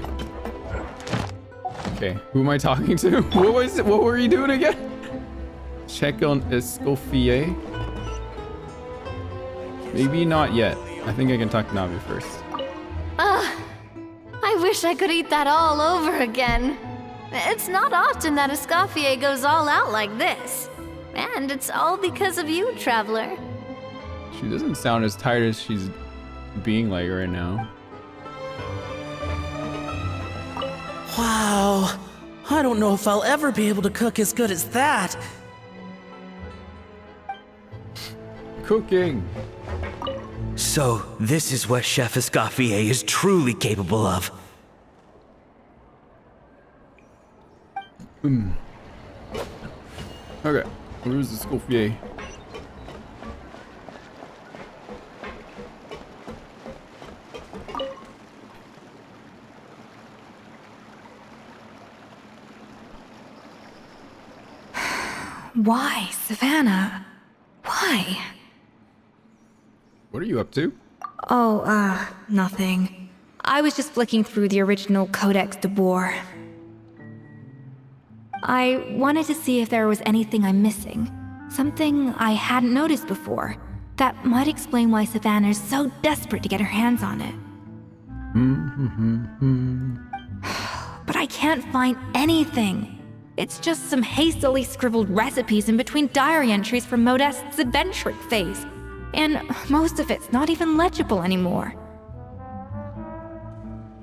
A: Okay, who am I talking to? What was it? What were you doing again? Check on ESCOFFIER. Maybe not yet. I think I can talk to Navi first.
D: I wish I could eat that all over again. It's not often that ESCOFFIER goes all out like this. And it's all because of you, Traveler.
A: She doesn't sound as tired as she's being like right now.
P: Wow. I don't know if I'll ever be able to cook as good as that.
A: Cooking.
H: So, this is what Chef Escoffier is truly capable of.
A: Okay, where's the Escoffier?
J: Why, Savannah? Why?
A: What are you up to?
J: Oh, nothing. I was just flicking through the original Codex de Boer. I wanted to see if there was anything I'm missing. Something I hadn't noticed before. That might explain why Savannah's so desperate to get her hands on it. But I can't find anything. It's just some hastily scribbled recipes in between diary entries from Modeste's adventuring phase. And most of it's not even legible anymore.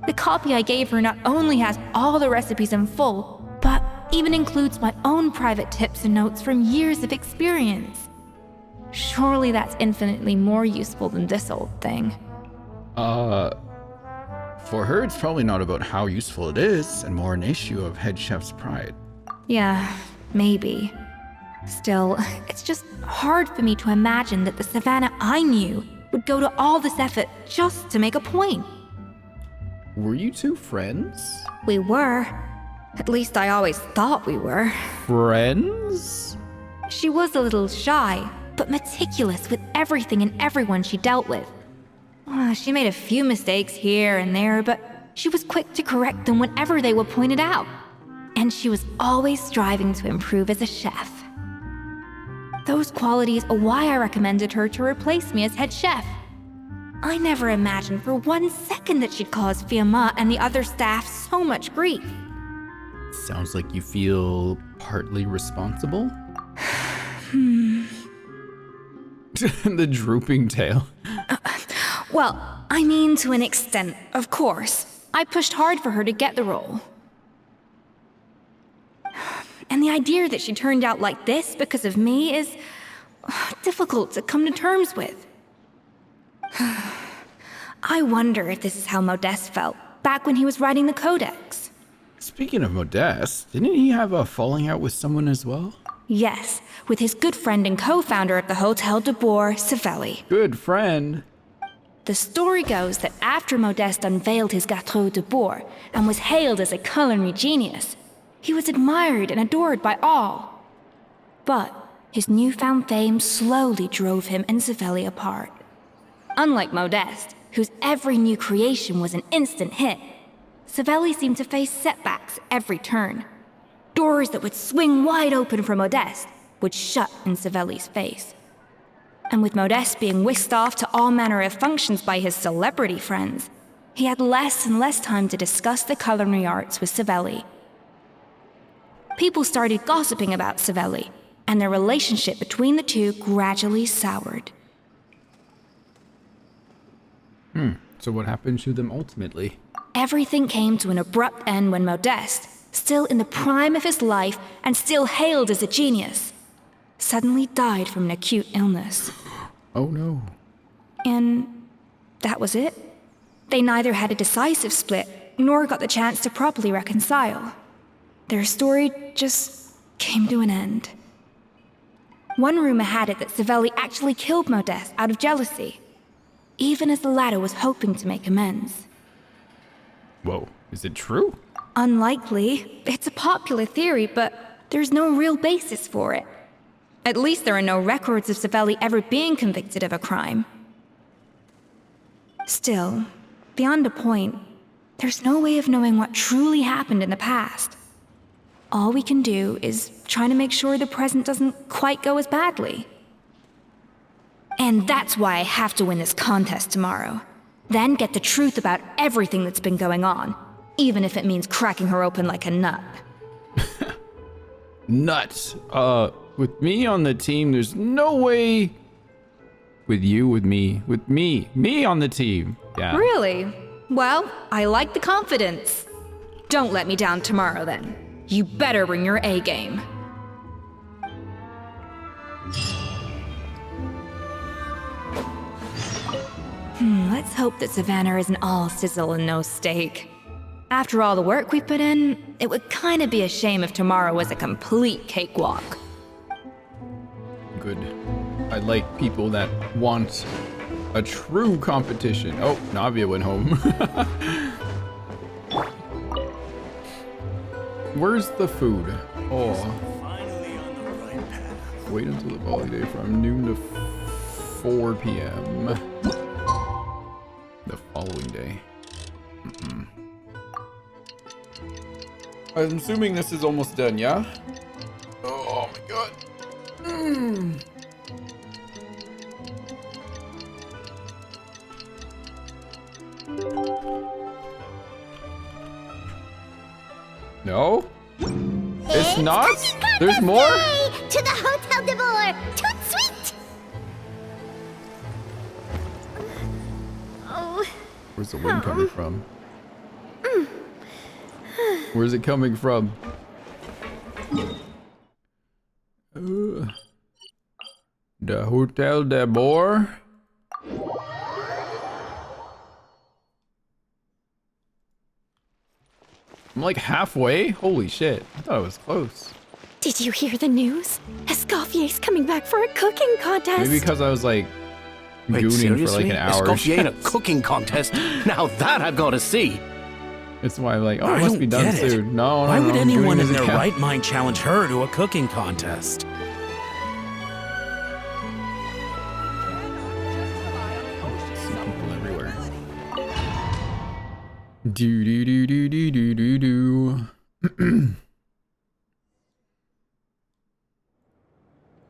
J: The copy I gave her not only has all the recipes in full, but even includes my own private tips and notes from years of experience. Surely that's infinitely more useful than this old thing.
A: For her, it's probably not about how useful it is, and more an issue of head chef's pride.
J: Yeah, maybe. Still, it's just hard for me to imagine that the Savannah I knew would go to all this effort just to make a point.
A: Were you two friends?
J: We were. At least I always thought we were.
A: Friends?
J: She was a little shy, but meticulous with everything and everyone she dealt with. She made a few mistakes here and there, but she was quick to correct them whenever they were pointed out. And she was always striving to improve as a chef. Those qualities are why I recommended her to replace me as head chef. I never imagined for 1 second that she'd cause Fiamma and the other staff so much grief.
A: Sounds like you feel partly responsible? The drooping tail.
J: Well, I mean to an extent, of course. I pushed hard for her to get the role. And the idea that she turned out like this because of me is difficult to come to terms with. I wonder if this is how Modeste felt back when he was writing the Codex.
A: Speaking of Modeste, didn't he have a falling out with someone as well?
J: Yes, with his good friend and co-founder at the Hotel de Boer, Savelli.
A: Good friend.
J: The story goes that after Modeste unveiled his Gâteau de Boer and was hailed as a culinary genius, he was admired and adored by all. But his newfound fame slowly drove him and Savelli apart. Unlike Modeste, whose every new creation was an instant hit, Savelli seemed to face setbacks every turn. Doors that would swing wide open for Modeste would shut in Savelli's face. And with Modeste being whisked off to all manner of functions by his celebrity friends, he had less and less time to discuss the culinary arts with Savelli. People started gossiping about Savelli, and their relationship between the two gradually soured.
A: So what happened to them ultimately?
J: Everything came to an abrupt end when Modeste, still in the prime of his life and still hailed as a genius, suddenly died from an acute illness.
A: Oh no.
J: And that was it. They neither had a decisive split, nor got the chance to properly reconcile. Their story just came to an end. One rumor had it that Savelli actually killed Modeste out of jealousy, even as the latter was hoping to make amends.
A: Whoa, is it true?
J: Unlikely. It's a popular theory, but there's no real basis for it. At least there are no records of Savelli ever being convicted of a crime. Still, beyond a point, there's no way of knowing what truly happened in the past. All we can do is try to make sure the present doesn't quite go as badly. And that's why I have to win this contest tomorrow. Then get the truth about everything that's been going on, even if it means cracking her open like a nut.
A: Nuts. With me on the team, there's no way. With me on the team. Yeah.
J: Really? Well, I like the confidence. Don't let me down tomorrow then. You better bring your A game. Let's hope that Savannah isn't all sizzle and no steak. After all the work we put in, it would kind of be a shame if tomorrow was a complete cakewalk.
A: Good. I like people that want a true competition. Oh, Navia went home. Where's the food? Oh. Wait until the holiday from noon to 4 p.m. the following day. I'm assuming this is almost done, yeah? Oh my god. No? It's not? There's more?
B: To the Hotel de Boer! Toot sweet! Oh.
A: Where's the wind coming from? Where's it coming from? The Hotel de Boer? I'm like halfway? Holy shit. I thought I was close.
O: Did you hear the news? Escoffier's coming back for a cooking contest.
A: Maybe because I was like
N: Wait,
A: gooning
N: seriously?
A: for like an hour.
N: Escoffier in a cooking contest? Now that I've got to see.
A: It's why I'm like, oh,
P: I
A: it must
P: don't
A: be done
P: get it.
A: soon. No,
P: Why
A: no,
P: would
A: no, I'm
P: anyone
A: doing
P: in
A: this
P: their
A: account.
P: right mind challenge her to a cooking contest?
A: See people everywhere. Do do do do do do do do.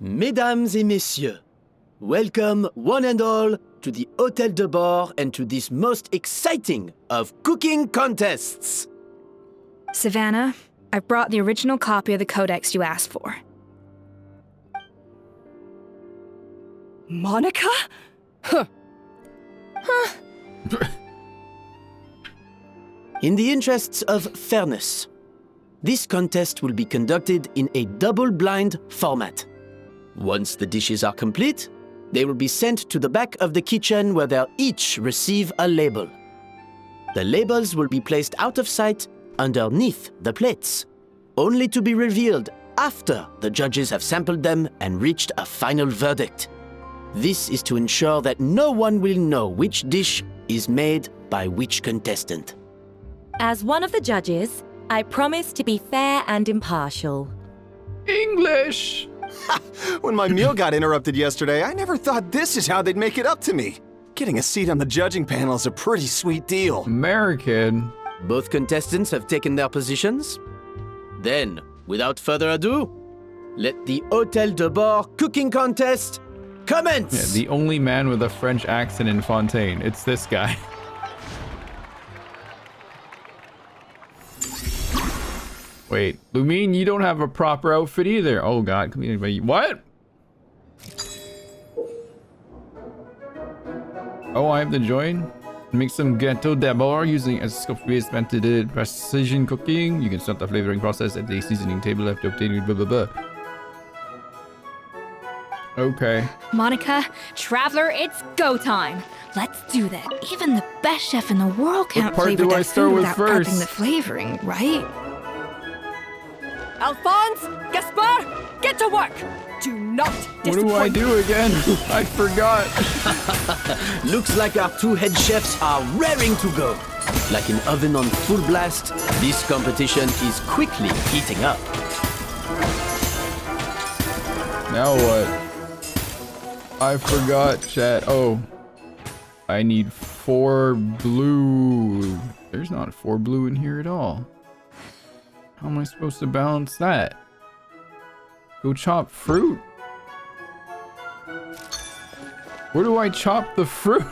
N: Mesdames et messieurs, welcome one and all to the Hotel de Boer and to this most exciting of cooking contests.
J: Savannah, I brought the original copy of the codex you asked for.
C: Monica? Huh.
N: In the interests of fairness, this contest will be conducted in a double-blind format. Once the dishes are complete, they will be sent to the back of the kitchen where they'll each receive a label. The labels will be placed out of sight underneath the plates, only to be revealed after the judges have sampled them and reached a final verdict. This is to ensure that no one will know which dish is made by which contestant.
Q: As one of the judges, I promise to be fair and impartial.
A: English!
L: When my meal got interrupted yesterday, I never thought this is how they'd make it up to me. Getting a seat on the judging panel is a pretty sweet deal.
A: American.
N: Both contestants have taken their positions. Then, without further ado, let the Hotel de Boer cooking contest commence!
A: Yeah, the only man with a French accent in Fontaine. It's this guy. Wait, Lumine, you don't have a proper outfit either. Oh god, come here. What? Oh, I have to join? Make some gâteau d'abord using Escoffier's method precision cooking. You can start the flavoring process at the seasoning table after obtaining blah blah blah. Okay.
J: Monica, Traveler, it's go time. Let's do that. Even the best chef in the world can't
A: part
J: flavor
A: do I
J: their
A: start
J: food
A: with
J: without
A: first?
J: prepping the flavoring, right?
C: Alphonse, Gaspar, get to work. Do not disappoint.
A: What do I do again? I forgot.
N: Looks like our two head chefs are raring to go. Like an oven on full blast, this competition is quickly heating up.
A: Now what? I forgot, chat. Oh. I need 4 blue. There's not 4 blue in here at all. How am I supposed to balance that? Go chop fruit? Where do I chop the fruit?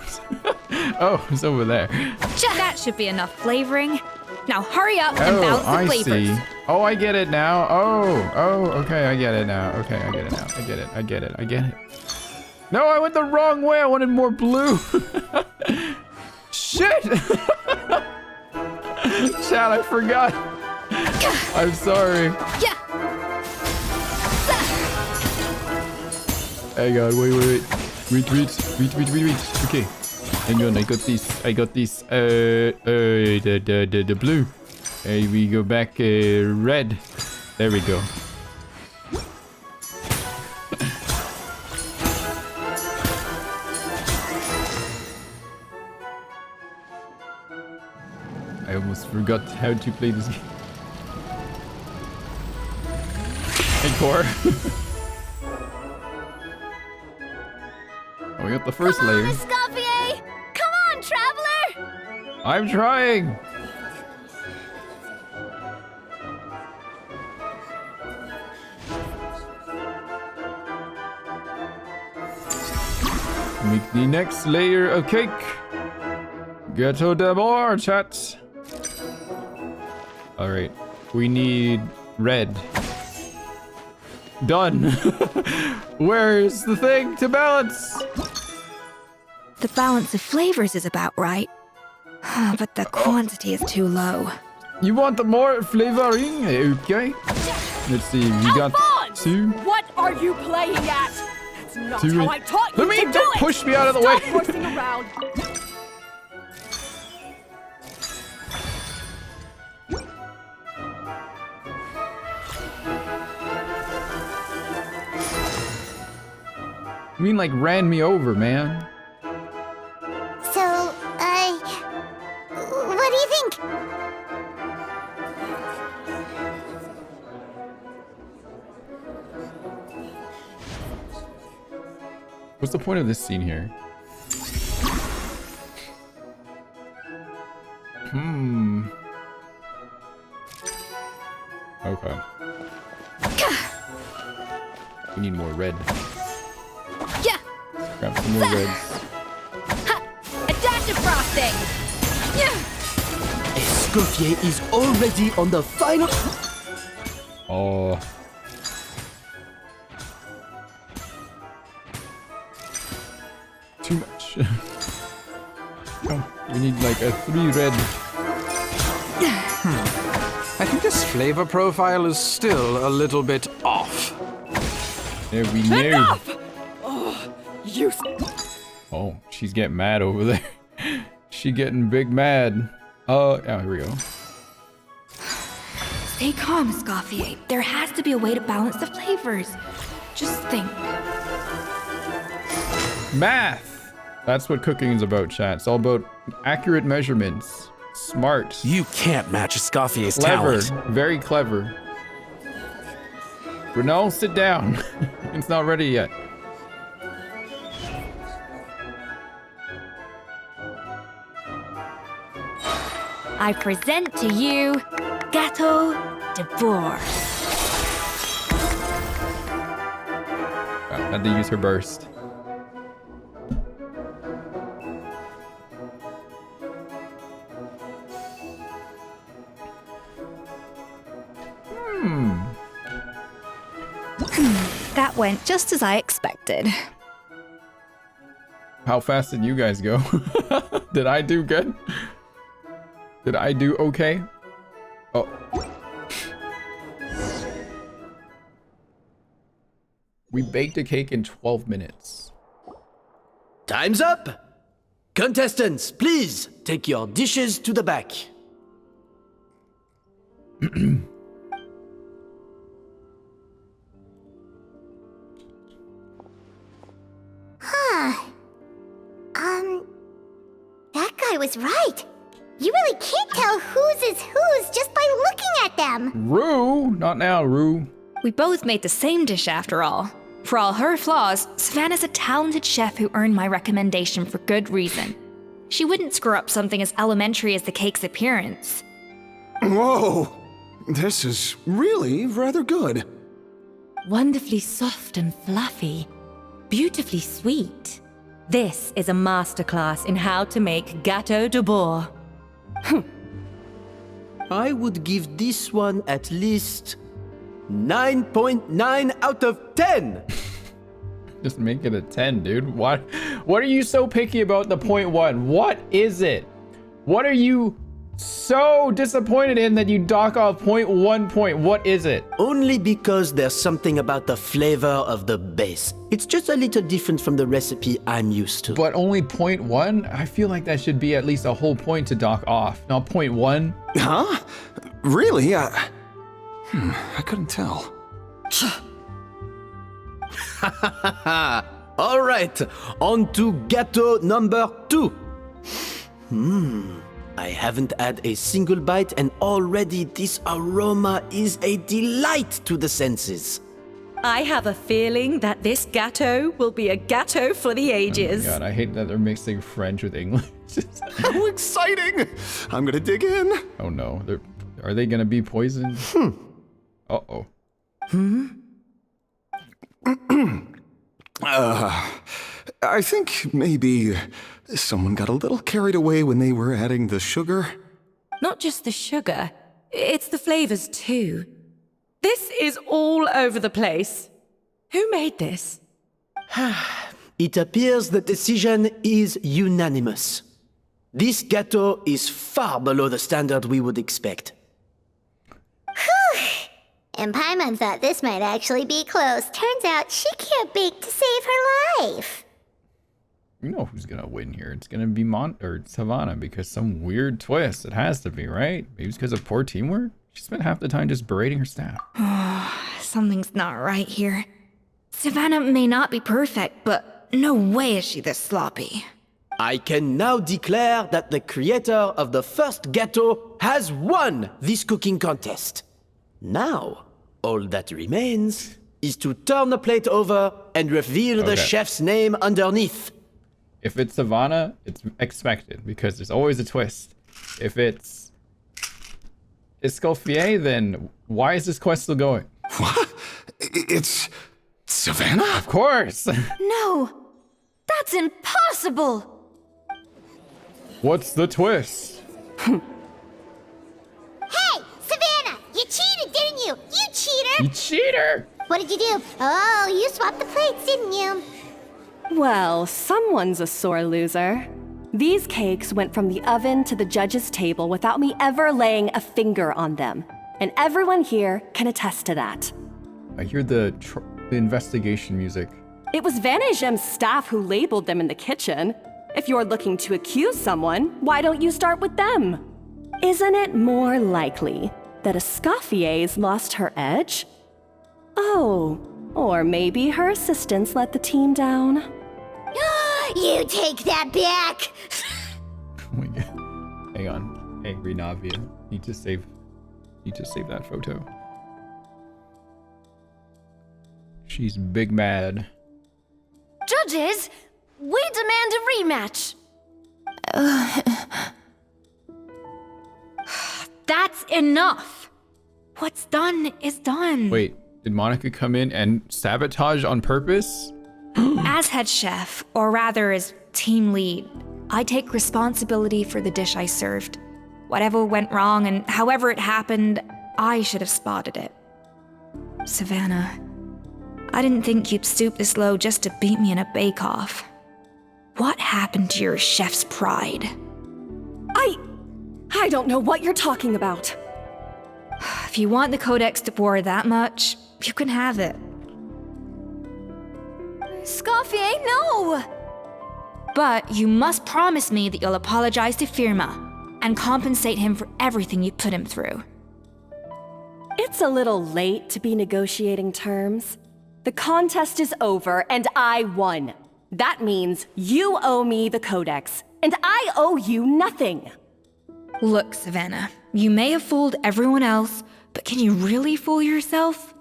A: Oh, it's over there.
J: That should be enough flavoring. Now hurry up and balance the
A: I
J: flavors.
A: see. Oh, I get it now. Oh, okay, I get it now. Okay, I get it now. I get it. No, I went the wrong way. I wanted more blue. Shit! Chat, I forgot. I'm sorry.
J: Yeah.
A: Hang on, wait. Wait. Okay. Hang on, I got this, the blue. We go back, red. There we go. I almost forgot how to play this game. Hey, Core. Oh, we got the first layer.
D: Escoffier! Come on, traveler!
A: I'm trying! Make the next layer of cake. Gâteau d'abord, chat. Alright, we need red. Done. Where's the thing to balance?
J: The balance of flavors is about right. But the quantity is too low.
A: You want the more flavoring? Okay. Let's see, we got two.
C: What are you playing at? That's not
A: Two.
C: how I taught you
A: Let me
C: to do it!
A: push me out of the way.
C: Stop horsing around.
A: You mean like ran me over, man?
B: So, what do you think?
A: What's the point of this scene here? Okay. We need more red.
D: Yeah.
A: Grab some more reds.
D: Ha! A dash of frosting. Yeah.
N: Escoffier is already on the final.
A: Oh. Too much. Oh, we need like a 3 red.
R: I think this flavor profile is still a little bit off.
A: There we know.
C: Enough! Oh, you.
A: Oh, she's getting mad over there. She getting big mad. Oh, here we go.
J: Stay calm, Escoffier. There has to be a way to balance the flavors. Just think.
A: Math! That's what cooking is about, chat. It's all about accurate measurements. Smart.
P: You can't match Escoffier's
A: Clever.
P: talent.
A: Very clever. Renault, sit down. It's not ready yet.
J: I present to you Gâteau d'abord.
A: Had to use her burst.
J: That went just as I expected.
A: How fast did you guys go? Did I do good? Did I do okay? Oh. We baked a cake in 12 minutes.
N: Time's up! Contestants, please take your dishes to the back.
B: Huh. That guy was right. You really can't tell whose is whose just by looking at them.
A: Rue! Not now, Rue.
J: We both made the same dish after all. For all her flaws, Savannah's a talented chef who earned my recommendation for good reason. She wouldn't screw up something as elementary as the cake's appearance.
L: Whoa! This is really rather good.
Q: Wonderfully soft and fluffy. Beautifully sweet. This is a masterclass in how to make Gâteau d'abord.
N: I would give this one at least 9.9 out of 10.
A: Just make it a 10, dude. What are you so picky about the .1? What is it? What are you so disappointed in that you dock off 0.1 point. What is it?
N: Only because there's something about the flavor of the base. It's just a little different from the recipe I'm used to.
A: But only 0.1? I feel like that should be at least a whole point to dock off, not 0.1.
L: Huh? Really? I couldn't tell.
N: All right, on to gâteau number 2. I haven't had a single bite and already this aroma is a delight to the senses.
C: I have a feeling that this gâteau will be a gâteau for the ages.
A: Oh my God, I hate that they're mixing French with English.
L: How exciting! I'm gonna dig in.
A: Oh no, are they gonna be poisoned? Uh-oh.
L: I think maybe someone got a little carried away when they were adding the sugar.
Q: Not just the sugar, it's the flavors too. This is all over the place. Who made this?
N: It appears the decision is unanimous. This gâteau is far below the standard we would expect.
B: Whew! And Paimon thought this might actually be close. Turns out she can't bake to save her life.
A: You know who's gonna win here. It's gonna be Savannah because some weird twist. It has to be, right? Maybe it's because of poor teamwork? She spent half the time just berating her staff.
J: Something's not right here. Savannah may not be perfect, but no way is she this sloppy.
N: I can now declare that the creator of the first gâteau has won this cooking contest. Now, all that remains is to turn the plate over and reveal the chef's name underneath.
A: If it's Savannah, it's expected because there's always a twist. If it's ESCOFFIER, then why is this quest still going?
L: What? It's Savannah?
A: Of course!
D: No! That's impossible!
A: What's the twist?
B: Hey, Savannah! You cheated, didn't you? You cheater!
A: You cheater!
B: What did you do? Oh, you swapped the plates, didn't you?
C: Well, someone's a sore loser. These cakes went from the oven to the judge's table without me ever laying a finger on them. And everyone here can attest to that.
A: I hear the investigation music.
C: It was Vanejem's staff who labeled them in the kitchen. If you're looking to accuse someone, why don't you start with them? Isn't it more likely that ESCOFFIER's lost her edge? Oh, or maybe her assistants let the team down.
B: You take that back!
A: Oh my God. Hang on. Angry Navia. Need to save that photo. She's big mad.
D: Judges, we demand a rematch.
J: That's enough. What's done is done.
A: Wait, did Monica come in and sabotage on purpose?
J: As head chef, or rather as team lead, I take responsibility for the dish I served. Whatever went wrong and however it happened, I should have spotted it. Savannah, I didn't think you'd stoop this low just to beat me in a bake-off. What happened to your chef's pride?
C: I don't know what you're talking about.
J: If you want the Codex de Boer that much, you can have it.
D: ESCOFFIER, no!
J: But you must promise me that you'll apologize to Firma and compensate him for everything you put him through.
C: It's a little late to be negotiating terms. The contest is over and I won. That means you owe me the Codex, and I owe you nothing.
J: Look, Savannah, you may have fooled everyone else, but can you really fool yourself?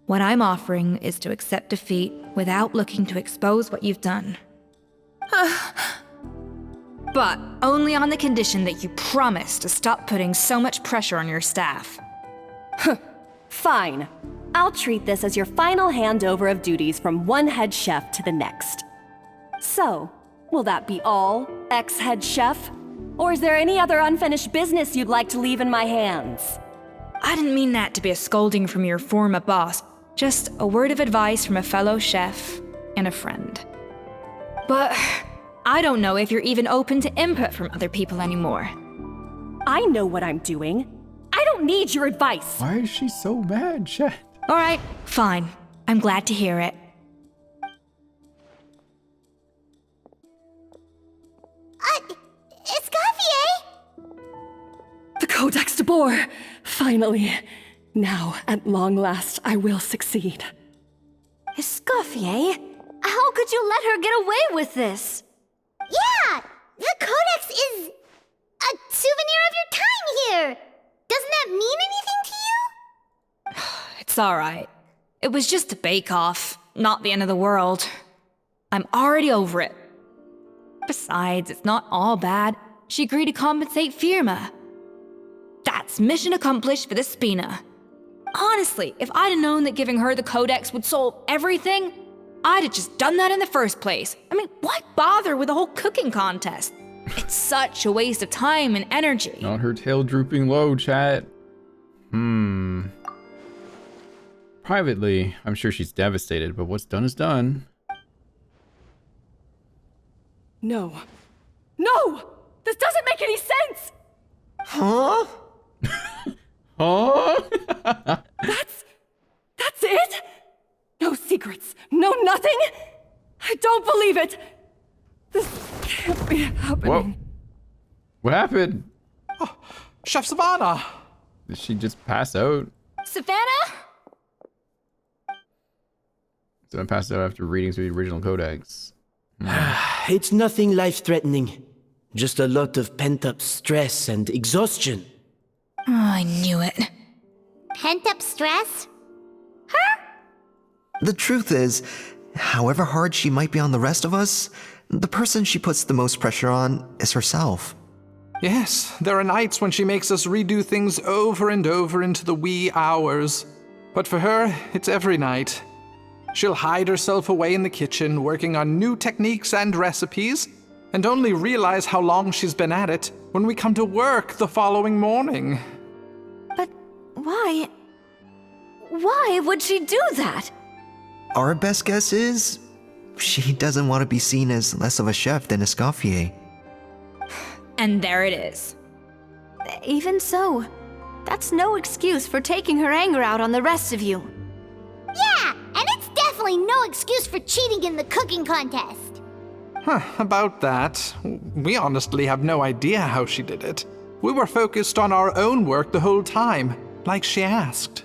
J: What I'm offering is to accept defeat without looking to expose what you've done. But only on the condition that you promise to stop putting so much pressure on your staff.
C: Fine. I'll treat this as your final handover of duties from one head chef to the next. So, will that be all, ex-head chef? Or is there any other unfinished business you'd like to leave in my hands?
J: I didn't mean that to be a scolding from your former boss, just a word of advice from a fellow chef and a friend. But I don't know if you're even open to input from other people anymore.
C: I know what I'm doing. I don't need your advice.
A: Why is she so mad, Chet?
J: All right, fine. I'm glad to hear it.
B: Escoffier!
C: The Codex de Boer! Finally. Now, at long last, I will succeed.
D: Escoffier? How could you let her get away with this?
B: Yeah! The Codex is a souvenir of your time here! Doesn't that mean anything to you?
J: It's all right. It was just a bake-off, not the end of the world. I'm already over it. Besides, it's not all bad. She agreed to compensate Firma. That's mission accomplished for the Spina. Honestly, if I'd have known that giving her the Codex would solve everything, I'd have just done that in the first place. I mean, why bother with the whole cooking contest? It's such a waste of time and energy.
A: Not her tail drooping low, chat. Privately, I'm sure she's devastated, but what's done is done.
C: No. No! This doesn't make any sense!
L: Huh?
A: Huh?
C: That's it? No secrets, no nothing? I don't believe it! This can't be happening.
A: Whoa. What happened?
R: Oh, Chef Savannah!
A: Did she just pass out?
J: Savannah?
A: So I passed out after reading through the original Codex.
N: It's nothing life-threatening. Just a lot of pent-up stress and exhaustion.
J: Oh, I knew it.
B: Pent-up stress? Her?
S: The truth is, however hard she might be on the rest of us, the person she puts the most pressure on is herself.
R: Yes, there are nights when she makes us redo things over and over into the wee hours. But for her, it's every night. She'll hide herself away in the kitchen, working on new techniques and recipes, and only realize how long she's been at it when we come to work the following morning.
D: But why? Why would she do that?
S: Our best guess is she doesn't want to be seen as less of a chef than Escoffier.
J: And there it is.
D: Even so, that's no excuse for taking her anger out on the rest of you.
B: Yeah, and it's definitely no excuse for cheating in the cooking contest.
R: About that, we honestly have no idea how she did it. We were focused on our own work the whole time, like she asked.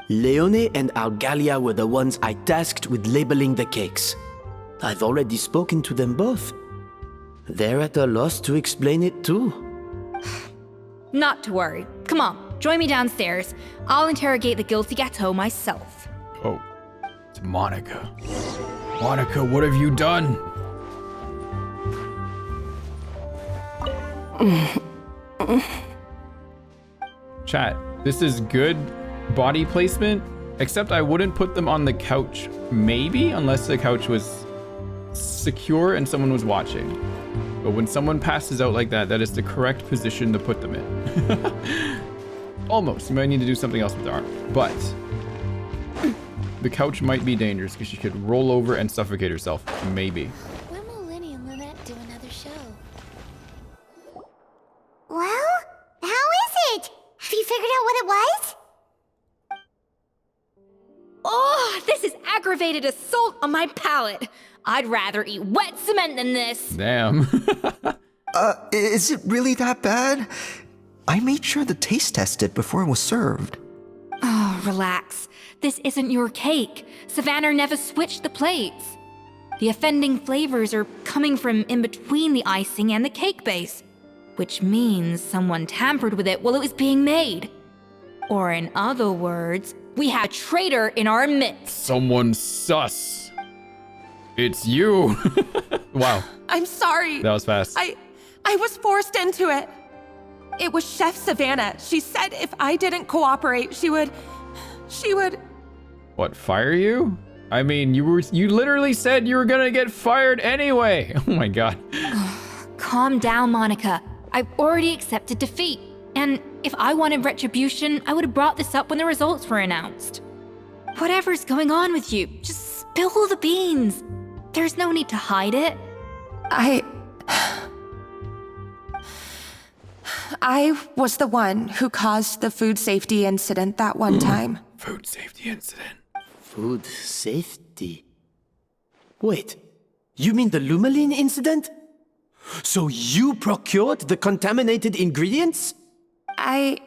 N: Leone and Algalia were the ones I tasked with labeling the cakes. I've already spoken to them both. They're at a loss to explain it too.
J: Not to worry. Come on, join me downstairs. I'll interrogate the guilty Gateau myself.
A: Oh, it's Monica. Monica, what have you done? Chat, this is good body placement, except I wouldn't put them on the couch, maybe, unless the couch was secure and someone was watching. But when someone passes out like that, that is the correct position to put them in. Almost. You might need to do something else with the arm. But the couch might be dangerous because she could roll over and suffocate herself. Maybe.
I: When will Linny and Lynette do another show?
B: Well, how is it? Have you figured out what it was?
J: Oh, this is aggravated assault on my palate. I'd rather eat wet cement than this.
A: Damn.
S: Is it really that bad? I made sure to taste test it before it was served.
J: Oh, relax. This isn't your cake. Savannah never switched the plates. The offending flavors are coming from in between the icing and the cake base, which means someone tampered with it while it was being made. Or in other words, we have a traitor in our midst.
A: Someone sus. It's you. Wow.
M: I'm sorry.
A: That was fast.
M: I was forced into it. It was Chef Savannah. She said if I didn't cooperate, she would...
A: What, fire you? I mean, you literally said you were gonna get fired anyway. Oh my god.
J: Calm down, Monica. I've already accepted defeat. And if I wanted retribution, I would have brought this up when the results were announced. Whatever's going on with you, just spill the beans. There's no need to hide it.
M: I was the one who caused the food safety incident that one time.
A: Food safety incident.
N: Food safety? Wait, you mean the Lumaline incident? So you procured the contaminated ingredients?
M: I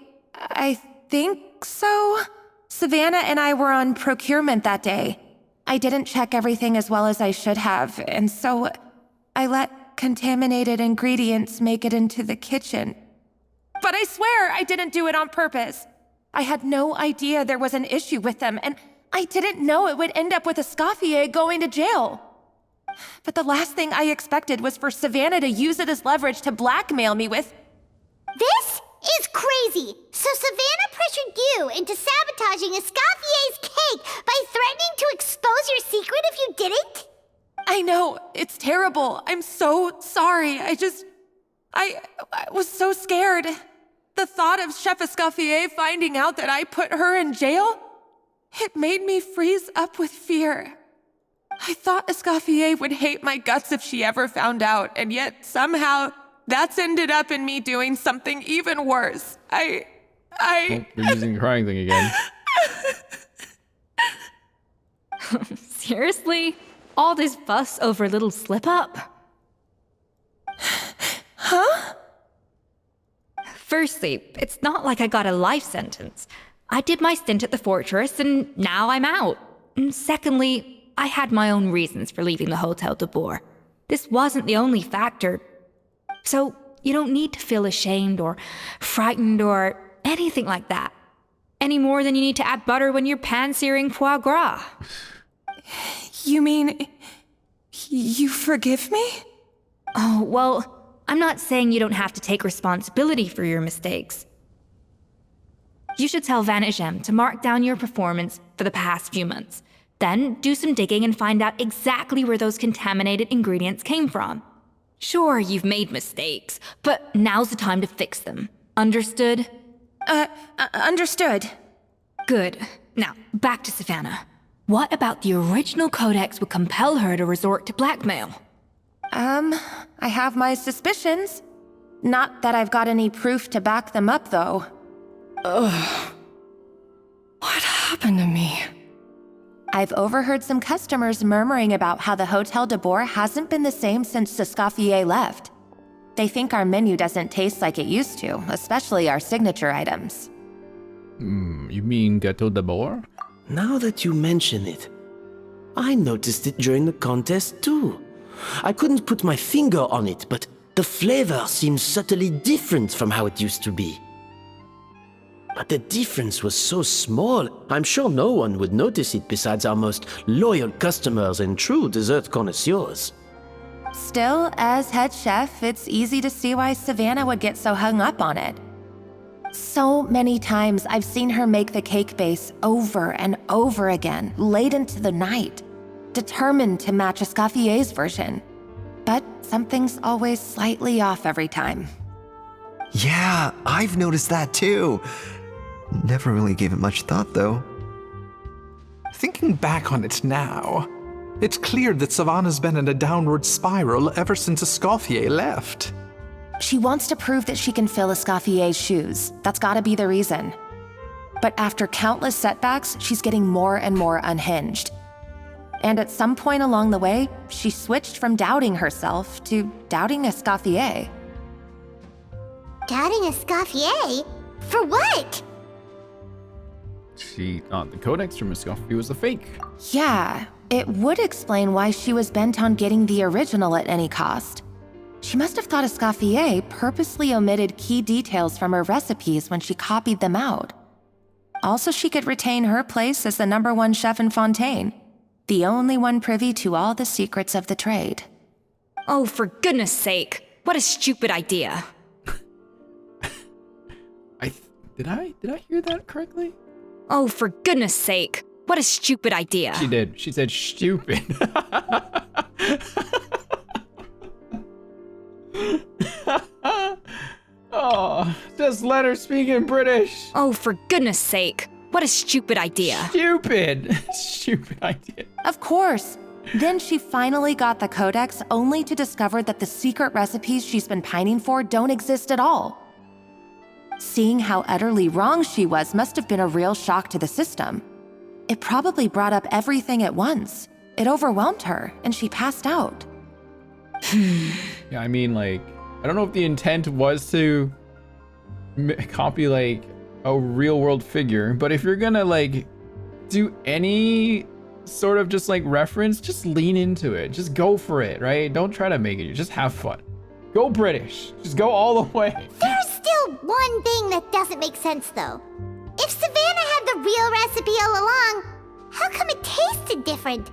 M: think so. Savannah and I were on procurement that day. I didn't check everything as well as I should have, and so I let contaminated ingredients make it into the kitchen. But I swear I didn't do it on purpose. I had no idea there was an issue with them, and I didn't know it would end up with Escoffier going to jail. But the last thing I expected was for Savannah to use it as leverage to blackmail me with...
B: This is crazy! So Savannah pressured you into sabotaging Escoffier's cake by threatening to expose your secret if you didn't?
M: I know, it's terrible. I'm so sorry. I was so scared. The thought of Chef Escoffier finding out that I put her in jail, it made me freeze up with fear. I thought Escoffier would hate my guts if she ever found out, and yet somehow that's ended up in me doing something even worse.
A: Oh, you're using the crying thing again.
J: Seriously? All this fuss over a little slip-up?
M: Huh?
J: Firstly, it's not like I got a life sentence. I did my stint at the fortress, and now I'm out. And secondly, I had my own reasons for leaving the Hotel de Boer. This wasn't the only factor. So, you don't need to feel ashamed or frightened or anything like that. Any more than you need to add butter when you're pan-searing foie gras.
M: You mean... you forgive me?
J: Oh, well, I'm not saying you don't have to take responsibility for your mistakes. You should tell Vanagem to mark down your performance for the past few months. Then do some digging and find out exactly where those contaminated ingredients came from. Sure, you've made mistakes, but now's the time to fix them. Understood?
M: Understood.
J: Good. Now, back to Savannah. What about the original codex would compel her to resort to blackmail?
M: I have my suspicions. Not that I've got any proof to back them up, though.
C: Ugh. What happened to me?
M: I've overheard some customers murmuring about how the Hotel de Boer hasn't been the same since Escoffier left. They think our menu doesn't taste like it used to, especially our signature items.
A: You mean Gâteau de Boer?
N: Now that you mention it, I noticed it during the contest too. I couldn't put my finger on it, but the flavor seems subtly different from how it used to be. But the difference was so small, I'm sure no one would notice it besides our most loyal customers and true dessert connoisseurs.
M: Still, as head chef, it's easy to see why Savannah would get so hung up on it. So many times I've seen her make the cake base over and over again, late into the night, determined to match Escoffier's version. But something's always slightly off every time.
S: Yeah, I've noticed that too. Never really gave it much thought, though.
R: Thinking back on it now, it's clear that Savannah's been in a downward spiral ever since Escoffier left.
M: She wants to prove that she can fill Escoffier's shoes. That's gotta be the reason. But after countless setbacks, she's getting more and more unhinged. And at some point along the way, she switched from doubting herself to doubting Escoffier.
B: Doubting Escoffier? For what?
A: She thought the codex from Escoffier was a fake.
M: Yeah, it would explain why she was bent on getting the original at any cost. She must have thought Escoffier purposely omitted key details from her recipes when she copied them out. Also, she could retain her place as the #1 chef in Fontaine, the only one privy to all the secrets of the trade.
J: Oh, for goodness sake. What a stupid idea.
A: Did I hear that correctly?
J: Oh, for goodness sake. What a stupid idea.
A: She did. She said stupid. Oh, just let her speak in British.
J: Oh, for goodness sake. What a stupid idea.
A: Stupid. Stupid idea.
M: Of course. Then she finally got the codex only to discover that the secret recipes she's been pining for don't exist at all. Seeing how utterly wrong she was must have been a real shock to the system. It probably brought up everything at once. It overwhelmed her, and she passed out.
A: Yeah, I mean, like, I don't know if the intent was to copy, like, a real-world figure, but if you're gonna, like, do any sort of just, like, reference, just lean into it. Just go for it, right? Don't try to make it. Just have fun. Go British. Just go all the way.
B: There's still one thing that doesn't make sense, though. If Savannah had the real recipe all along, how come it tasted different?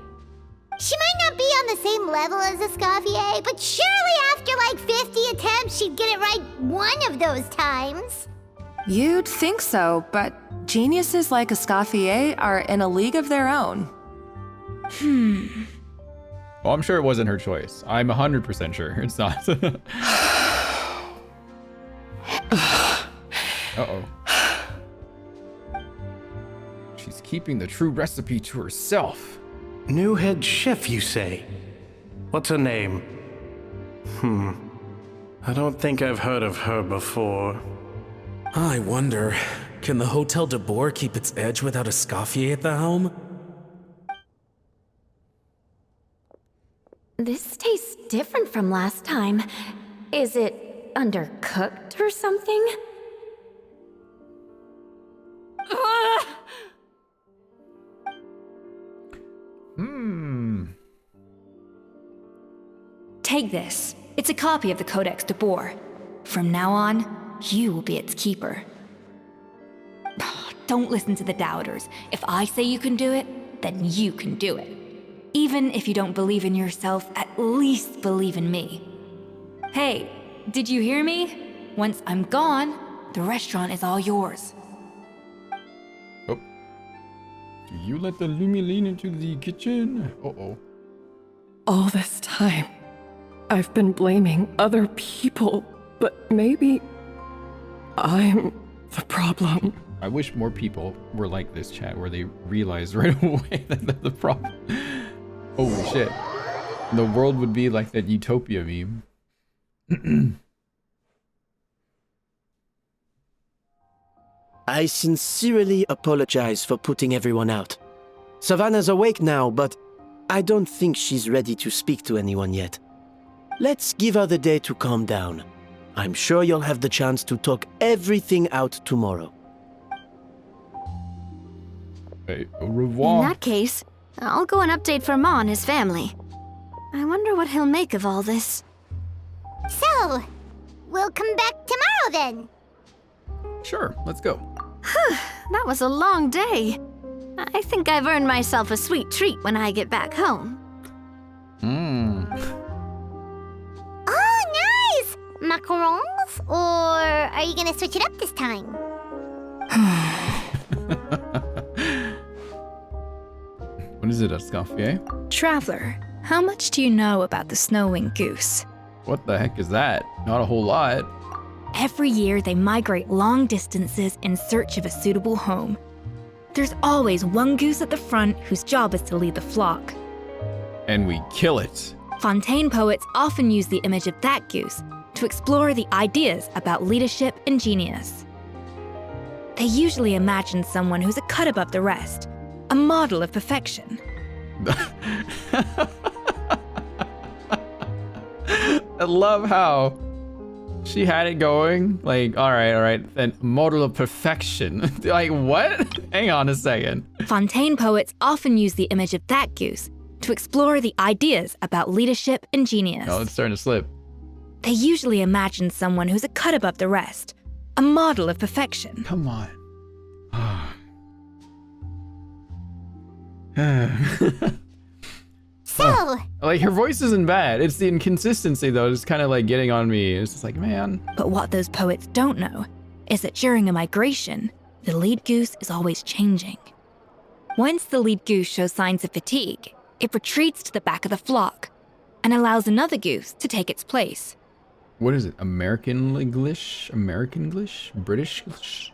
B: She might not be on the same level as Escoffier, but surely after like 50 attempts, she'd get it right one of those times.
M: You'd think so, but geniuses like Escoffier are in a league of their own.
A: Well, I'm sure it wasn't her choice. I'm 100% sure it's not. Uh-oh. She's keeping the true recipe to herself.
K: New head chef, you say? What's her name? I don't think I've heard of her before.
P: I wonder, can the Hotel de Boer keep its edge without Escoffier at the helm?
D: This tastes different from last time. Is it undercooked or something?
J: Take this. It's a copy of the Codex de Boer. From now on, you will be its keeper. Don't listen to the doubters. If I say you can do it, then you can do it. Even if you don't believe in yourself, at least believe in me. Hey, did you hear me? Once I'm gone, the restaurant is all yours.
A: Oh. Do you let the Lumi lean into the kitchen? Uh-oh.
C: All this time, I've been blaming other people, but maybe I'm the problem.
A: I wish more people were like this, chat, where they realize right away that they're the problem. Holy shit. The world would be like that Utopia meme.
N: I sincerely apologize for putting everyone out. Savannah's awake now, but I don't think she's ready to speak to anyone yet. Let's give her the day to calm down. I'm sure you'll have the chance to talk everything out tomorrow.
A: Hey, au revoir.
D: In that case, I'll go and update for Ma and his family. I wonder what he'll make of all this.
B: So, we'll come back tomorrow then.
A: Sure, let's go.
D: That was a long day. I think I've earned myself a sweet treat when I get back home.
B: Oh, nice! Macarons? Or are you gonna switch it up this time?
A: What is it, Escoffier?
J: Traveler, how much do you know about the snow-winged goose?
A: What the heck is that? Not a whole lot.
J: Every year, they migrate long distances in search of a suitable home. There's always one goose at the front whose job is to lead the flock.
A: And we kill it.
J: Fontaine poets often use the image of that goose to explore the ideas about leadership and genius. They usually imagine someone who's a cut above the rest, a model of perfection.
A: I love how she had it going. Like, all right, then model of perfection. Like, what? Hang on a second.
J: Fontaine poets often use the image of that goose to explore the ideas about leadership and genius.
A: Oh, it's starting to slip.
J: They usually imagine someone who's a cut above the rest, a model of perfection.
A: Come on.
B: So,
A: like, her voice isn't bad. It's the inconsistency, though. It's kind of like getting on me. It's just like, man.
J: But what those poets don't know is that during a migration, the lead goose is always changing. Once the lead goose shows signs of fatigue, it retreats to the back of the flock and allows another goose to take its place.
A: What is it? American English? American English? British English?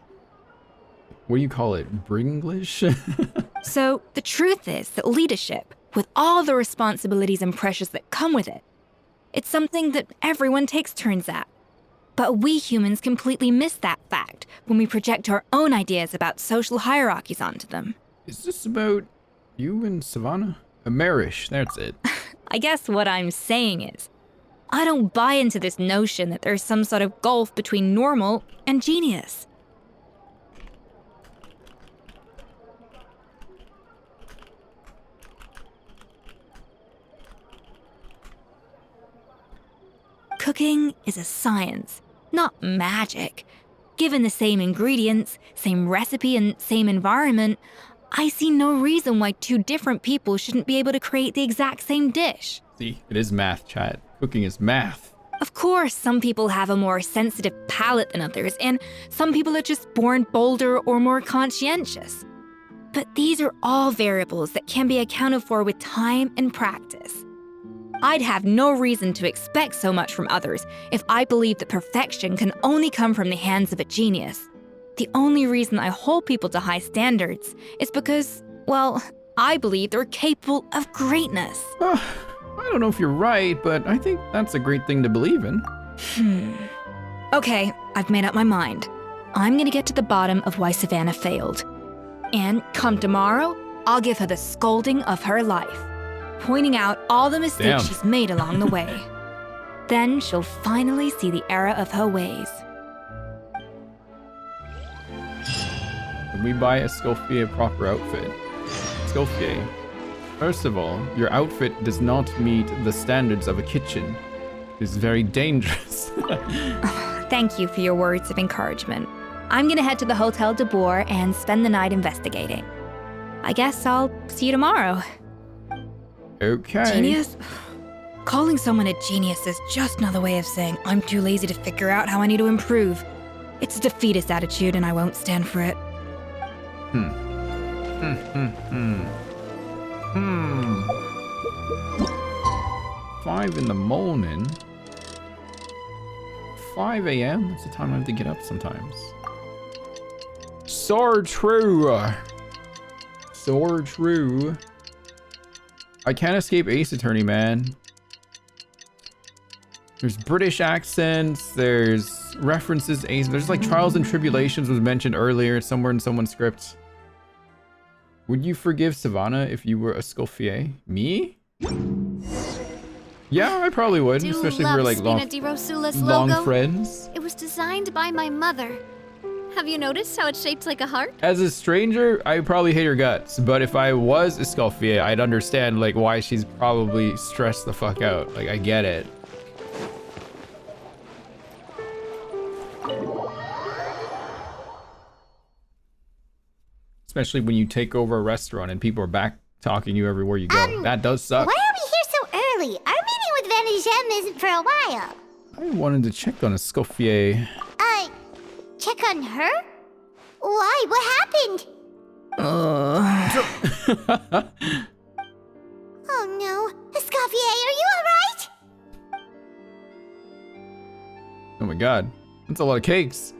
A: What do you call it? Bringlish?
J: So the truth is that leadership, with all the responsibilities and pressures that come with it, it's something that everyone takes turns at. But we humans completely miss that fact when we project our own ideas about social hierarchies onto them.
A: Is this about you and Savannah? Marish, that's it.
J: I guess what I'm saying is, I don't buy into this notion that there's some sort of gulf between normal and genius. Cooking is a science, not magic. Given the same ingredients, same recipe, and same environment, I see no reason why two different people shouldn't be able to create the exact same dish.
A: See, it is math, chat. Cooking is math.
J: Of course, some people have a more sensitive palate than others, and some people are just born bolder or more conscientious. But these are all variables that can be accounted for with time and practice. I'd have no reason to expect so much from others if I believed that perfection can only come from the hands of a genius. The only reason I hold people to high standards is because, well, I believe they're capable of greatness.
A: I don't know if you're right, but I think that's a great thing to believe in.
J: Okay, I've made up my mind. I'm gonna get to the bottom of why Savannah failed. And come tomorrow, I'll give her the scolding of her life, pointing out all the mistakes she's made along the way. Then she'll finally see the error of her ways.
A: Can we buy Escoffier a proper outfit? Escoffier, first of all, your outfit does not meet the standards of a kitchen. It's very dangerous.
J: Thank you for your words of encouragement. I'm gonna head to the Hotel de Boer and spend the night investigating. I guess I'll see you tomorrow.
A: Okay.
J: Genius? Calling someone a genius is just another way of saying I'm too lazy to figure out how I need to improve. It's a defeatist attitude and I won't stand for it.
A: 5 in the morning. 5 a.m.? That's the time I have to get up sometimes. So true. So true. I can't escape Ace Attorney, man. There's British accents, there's references to Ace, there's like Trials and Tribulations was mentioned earlier somewhere in someone's script. Would you forgive Savannah if you were a Escoffier? Me? Yeah, I probably would, especially if we were like long friends.
D: It was designed by my mother. Have you noticed how it's shaped like a heart?
A: As a stranger, I probably hate her guts, but if I was Escoffier, I'd understand like why she's probably stressed the fuck out. Like, I get it. Especially when you take over a restaurant and people are back talking you everywhere you go. That does suck.
B: Why are we here so early? Our meeting with Van de Gem isn't for a while.
A: I wanted to check on Escoffier.
B: Check on her? Why? What happened? Oh no. Escoffier, are you alright?
A: Oh my god. That's a lot of cakes.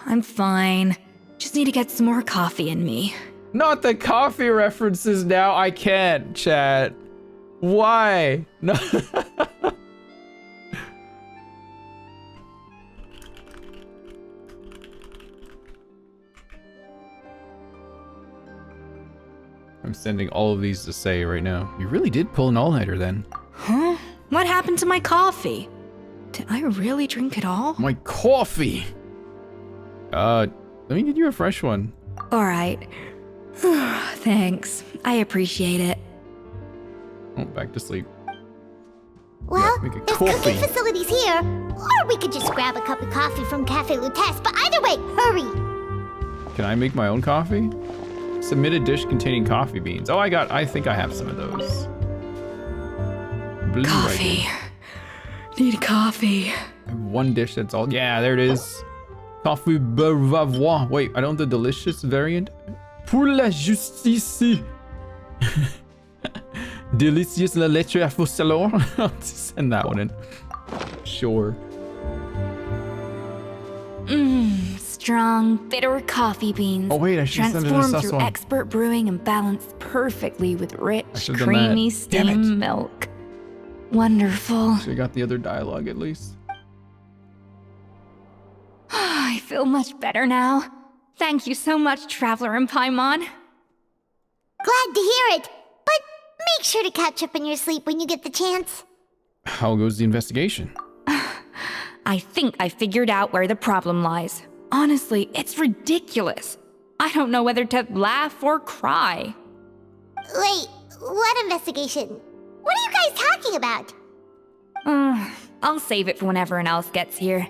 J: I'm fine. Just need to get some more coffee in me.
A: Not the coffee references now. I can't, chat. Why? No. I'm sending all of these to Say right now. You really did pull an all-nighter then.
J: Huh? What happened to my coffee? Did I really drink it all?
A: My coffee! Let me get you a fresh one.
J: All right. Thanks. I appreciate it.
A: Oh, back to sleep.
B: Well,
A: make a
B: there's
A: coffee.
B: cooking facilities here. Or we could just grab a cup of coffee from Cafe Lutece, but either way, hurry!
A: Can I make my own coffee? Submit a dish containing coffee beans. Oh, I think I have some of those. Blue
J: coffee. Need coffee.
A: I have one dish that's all. Yeah, there it is. Coffee Bavarois. Wait, I don't have the delicious variant. Pour la justice. Delicious la lettre à vos salons. I'll just send that one in. Sure.
J: Strong, bitter coffee beans.
A: Oh wait, I should send it in a
J: transformed
A: sus
J: through
A: one.
J: expert brewing and balanced perfectly with rich,
A: should've done
J: creamy
A: that. Damn it.
J: steam milk. Wonderful.
A: Should've got the other dialogue at least.
J: feel much better now. Thank you so much, Traveler and Paimon.
B: Glad to hear it, but make sure to catch up on your sleep when you get the chance.
A: How goes the investigation?
J: I think I figured out where the problem lies. Honestly, it's ridiculous. I don't know whether to laugh or cry.
B: Wait, what investigation? What are you guys talking about?
J: I'll save it for when everyone else gets here.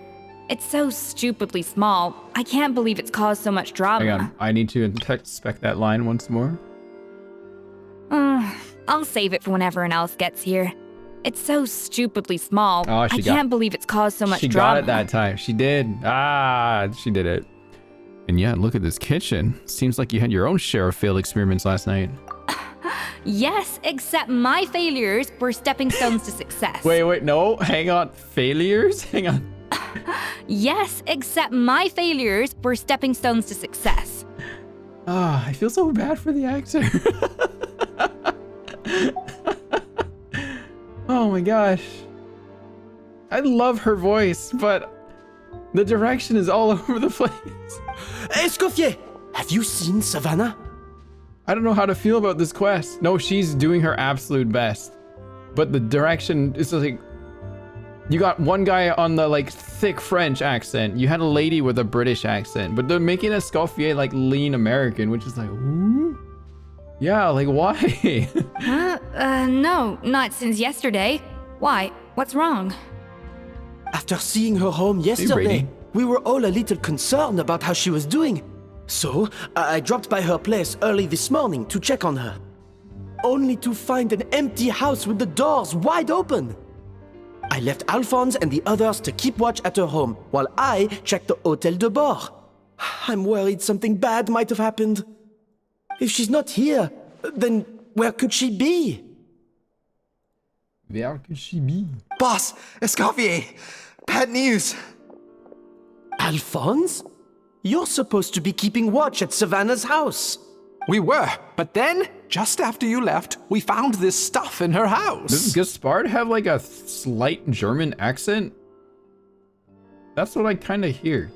J: It's so stupidly small. I can't believe it's caused so much drama.
A: Hang on, I need to inspect that line once more.
J: I'll save it for when everyone else gets here. It's so stupidly small.
A: Oh,
J: I can't believe it's caused so much drama.
A: She got it that time. She did. She did it. And yeah, look at this kitchen. Seems like you had your own share of failed experiments last night.
J: Yes, except my failures were stepping stones to success.
A: Wait, no, hang on. Failures? Hang on.
J: Yes, except my failures were stepping stones to success.
A: I feel so bad for the actor. Oh my gosh. I love her voice, but the direction is all over the place.
N: Escoffier, have you seen Savannah?
A: I don't know how to feel about this quest. No, she's doing her absolute best. But the direction is like... You got one guy on the like thick French accent. You had a lady with a British accent. But they're making Escoffier like lean American, which is like, ooh? Yeah, like why?
J: No, not since yesterday. Why? What's wrong?
N: After seeing her home yesterday, we were all a little concerned about how she was doing. So, I dropped by her place early this morning to check on her. Only to find an empty house with the doors wide open. I left Alphonse and the others to keep watch at her home, while I checked the Hôtel de Bord. I'm worried something bad might have happened. If she's not here, then where could she be?
A: Where could she be?
S: Boss, Escoffier, bad news.
N: Alphonse? You're supposed to be keeping watch at Savannah's house.
R: We were, but then, just after you left, we found this stuff in her house.
A: Does Gaspard have like a slight German accent? That's what I kind of hear.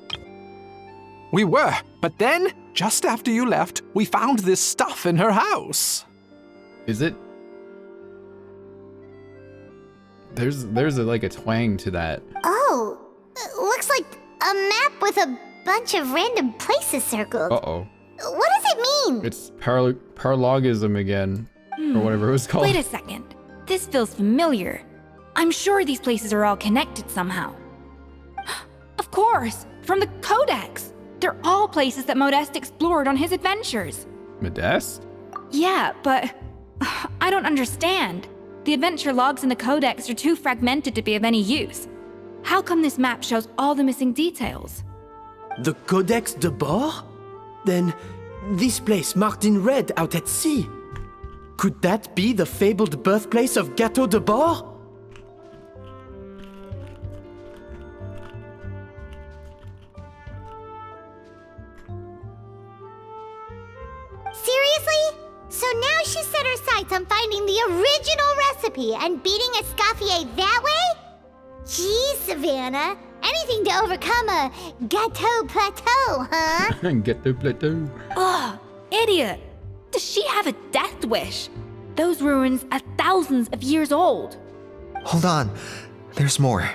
R: We were, but then, just after you left, we found this stuff in her house.
A: Is it? There's like a twang to that.
B: Oh, looks like a map with a bunch of random places circled.
A: Uh-oh.
B: What does it mean?
A: It's paralogism again, or whatever it was called.
J: Wait a second. This feels familiar. I'm sure these places are all connected somehow. Of course, from the Codex. They're all places that Modeste explored on his adventures.
A: Modeste?
J: Yeah, but I don't understand. The adventure logs in the Codex are too fragmented to be of any use. How come this map shows all the missing details?
N: The Codex de Bord? Then, this place marked in red out at sea. Could that be the fabled birthplace of Gâteau de Bord?
B: Seriously? So now she set her sights on finding the original recipe and beating Escoffier that way? Geez, Savannah. Anything to overcome a gâteau plateau, huh?
A: Gâteau plateau.
J: Ugh, idiot. Does she have a death wish? Those ruins are thousands of years old.
S: Hold on, there's more.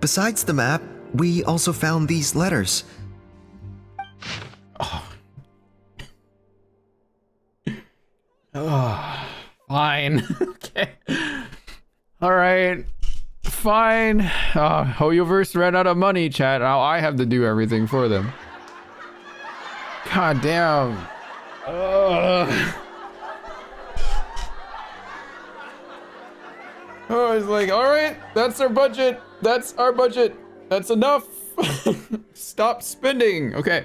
S: Besides the map, we also found these letters.
A: Oh, fine. Okay. All right. Fine. Hoyoverse ran out of money, chat. Now I have to do everything for them. God damn. Oh, it's like, all right, that's our budget. That's our budget. That's enough. Stop spending. Okay.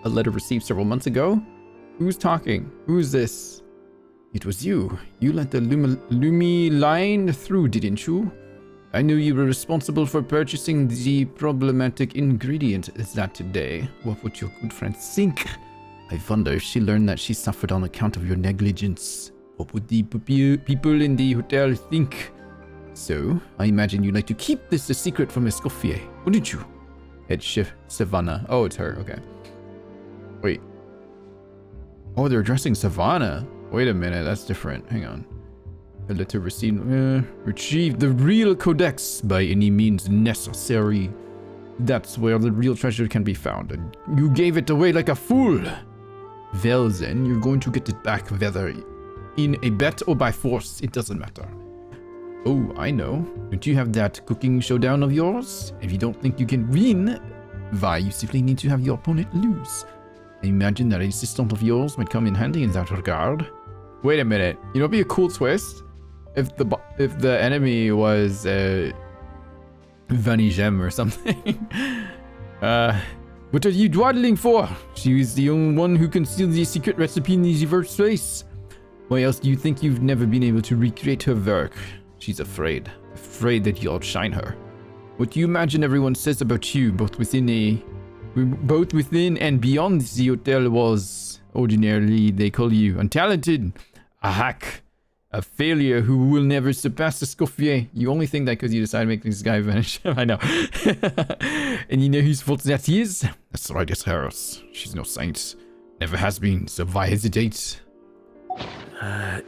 A: A letter received several months ago. Who's talking? Who's this? It was you. You let the Lumi line through, didn't you? I knew you were responsible for purchasing the problematic ingredient. Is that today? What would your good friend think? I wonder if she learned that she suffered on account of your negligence. What would the people in the hotel think? So, I imagine you like to keep this a secret from Escoffier, wouldn't you? Head Chef Savannah. Oh, it's her. Okay. Wait. Oh, they're addressing Savannah. Wait a minute. That's different. Hang on. A letter received. Retrieve the real codex by any means necessary. That's where the real treasure can be found. And you gave it away like a fool. Well then, you're going to get it back whether in a bet or by force. It doesn't matter. Oh, I know. Don't you have that cooking showdown of yours? If you don't think you can win, why, you simply need to have your opponent lose. I imagine that a assistant of yours might come in handy in that regard. Wait a minute. You know, it'd be a cool twist if the enemy was Vanny Gem or something. What are you dawdling for? She is the only one who concealed the secret recipe in the first place. Why else do you think you've never been able to recreate her work? She's afraid that you'll outshine her. What do you imagine everyone says about you, both within and beyond the hotel walls? Ordinarily, they call you untalented, a hack, a failure who will never surpass Escoffier. You only think that because you decided to make this guy vanish. I know. And you know whose fault that is? That's right, it's hers. She's no saint. Never has been, so why hesitate?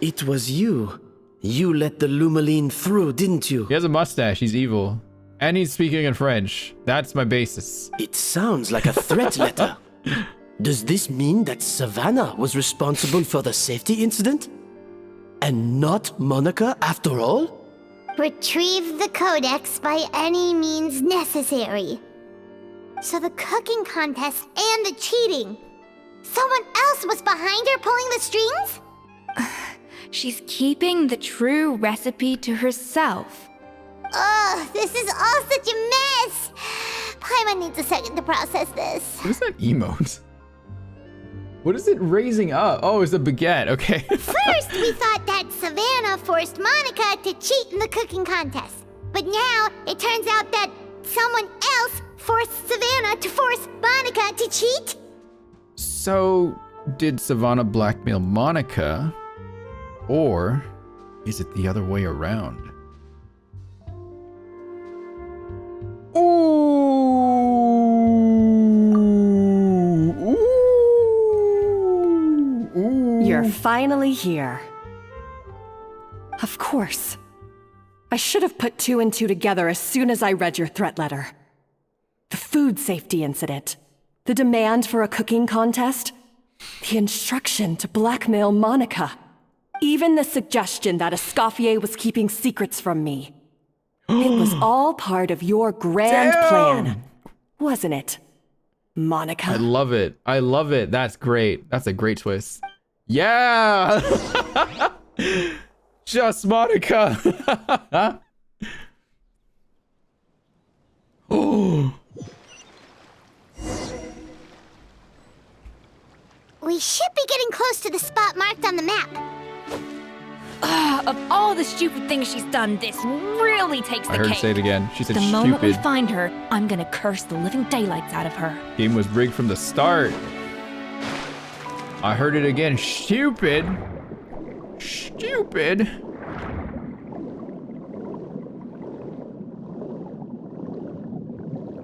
N: It was you. You let the Lumaline through, didn't you?
A: He has a mustache, he's evil. And he's speaking in French. That's my basis.
N: It sounds like a threat letter. Does this mean that Savannah was responsible for the safety incident? And not Monica after all?
B: Retrieve the codex by any means necessary. So the cooking contest and the cheating. Someone else was behind her pulling the strings?
J: She's keeping the true recipe to herself.
B: Ugh, this is all such a mess. Paimon needs a second to process this.
A: What is that emote? What is it raising up? Oh, it's a baguette. Okay.
B: First, we thought that Savannah forced Monica to cheat in the cooking contest. But now, it turns out that someone else forced Savannah to force Monica to cheat?
A: So, did Savannah blackmail Monica? Or is it the other way around?
C: You're finally here. Of course. I should have put two and two together as soon as I read your threat letter. The food safety incident, the demand for a cooking contest, the instruction to blackmail Monica, even the suggestion that Escoffier was keeping secrets from me. It was all part of your grand plan, wasn't it, Monica?
A: I love it. I love it. That's great. That's a great twist. Yeah! Just Monica. Oh.
B: We should be getting close to the spot marked on the map.
J: Of all the stupid things she's done, this really takes the
A: I heard
J: cake.
A: her say it again. She said
J: The moment we
A: stupid.
J: find her, I'm gonna curse the living daylights out of her.
A: Game was rigged from the start. I heard it again. Stupid. Stupid.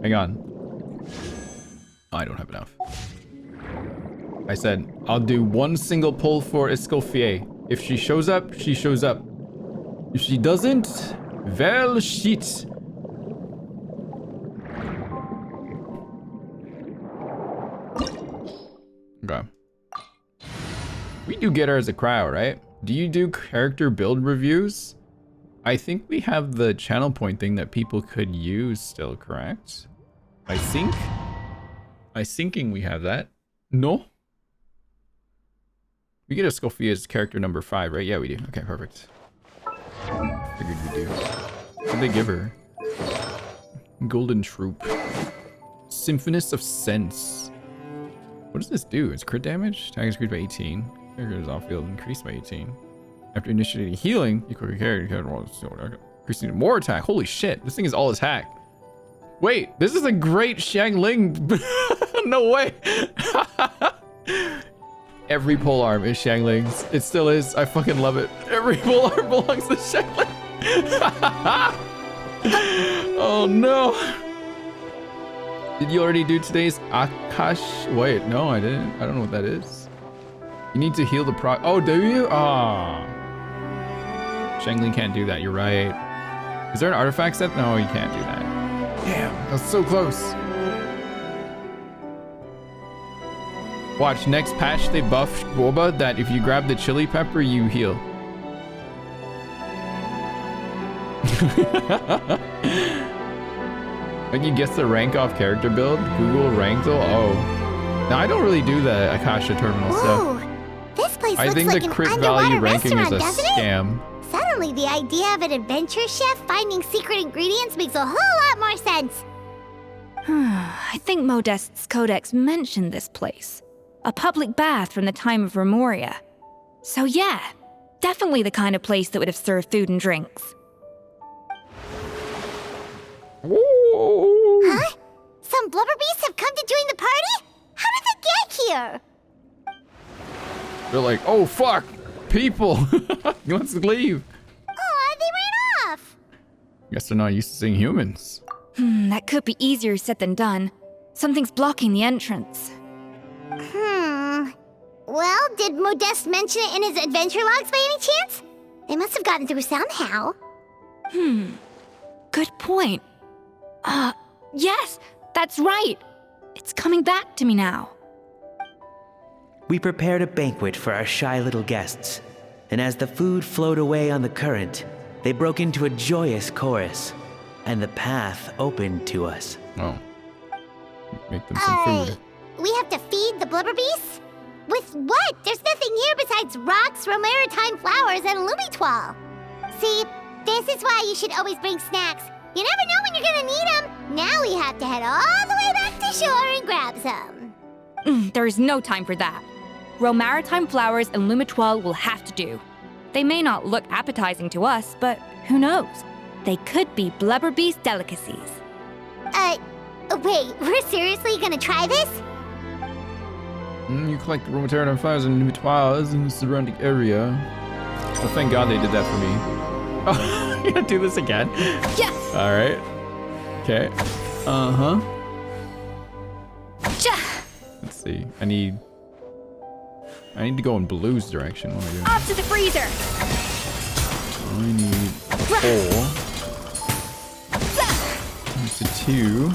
A: Hang on. I don't have enough. I said, I'll do one single pull for Escoffier. If she shows up, she shows up. If she doesn't, well, shit. Okay. We do get her as a crowd, right? Do you do character build reviews? I think we have the channel point thing that people could use still, correct? I thinking we have that. No? We get Escoffier as character number 5, right? Yeah, we do. Okay, perfect. Figured we do. What'd they give her? Golden Troop. Symphonist of Sense. What does this do? It's crit damage? Tag is increased by 18. Character is off field increased by 18. After initiating healing, you quickly carry increasing more attack. Holy shit, this thing is all attack. Wait, this is a great Xiangling. No way. Every polearm is Xiangling's. It still is. I fucking love it. Every polearm belongs to Xiangling. Oh no. Did you already do today's Akash? Wait, no, I didn't. I don't know what that is. You need to heal the Oh, do you? Ah. Shangli can't do that, you're right. Is there an artifact set? No, you can't do that. Damn, that's so close. Watch, next patch they buffed Boba that if you grab the chili pepper, you heal. Like you guess the rank off character build? Google Rankle? Oh. Now I don't really do the Akasha terminal stuff.
B: This place
A: I
B: looks
A: think
B: like
A: the
B: an
A: crit
B: underwater
A: value ranking is
B: restaurant,
A: a
B: doesn't
A: scam.
B: it? Suddenly, the idea of an adventure chef finding secret ingredients makes a whole lot more sense.
J: I think Modest's codex mentioned this place. A public bath from the time of Remoria. So yeah, definitely the kind of place that would have served food and drinks.
B: Huh? Some blubber beasts have come to join the party? How did they get here?
A: They're like, oh fuck, people. Let's leave.
B: Oh, they ran off.
A: Guess they're not used to seeing humans.
J: That could be easier said than done. Something's blocking the entrance.
B: Well, did Modeste mention it in his adventure logs by any chance? They must have gotten through somehow.
J: Good point. Yes, that's right. It's coming back to me now.
H: We prepared a banquet for our shy little guests, and as the food flowed away on the current, they broke into a joyous chorus, and the path opened to us.
A: Oh. Make them some food.
B: We have to feed the blubber beasts? With what? There's nothing here besides rocks, romaritime flowers, and lumitoile. See, this is why you should always bring snacks. You never know when you're gonna need them. Now we have to head all the way back to shore and grab some.
J: There is no time for that. Romaritime flowers and lumitoile will have to do. They may not look appetizing to us, but who knows? They could be blubber beast delicacies.
B: Wait, we're seriously gonna try this?
A: You collect the romaritime flowers and lumitoiles in the surrounding area. Oh, thank God they did that for me. Oh, you gotta do this again?
J: Yeah.
A: All right. Okay. Uh-huh. Let's see. I need to go in Blue's direction. What am I doing?
J: Off to the freezer.
A: I need 4. There's a 2.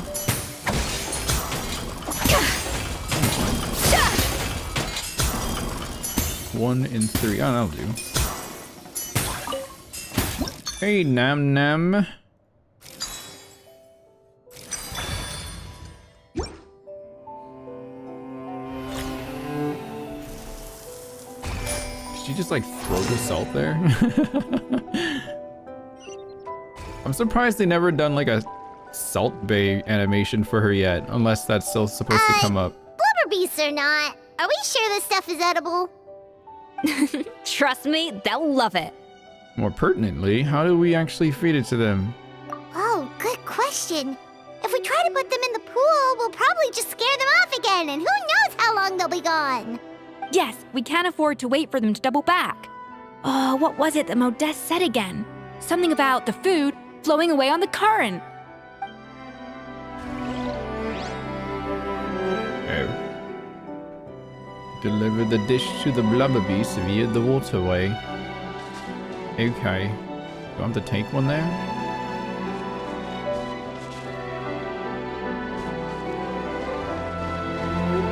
A: One and 3. Oh, that'll do. Hey, Nam Nam. Did she just like throw the salt there? I'm surprised they never done like a salt bay animation for her yet, unless that's still supposed to come up.
B: Blubber beasts or not, are we sure this stuff is edible?
J: Trust me, they'll love it.
A: More pertinently, how do we actually feed it to them?
B: Oh, good question. If we try to put them in the pool, we'll probably just scare them off again, and who knows how long they'll be gone.
J: Yes, we can't afford to wait for them to double back. Oh, what was it that Modeste said again? Something about the food flowing away on the current.
A: Oh. Deliver the dish to the blubber beast via the waterway. Okay. Do I have to take one there?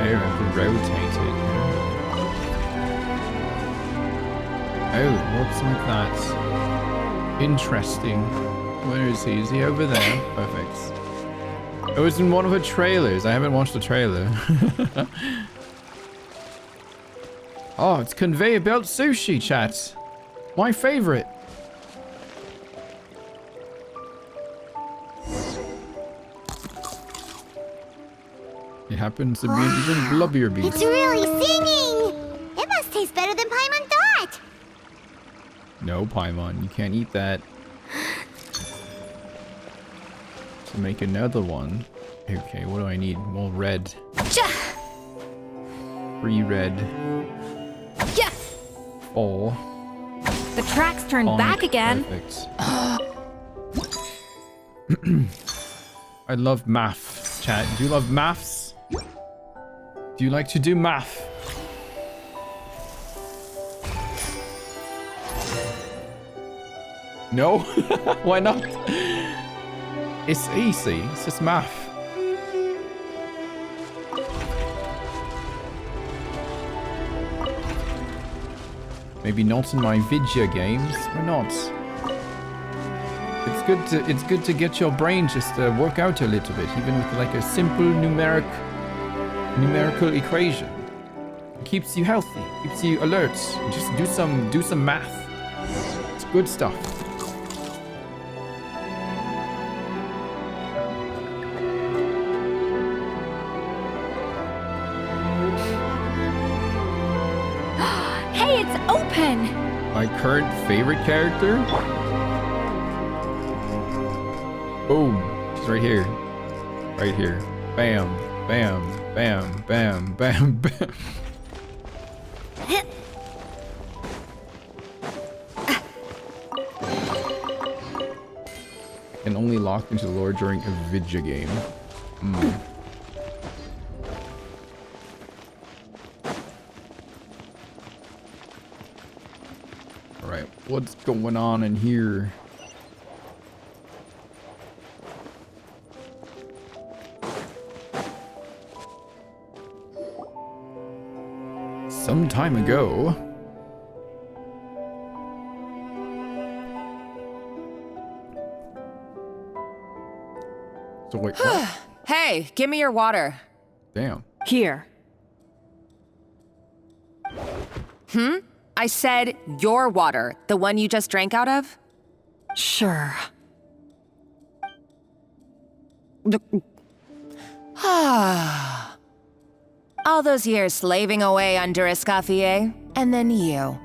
A: Oh, I have to rotate it. Oh, it works like that. Interesting. Where is he? Is he over there? Perfect. Oh, it's in one of her trailers. I haven't watched the trailer. Oh, it's conveyor belt sushi, chat. My favorite. It happens to be even blubbier beast.
B: It's really singing! It must taste better than Paimon thought!
A: No, Paimon, you can't eat that. To make another one. Okay, what do I need? More red. 3 red.
J: Yeah.
A: 4.
J: The tracks turned back again.
A: Perfect. I love math. chat. Do you love maths? Do you like to do math? No? Why not? It's easy. It's just math. Maybe not in my video games. Why not? It's good to get your brain just work out a little bit, even with like a simple numerical equation. It keeps you healthy, keeps you alert. Just do some math. It's good stuff.
D: Hey, it's open!
A: My current favorite character? Boom. She's right here. Right here. Bam. Bam. Bam. Bam. Bam. Bam. And only locked into the lore during a video game. Alright, what's going on in here? Some time ago. So wait, what?
C: Hey, give me your water.
A: Damn.
C: Here. I said your water, the one you just drank out of? Sure. All those years slaving away under Escoffier, and then you.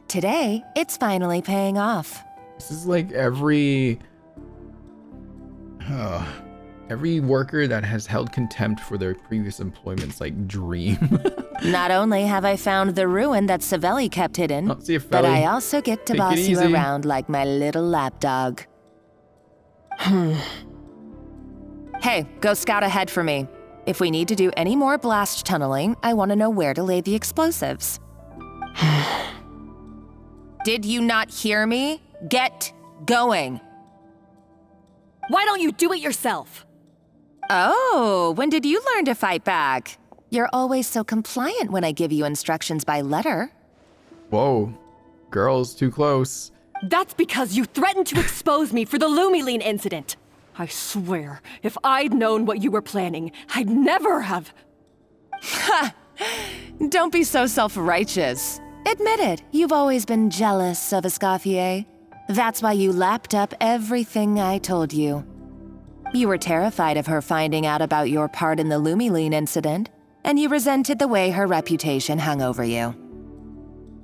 C: Today, it's finally paying off.
A: This is like every worker that has held contempt for their previous employment's like dream.
C: Not only have I found the ruin that Savelli kept hidden, but I also get to boss you around like my little lapdog. Hey, go scout ahead for me. If we need to do any more blast tunneling, I want to know where to lay the explosives. Did you not hear me? Get going.
T: Why don't you do it yourself?
C: Oh, when did you learn to fight back? You're always so compliant when I give you instructions by letter.
A: Whoa, girls, too close.
T: That's because you threatened to expose me for the Lumiline incident. I swear, if I'd known what you were planning, I'd never have...
C: Ha! Don't be so self-righteous. Admit it, you've always been jealous of Escoffier. That's why you lapped up everything I told you. You were terrified of her finding out about your part in the Lumiline incident, and you resented the way her reputation hung over you.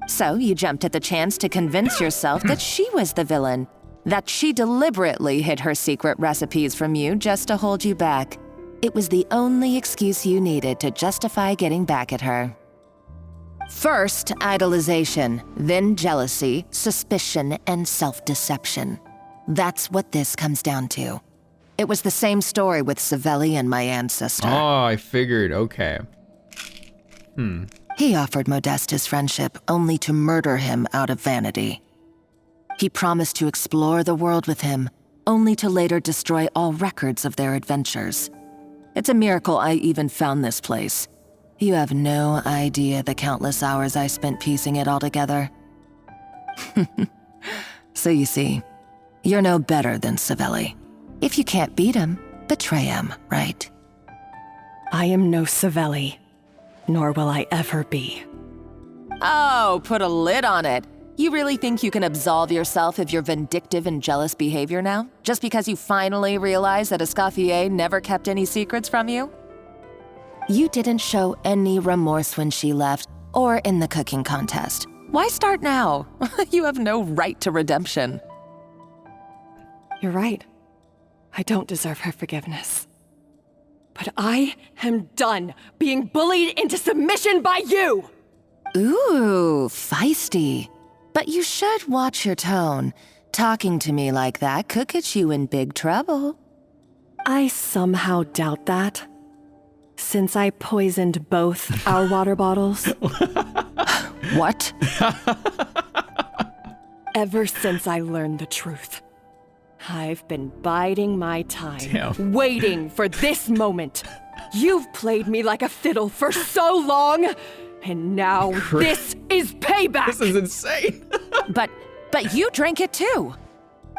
C: So you jumped at the chance to convince yourself that she was the villain, that she deliberately hid her secret recipes from you just to hold you back. It was the only excuse you needed to justify getting back at her. First, idolization, then jealousy, suspicion, and self-deception. That's what this comes down to. It was the same story with Savelli and my ancestor.
A: Oh, I figured. Okay.
C: He offered Modeste his friendship only to murder him out of vanity. He promised to explore the world with him, only to later destroy all records of their adventures. It's a miracle I even found this place. You have no idea the countless hours I spent piecing it all together. So you see, you're no better than Savelli. If you can't beat him, betray him, right?
T: I am no Savelli, nor will I ever be.
C: Oh, put a lid on it. You really think you can absolve yourself of your vindictive and jealous behavior now? Just because you finally realize that Escoffier never kept any secrets from you? You didn't show any remorse when she left, or in the cooking contest. Why start now? You have no right to redemption.
T: You're right. I don't deserve her forgiveness. But I am done being bullied into submission by you!
C: Ooh, feisty. But you should watch your tone. Talking to me like that could get you in big trouble.
T: I somehow doubt that. Since I poisoned both our water bottles.
C: What?
T: Ever since I learned the truth, I've been biding my time, waiting for this moment. You've played me like a fiddle for so long, and now this is payback!
A: This is insane!
C: But you drank it too!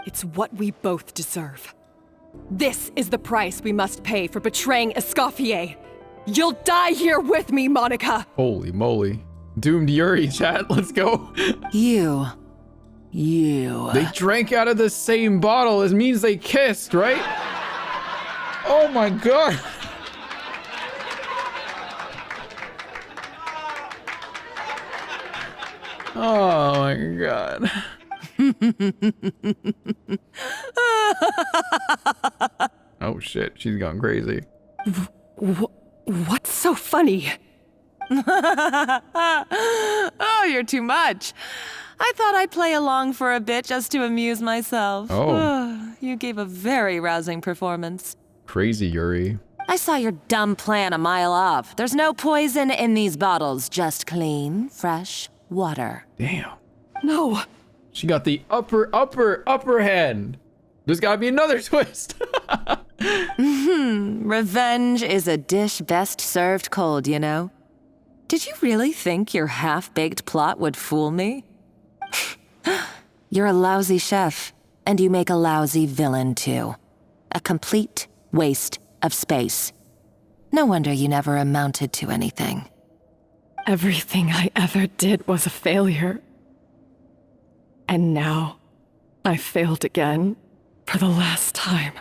T: It's what we both deserve. This is the price we must pay for betraying Escoffier. You'll die here with me, Monica!
A: Holy moly. Doomed Yuri, chat. Let's go.
C: You.
A: They drank out of the same bottle. It means they kissed, right? Oh my god. Oh my god. Oh shit, she's gone crazy.
T: What's so funny?
C: Oh, you're too much. I thought I'd play along for a bit just to amuse myself.
A: Oh.
C: You gave a very rousing performance.
A: Crazy Yuri.
C: I saw your dumb plan a mile off. There's no poison in these bottles, just clean, fresh water.
A: Damn.
T: No.
A: She got the upper hand. There's gotta be another twist.
C: Revenge is a dish best served cold, you know? Did you really think your half-baked plot would fool me? You're a lousy chef, and you make a lousy villain, too. A complete waste of space. No wonder you never amounted to anything.
T: Everything I ever did was a failure. And now, I failed again, for the last time.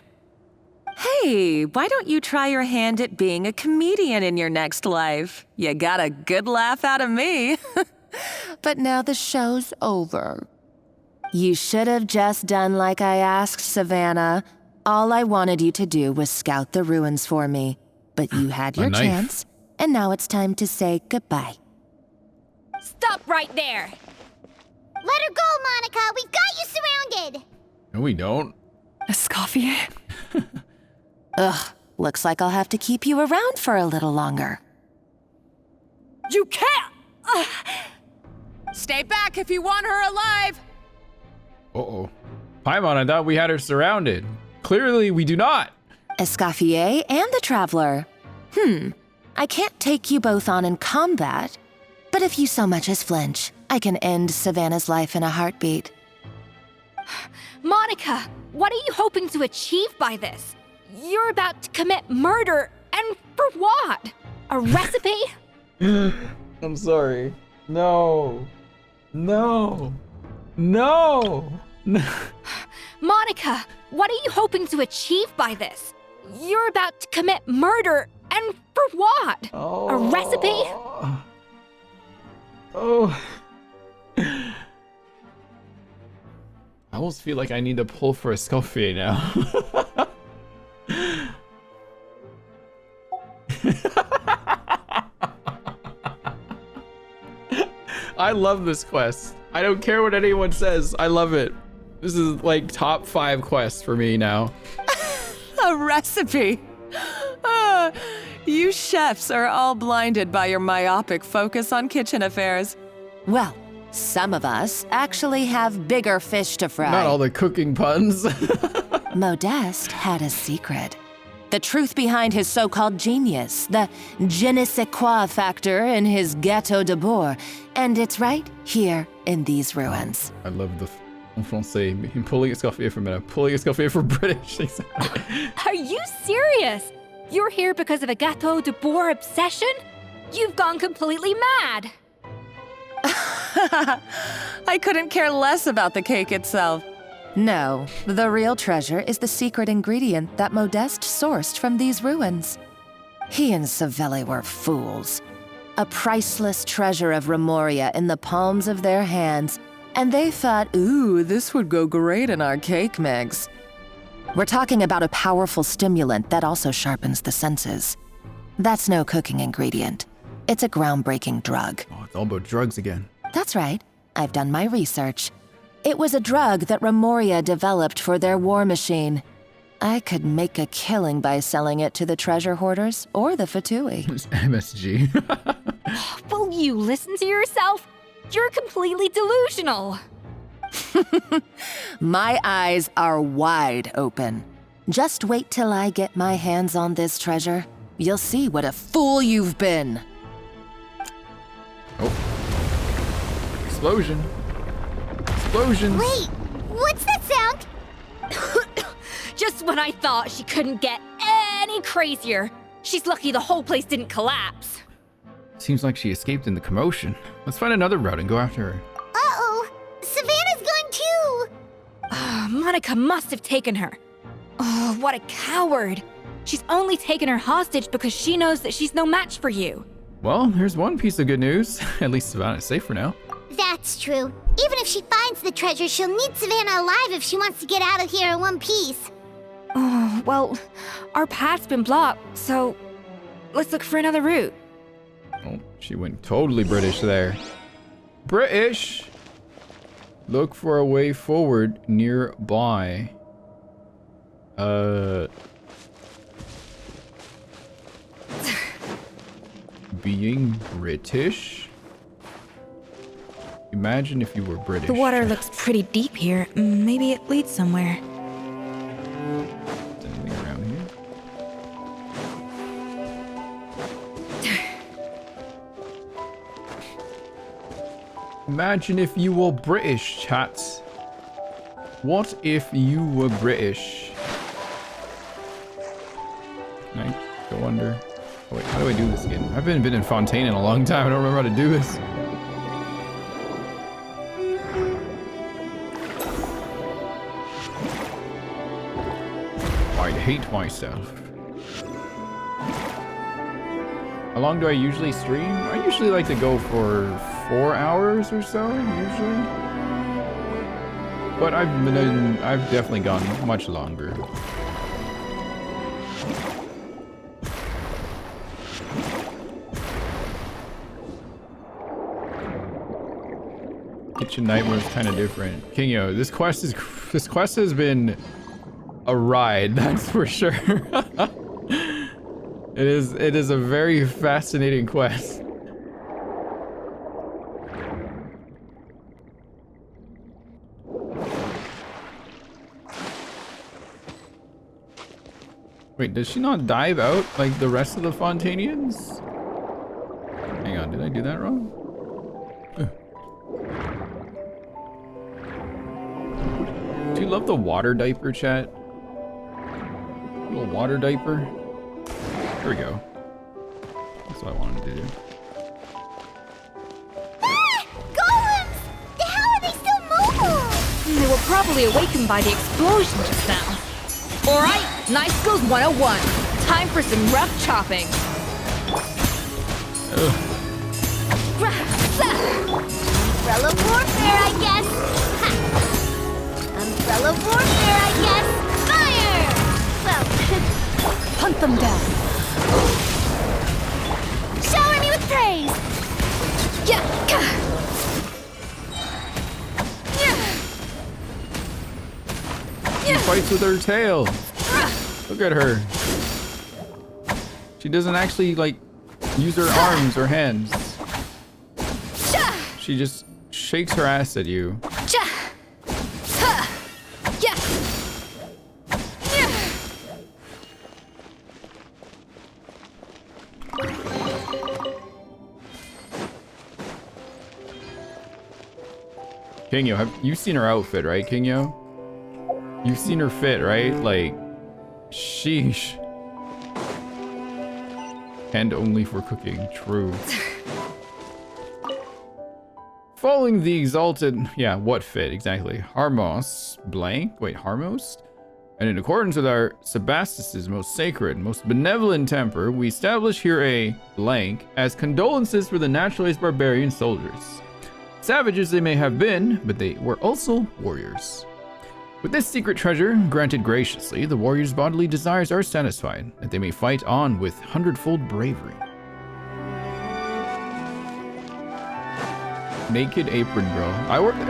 C: Hey, why don't you try your hand at being a comedian in your next life? You got a good laugh out of me. But now the show's over. You should have just done like I asked, Savannah. All I wanted you to do was scout the ruins for me. But you had your chance, and now it's time to say goodbye.
B: Stop right there! Let her go, Monica! We've got you surrounded!
A: No, we don't.
T: Escoffier?
C: Ugh, looks like I'll have to keep you around for a little longer.
T: You can't!
C: Stay back if you want her alive!
A: Uh-oh. Paimon, I thought we had her surrounded. Clearly, we do not.
C: Escoffier and the Traveler. I can't take you both on in combat, but if you so much as flinch, I can end Savannah's life in a heartbeat.
J: Monica, what are you hoping to achieve by this? You're about to commit murder, and for what? A recipe?
A: I'm sorry. No. No. No. No.
J: Monica, what are you hoping to achieve by this? You're about to commit murder, and for what?
A: Oh.
J: A recipe?
A: Oh. I almost feel like I need to pull for Escoffier now. I love this quest. I don't care what anyone says. I love it. This is like top 5 quests for me now.
C: A recipe? You chefs are all blinded by your myopic focus on kitchen affairs. Well, some of us actually have bigger fish to fry.
A: Not all the cooking puns.
C: Modeste had a secret. The truth behind his so-called genius, the je ne sais quoi factor in his Gâteau de Bourg, and it's right here in these ruins.
A: I love the en français. I'm pulling Escoffier for a minute. Pulling Escoffier for British.
J: Are you serious? You're here because of a Gâteau de Bourg obsession? You've gone completely mad.
C: I couldn't care less about the cake itself. No, the real treasure is the secret ingredient that Modeste sourced from these ruins. He and Savelli were fools. A priceless treasure of Remoria in the palms of their hands, and they thought, ooh, this would go great in our cake mix. We're talking about a powerful stimulant that also sharpens the senses. That's no cooking ingredient. It's a groundbreaking drug.
A: Oh, it's all about drugs again.
C: That's right. I've done my research. It was a drug that Remoria developed for their war machine.
T: I could make a killing by selling it to the treasure hoarders or the Fatui.
A: MSG.
J: Will you listen to yourself? You're completely delusional.
T: My eyes are wide open. Just wait till I get my hands on this treasure. You'll see what a fool you've been.
A: Oh. Explosion. Explosions.
B: Wait, what's that sound?
J: Just when I thought she couldn't get any crazier. She's lucky the whole place didn't collapse.
A: Seems like she escaped in the commotion. Let's find another route and go after her.
B: Uh-oh, Savannah's gone too.
J: Monica must have taken her. Oh, what a coward. She's only taken her hostage because she knows that she's no match for you.
A: Well, here's one piece of good news. At least Savannah's safe for now.
B: That's true. Even if she finds the treasure, she'll need Savannah alive if she wants to get out of here in one piece.
J: Oh, well, our path's been blocked, so let's look for another route.
A: Oh, she went totally British there. British! Look for a way forward nearby. Being British? Imagine if you were British.
J: The water looks pretty deep here. Maybe it leads somewhere.
A: Is anything around here? Imagine if you were British, chat. What if you were British? Can I go under? Oh wait, how do I do this again? I've been in Fontaine in a long time. I don't remember how to do this. I hate myself. How long do I usually stream? I usually like to go for 4 hours or so, usually. But I've definitely gone much longer. Kitchen Nightmare is kind of different. Kingyo, this quest has been a ride, that's for sure. It is a very fascinating quest. Wait, does she not dive out like the rest of the Fontanians? Hang on, did I do that wrong? Do you love the water diaper, chat? Little water diaper. There we go. That's what I wanted to do.
B: Ah! Golems! How are they still mobile?
J: They were probably awakened by the explosion just now. Alright, Knife Skills 101. Time for some rough chopping.
B: Umbrella warfare, I guess. Ha. Umbrella warfare, I guess. Fire! Well,
T: hunt them down.
B: Shower me with praise.
J: Yeah.
A: She fights with her tail. Look at her. She doesn't actually like use her arms or hands. She just shakes her ass at you. Kingyo, have you seen her outfit, right, Kingyo? You've seen her fit, right? Like, sheesh. And only for cooking, true. Following the exalted, yeah, what fit, exactly? Harmos, blank, wait, Harmos? And in accordance with our Sebastus's most sacred, most benevolent temper, we establish here a blank as condolences for the naturalized barbarian soldiers. Savages they may have been, but they were also warriors. With this secret treasure granted graciously, the warriors' bodily desires are satisfied, that they may fight on with 100-fold bravery. Naked apron girl.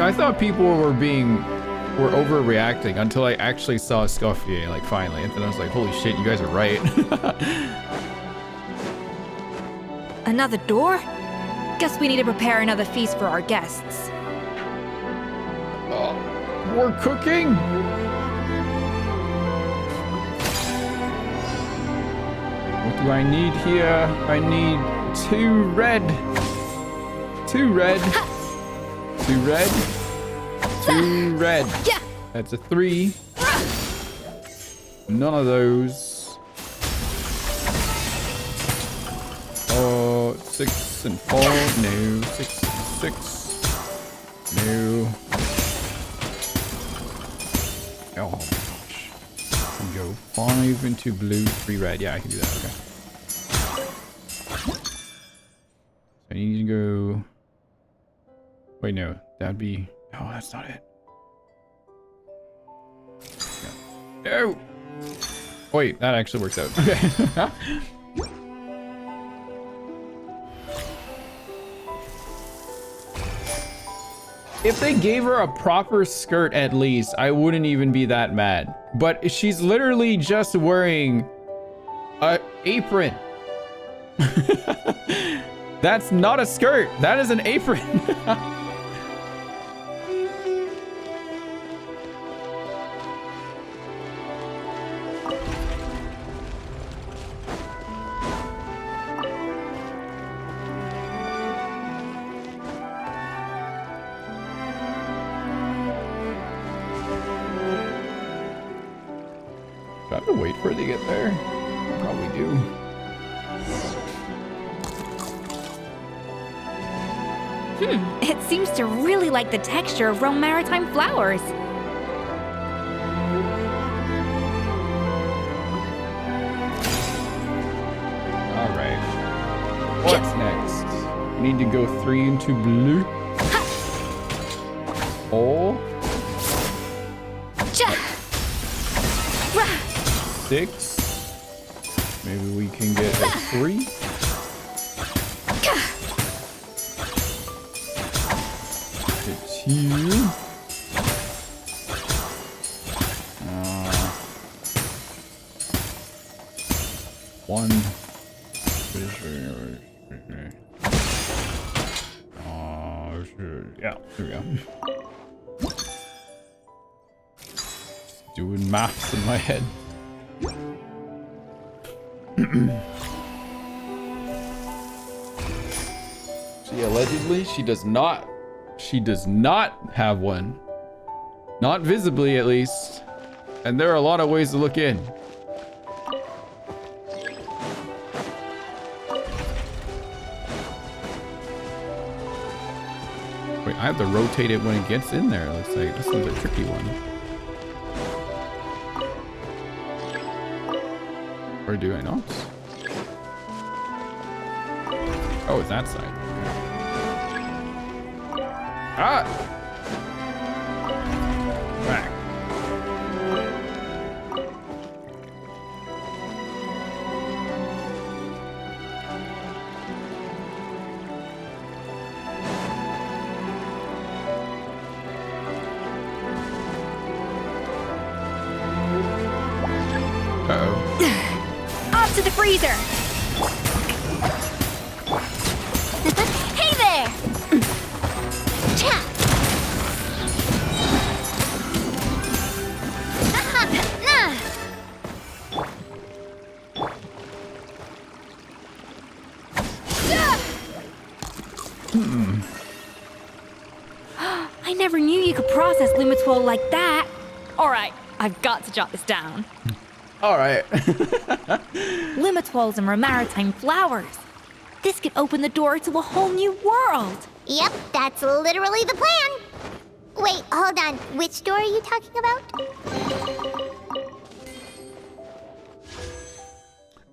A: I thought people were being were overreacting until I actually saw Escoffier, like, finally. And then I was like, holy shit, you guys are right.
J: Another door? Guess we need to prepare another feast for our guests.
A: More cooking? What do I need here? I need 2 red. 2 red. 2 red. 2 red. That's a 3. None of those. Oh, 6 and 4. No. 6 and 6. No. Oh my gosh. I can go 5 into blue, 3 red. Yeah, I can do that. Okay. So I need to go. Wait, no. That'd be. Oh, that's not it. No. Wait, that actually works out. Okay. If they gave her a proper skirt at least, I wouldn't even be that mad. But she's literally just wearing an apron. That's not a skirt. That is an apron. Do I have to wait for it to get there? I probably do.
J: It seems to really like the texture of Rome maritime flowers.
A: Alright. What's next? I need to go 3 into blue. Oh. 6. Maybe we can get a 3. It's you. 1. Yeah, there we go. Just doing maths in my head. See, allegedly, she does not have one. Not visibly, at least. And there are a lot of ways to look in. Wait, I have to rotate it when it gets in there. Looks like this one's a tricky one. Or do I not? Oh, it's that side. Ah! Back.
J: Uh-oh. Off to the freezer! Hey there! I never knew you could process Lumitwol like that. All right, I've got to jot this down.
A: All right.
J: Lumitwols and maritime flowers. This could open the door to a whole new world.
B: Yep, that's literally the plan. Wait, hold on. Which door are you talking about?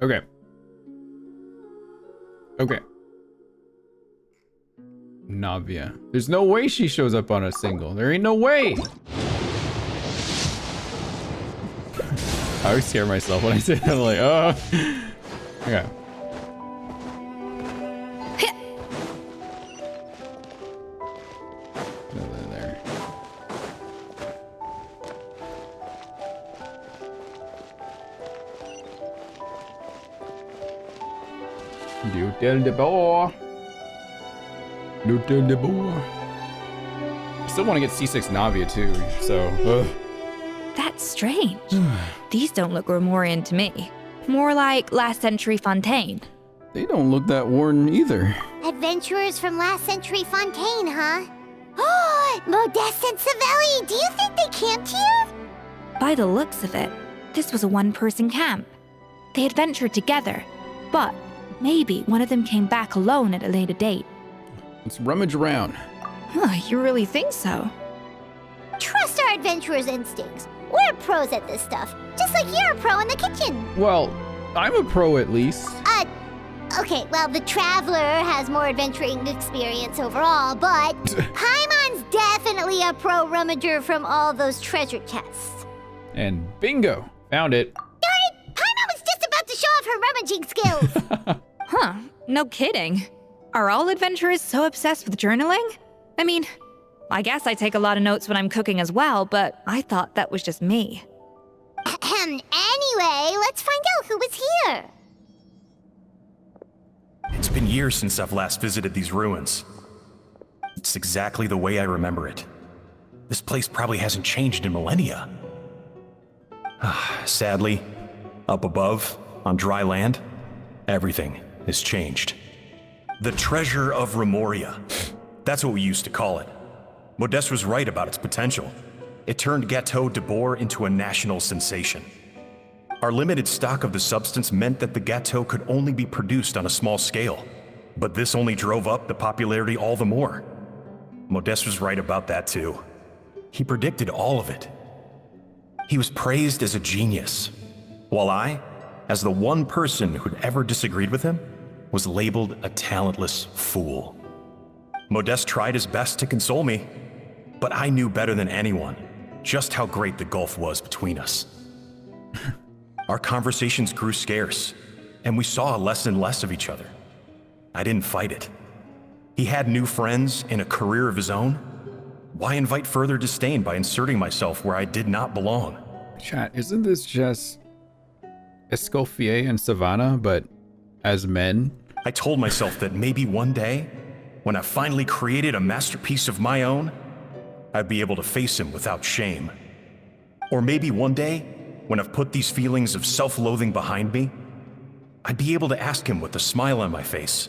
A: Okay. Okay. Navia. There's no way she shows up on a single. There ain't no way. I always scare myself when I say that. I'm like, oh. Okay. There. L'Hôtel de Bord. L'Hôtel de Bord. I still want to get C6 Navia too, so.
J: That's strange. These don't look Grimoirian to me. More like last century Fontaine.
A: They don't look that worn either.
B: Adventurers from last century Fontaine, huh? Oh, Modeste and Savelli, do you think they camped here?
J: By the looks of it, this was a one-person camp. They adventured together, but maybe one of them came back alone at a later date.
A: Let's rummage around.
J: Huh, you really think so?
B: Trust our adventurers' instincts. We're pros at this stuff, just like you're a pro in the kitchen.
A: Well, I'm a pro at least.
B: Okay, well, the Traveler has more adventuring experience overall, but Paimon's definitely a pro rummager from all those treasure chests.
A: And bingo, found it.
B: Darn it! Paimon was just about to show off her rummaging skills.
J: Huh, no kidding. Are all adventurers so obsessed with journaling? I mean, I guess I take a lot of notes when I'm cooking as well, but I thought that was just me.
B: Anyway, let's find out who was here.
U: It's been years since I've last visited these ruins. It's exactly the way I remember it. This place probably hasn't changed in millennia. Sadly, up above, on dry land, everything has changed. The treasure of Remoria. That's what we used to call it. Modeste was right about its potential. It turned Gâteau de Bourg into a national sensation. Our limited stock of the substance meant that the gâteau could only be produced on a small scale. But this only drove up the popularity all the more. Modeste was right about that too. He predicted all of it. He was praised as a genius, while I, as the one person who'd ever disagreed with him, was labeled a talentless fool. Modeste tried his best to console me, but I knew better than anyone just how great the gulf was between us. Our conversations grew scarce, and we saw less and less of each other. I didn't fight it. He had new friends and a career of his own. Why invite further disdain by inserting myself where I did not belong?
A: Chat, isn't this just Escoffier and Savannah, but as men?
U: I told myself that maybe one day, when I finally created a masterpiece of my own, I'd be able to face him without shame. Or maybe one day, when I've put these feelings of self-loathing behind me, I'd be able to ask him with a smile on my face,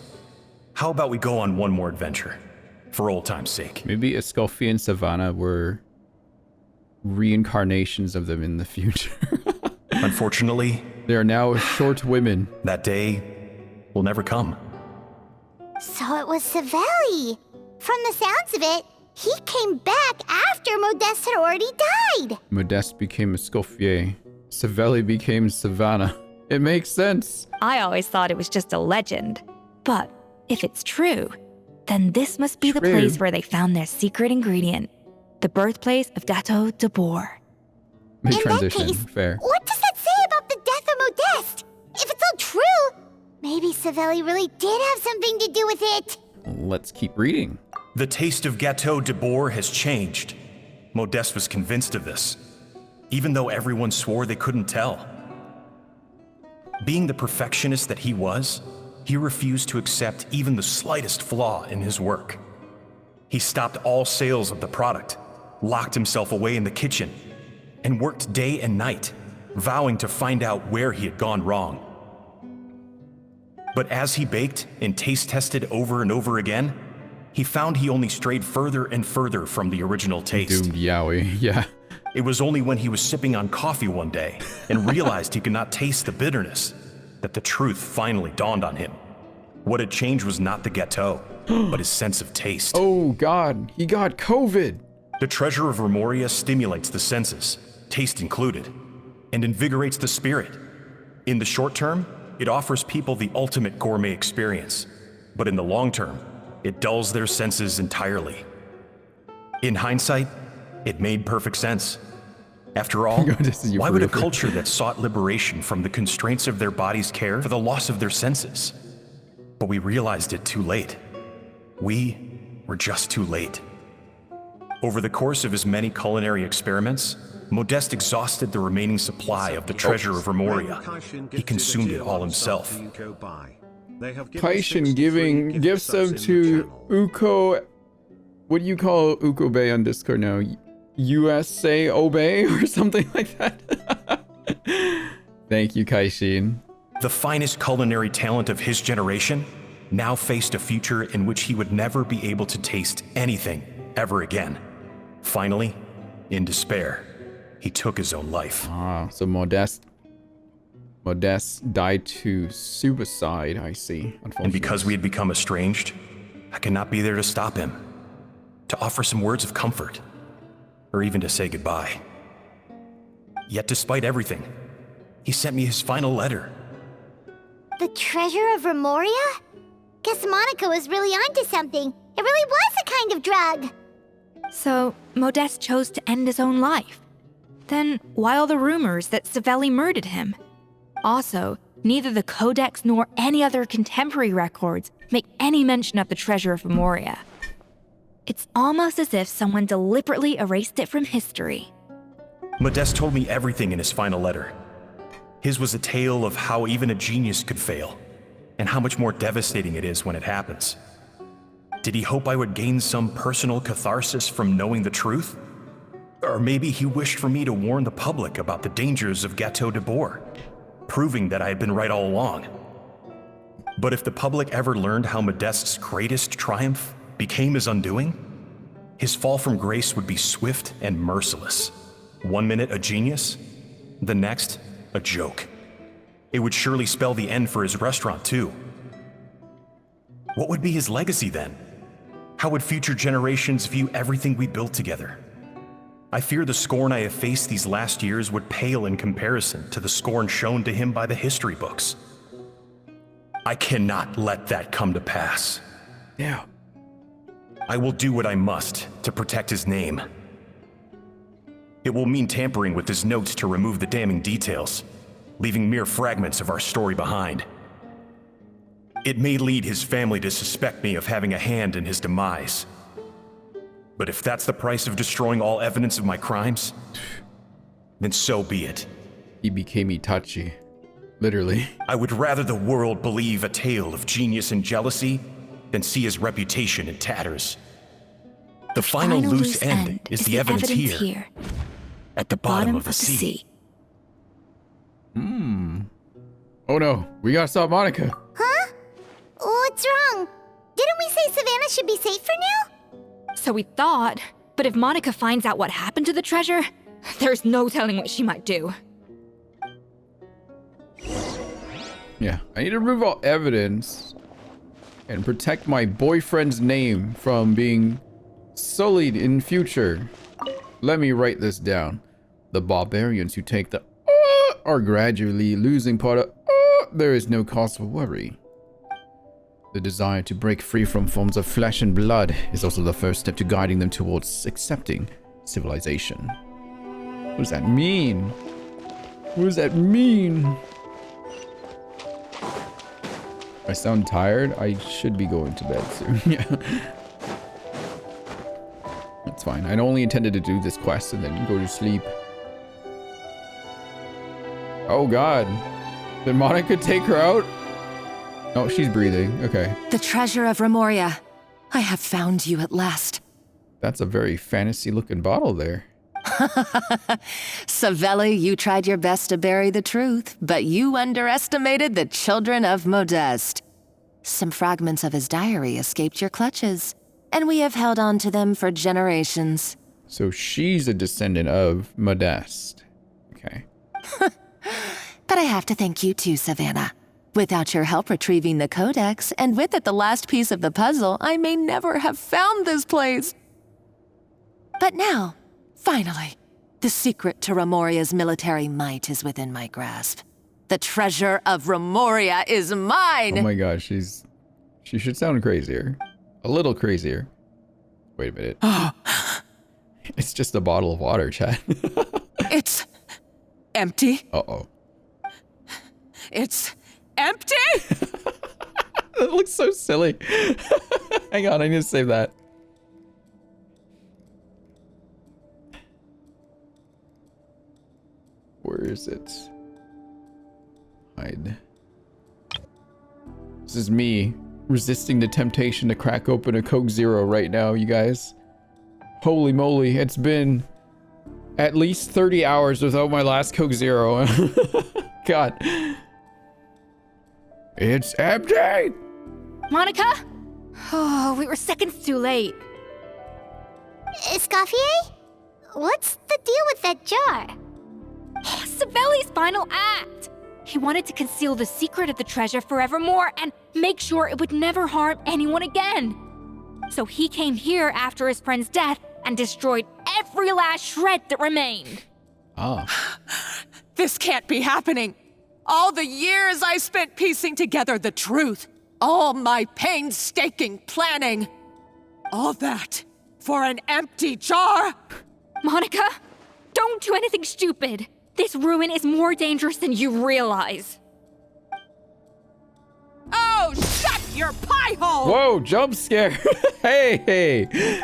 U: how about we go on one more adventure, for old time's sake?
A: Maybe Escoffier and Savannah were reincarnations of them in the future.
U: Unfortunately,
A: they are now short women.
U: That day will never come.
B: So it was Savelli. From the sounds of it, he came back after Modeste had already died.
A: Modeste became Escoffier. Savelli became Savannah. It makes sense.
J: I always thought it was just a legend. But if it's true, then this must be the place where they found their secret ingredient. The birthplace of Gâteau de Bourg.
A: Mid-transition, fair.
B: What does that say about the death of Modeste? If it's all true, maybe Savelli really did have something to do with it.
A: Let's keep reading.
U: The taste of Gâteau de Bourg has changed. Modeste was convinced of this, even though everyone swore they couldn't tell. Being the perfectionist that he was, he refused to accept even the slightest flaw in his work. He stopped all sales of the product, locked himself away in the kitchen, and worked day and night, vowing to find out where he had gone wrong. But as he baked and taste tested over and over again, he found he only strayed further and further from the original taste.
A: Doomed Yowie, yeah.
U: It was only when he was sipping on coffee one day and realized he could not taste the bitterness that the truth finally dawned on him. What had changed was not the gâteau, but his sense of taste.
A: Oh God, he got COVID.
U: The treasure of Remoria stimulates the senses, taste included, and invigorates the spirit. In the short term, it offers people the ultimate gourmet experience, but in the long term, it dulls their senses entirely. In hindsight, it made perfect sense. After all, why would a culture that sought liberation from the constraints of their bodies care for the loss of their senses? But we realized it too late. We were just too late. Over the course of his many culinary experiments, Modeste exhausted the remaining supply of the treasure of Remoria. He consumed it all himself.
G: They have given
A: Kaishin
G: 63
A: giving gift
G: subs
A: sub
G: in the
A: to
G: channel.
A: Uko. What do you call Uko Bay on Discord now? USA Obey or something like that? Thank you, Kaishin.
U: The finest culinary talent of his generation now faced a future in which he would never be able to taste anything ever again. Finally, in despair, he took his own life.
A: Ah, so Modeste died to suicide, I see.
U: And because we had become estranged, I could not be there to stop him, to offer some words of comfort, or even to say goodbye. Yet despite everything, he sent me his final letter.
B: The treasure of Remoria? Guess Monica was really onto something. It really was a kind of drug.
J: So, Modeste chose to end his own life. Then, why all the rumors that Savelli murdered him? Also, neither the Codex nor any other contemporary records make any mention of the treasure of Remoria. It's almost as if someone deliberately erased it from history.
U: Modeste told me everything in his final letter. His was a tale of how even a genius could fail, and how much more devastating it is when it happens. Did he hope I would gain some personal catharsis from knowing the truth? Or maybe he wished for me to warn the public about the dangers of Gateau de Bourg, proving that I had been right all along. But if the public ever learned how Modeste's greatest triumph became his undoing, his fall from grace would be swift and merciless. 1 minute a genius, the next a joke. It would surely spell the end for his restaurant too. What would be his legacy then? How would future generations view everything we built together? I fear the scorn I have faced these last years would pale in comparison to the scorn shown to him by the history books. I cannot let that come to pass.
A: Yeah.
U: I will do what I must to protect his name. It will mean tampering with his notes to remove the damning details, leaving mere fragments of our story behind. It may lead his family to suspect me of having a hand in his demise. But if that's the price of destroying all evidence of my crimes, then so be it.
A: He became Itachi. Literally.
U: I would rather the world believe a tale of genius and jealousy than see his reputation in tatters. The final loose end is the evidence here, at the bottom of the sea.
A: Oh no, we gotta stop Monica.
B: Huh? What's wrong? Didn't we say Savannah should be safe for now?
J: So we thought, but if Monica finds out what happened to the treasure, there's no telling what she might do.
A: Yeah, I need to remove all evidence and protect my boyfriend's name from being sullied in future. Let me write this down. The barbarians who take the are gradually losing part of there is no cause for worry. The desire to break free from forms of flesh and blood is also the first step to guiding them towards accepting civilization. What does that mean? What does that mean? I sound tired. I should be going to bed soon. Yeah. That's fine. I only intended to do this quest and then go to sleep. Oh god. Did Monica take her out? Oh, she's breathing. Okay.
T: The treasure of Remoria. I have found you at last.
A: That's a very fantasy looking bottle there.
T: Savelli, you tried your best to bury the truth, but you underestimated the children of Modeste. Some fragments of his diary escaped your clutches, and we have held on to them for generations.
A: So she's a descendant of Modeste. Okay.
T: But I have to thank you too, Savannah. Without your help retrieving the Codex, and with it the last piece of the puzzle, I may never have found this place. But now, finally, the secret to Remoria's military might is within my grasp. The treasure of Remoria is mine!
A: Oh my gosh, she should sound crazier. A little crazier. Wait a minute. It's just a bottle of water, chat.
T: It's empty.
A: Uh-oh.
T: It's empty?
A: That looks so silly. Hang on, I need to save that. Where is it? Hide. This is me resisting the temptation to crack open a Coke Zero right now, you guys. Holy moly, it's been at least 30 hours without my last Coke Zero. God. It's empty!
J: Monica? Oh, we were seconds too late.
B: Escoffier? What's the deal with that jar?
J: Savelli's final act! He wanted to conceal the secret of the treasure forevermore and make sure it would never harm anyone again. So he came here after his friend's death and destroyed every last shred that remained.
A: Oh.
T: This can't be happening. All the years I spent piecing together the truth. All my painstaking planning. All that for an empty jar?
J: Monica, don't do anything stupid. This ruin is more dangerous than you realize.
T: Oh, shut your pie hole!
A: Whoa, jump scare. Hey.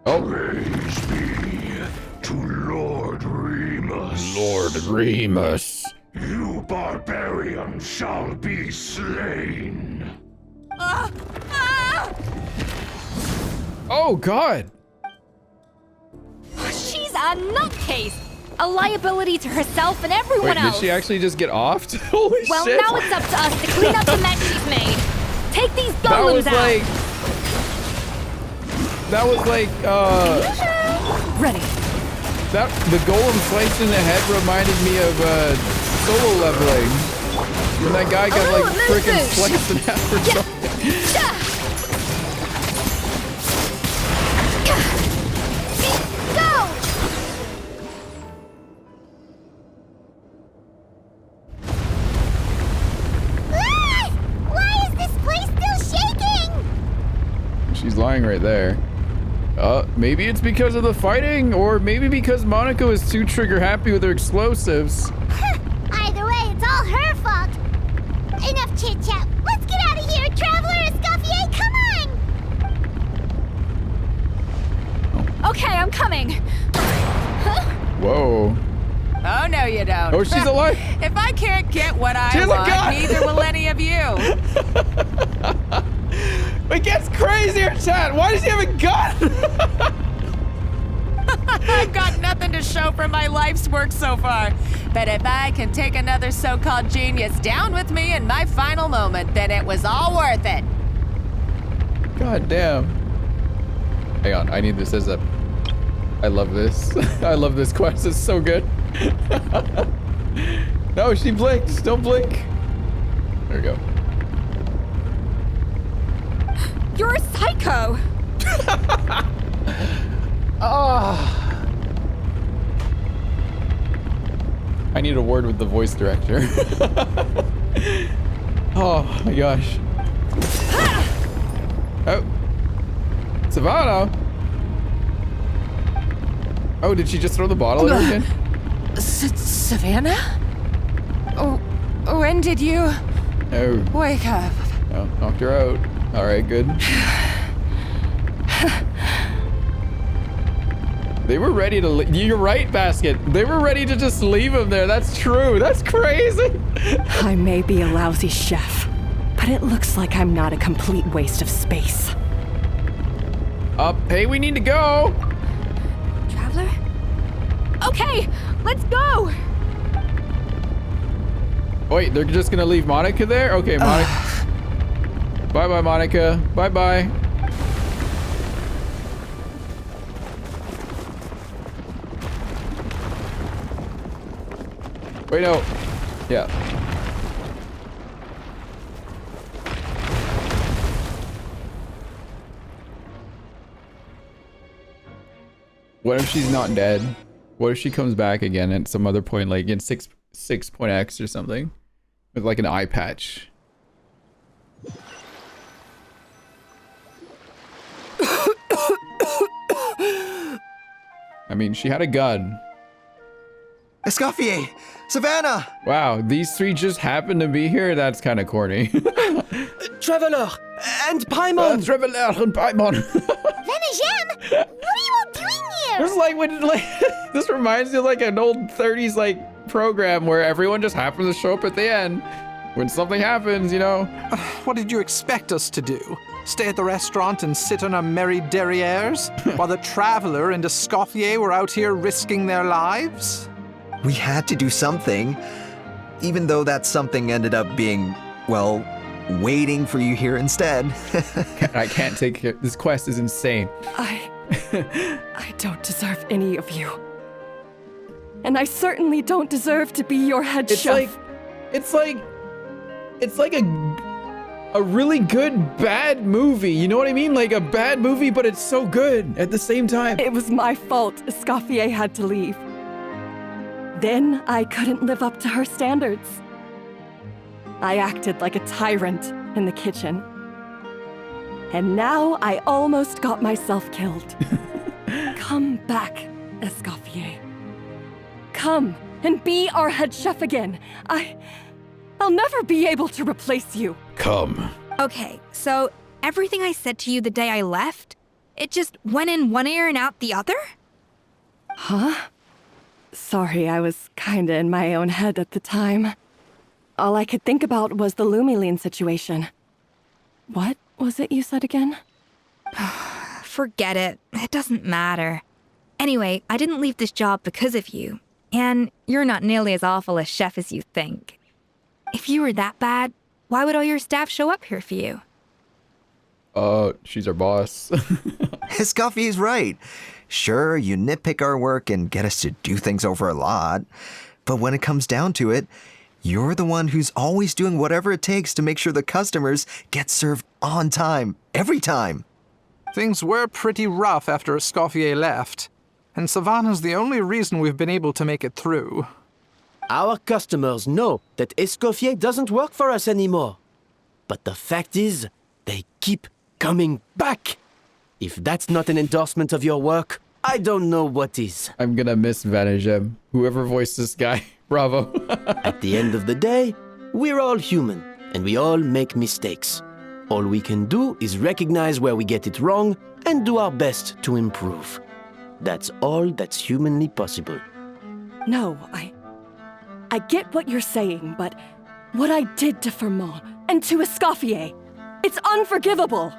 A: Oh.
E: Praise be to Lord Remus.
A: Lord Remus.
E: You barbarian shall be slain.
A: Oh, God.
J: She's a nutcase! A liability to herself and everyone else!
A: Did she actually just get offed? Holy
J: well,
A: shit!
J: Well, now it's up to us to clean up the mess she's made! Take these golems out!
A: That was like,
T: Ready.
A: The golem sliced in the head reminded me of, solo leveling. When that guy got, like, freaking sliced in half or something. She's lying right there. Maybe it's because of the fighting, or maybe because Monica was too trigger happy with her explosives.
B: Either way, it's all her fault. Enough chit-chat. Let's get out of here, Traveler Escoffier, come on!
J: Okay, I'm coming.
A: Whoa.
T: Oh, no you don't.
A: Oh, she's alive.
T: If I can't get what I want, neither will any of you.
A: It gets crazier, chat. Why does he have a gun?
T: I've got nothing to show for my life's work so far. But if I can take another so-called genius down with me in my final moment, then it was all worth it.
A: God damn. Hang on, I need this as a... I love this. I love this quest. It's so good. No, she blinked. Don't blink. There we go.
J: You're a psycho!
A: I need a word with the voice director. Oh my gosh. Oh. Savannah! Oh, did she just throw the bottle at her again?
T: Savannah? Oh, when did you...
A: Oh.
T: Wake up.
A: Oh, knocked her out. All right, good. They were ready to leave. You're right, Basket. They were ready to just leave him there. That's true. That's crazy.
T: I may be a lousy chef, but it looks like I'm not a complete waste of space.
A: Hey, we need to go.
J: Traveler? Okay, let's go.
A: Wait, they're just gonna leave Monica there? Okay, Monica. Bye-bye, Monica. Bye-bye. Wait, no. Yeah. What if she's not dead? What if she comes back again at some other point, like in 6.x or something? With like an eye patch. I mean, she had a gun.
S: Escoffier! Savannah!
A: Wow, these three just happen to be here? That's kind of corny.
N: Traveler and Paimon!
A: Traveler and Paimon!
B: Venejem! What are you all doing here?
A: This is like when, this reminds me of like an old 30s like program where everyone just happens to show up at the end. when something happens, you know.
R: What did you expect us to do? Stay at the restaurant and sit on our merry derrieres while the Traveler and Escoffier were out here risking their lives?
S: We had to do something, even though that something ended up being, well, waiting for you here instead.
A: I can't take it. This quest is insane.
T: I don't deserve any of you. And I certainly don't deserve to be your head chef.
A: It's like a really good bad movie. You know what I mean? Like a bad movie, but it's so good at the same time.
T: It was my fault Escoffier had to leave. Then I couldn't live up to her standards. I acted like a tyrant in the kitchen. And now I almost got myself killed. Come back, Escoffier. Come and be our head chef again. I'll never be able to replace you.
A: Come.
J: Okay, so everything I said to you the day I left, it just went in one ear and out the other?
T: Huh? Sorry, I was kinda in my own head at the time. All I could think about was the Lumiline situation. What was it you said again?
J: Forget it. It doesn't matter. Anyway, I didn't leave this job because of you. And you're not nearly as awful a chef as you think. If you were that bad, why would all your staff show up here for you?
A: She's our boss.
S: Escoffier's right. Sure, you nitpick our work and get us to do things over a lot. But when it comes down to it, you're the one who's always doing whatever it takes to make sure the customers get served on time, every time.
R: Things were pretty rough after Escoffier left, and Savannah's the only reason we've been able to make it through.
N: Our customers know that Escoffier doesn't work for us anymore. But the fact is, they keep coming back. If that's not an endorsement of your work, I don't know what is.
A: I'm gonna miss Vanijeb. Whoever voiced this guy, bravo.
N: At the end of the day, we're all human, and we all make mistakes. All we can do is recognize where we get it wrong and do our best to improve. That's all that's humanly possible.
T: No, I get what you're saying, but what I did to Firmin and to Escoffier, it's unforgivable.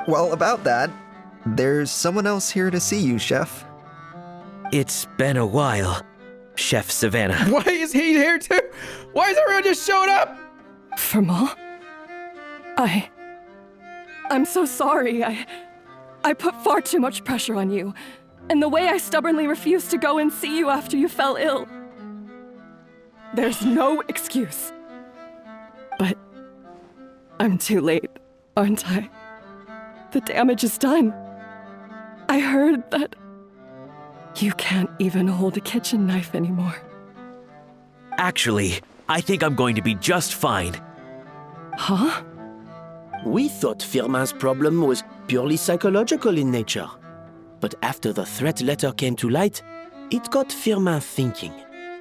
S: Well, about that, there's someone else here to see you, Chef.
H: It's been a while, Chef Savannah.
A: Why is he here too? Why is everyone just showing up?
T: Firmin? I'm so sorry. I put far too much pressure on you. And the way I stubbornly refused to go and see you after you fell ill. There's no excuse. But I'm too late, aren't I? The damage is done. I heard that you can't even hold a kitchen knife anymore.
H: Actually, I think I'm going to be just fine.
T: Huh?
N: We thought Firmin's problem was purely psychological in nature. But after the threat letter came to light, it got Firmin thinking.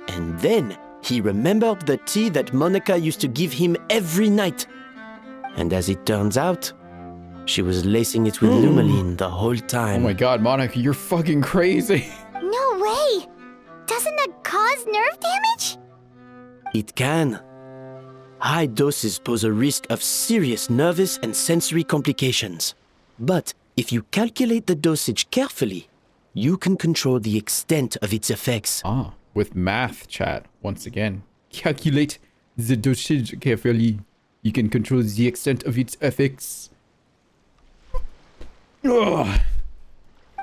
N: And then he remembered the tea that Monica used to give him every night. And as it turns out, she was lacing it with Lumiline the whole time.
A: Oh my god, Monica, you're fucking crazy.
B: No way! Doesn't that cause nerve damage?
N: It can. High doses pose a risk of serious nervous and sensory complications. But if you calculate the dosage carefully, you can control the extent of its effects.
A: Ah, with math, chat, once again. Calculate the dosage carefully. You can control the extent of its effects. Ugh.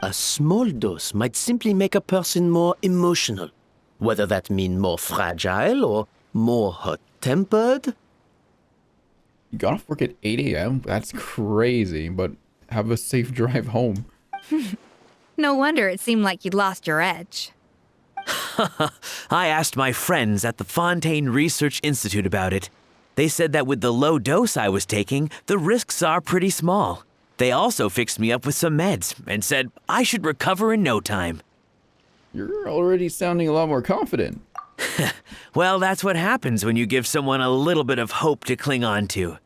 N: A small dose might simply make a person more emotional, whether that mean more fragile or more hot-tempered.
A: You got off work at 8 a.m.? That's crazy, but have a safe drive home.
J: No wonder it seemed like you'd lost your edge.
H: I asked my friends at the Fontaine Research Institute about it. They said that with the low dose I was taking, the risks are pretty small. They also fixed me up with some meds and said I should recover in no time.
A: You're already sounding a lot more confident.
H: Well, that's what happens when you give someone a little bit of hope to cling on to.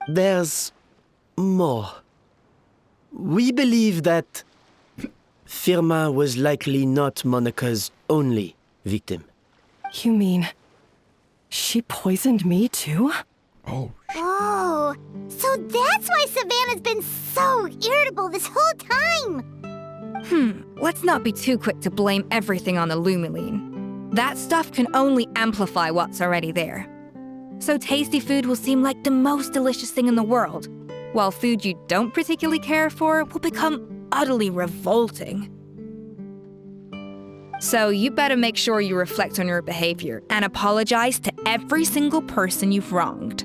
N: There's more. We believe that Firmin was likely not Monica's only victim.
T: You mean She poisoned me too?
A: Oh.
B: Oh, so that's why Savannah's been so irritable this whole time.
J: Let's not be too quick to blame everything on the Lumiline. That stuff can only amplify what's already there. So tasty food will seem like the most delicious thing in the world, while food you don't particularly care for will become utterly revolting. So you better make sure you reflect on your behavior and apologize to every single person you've wronged.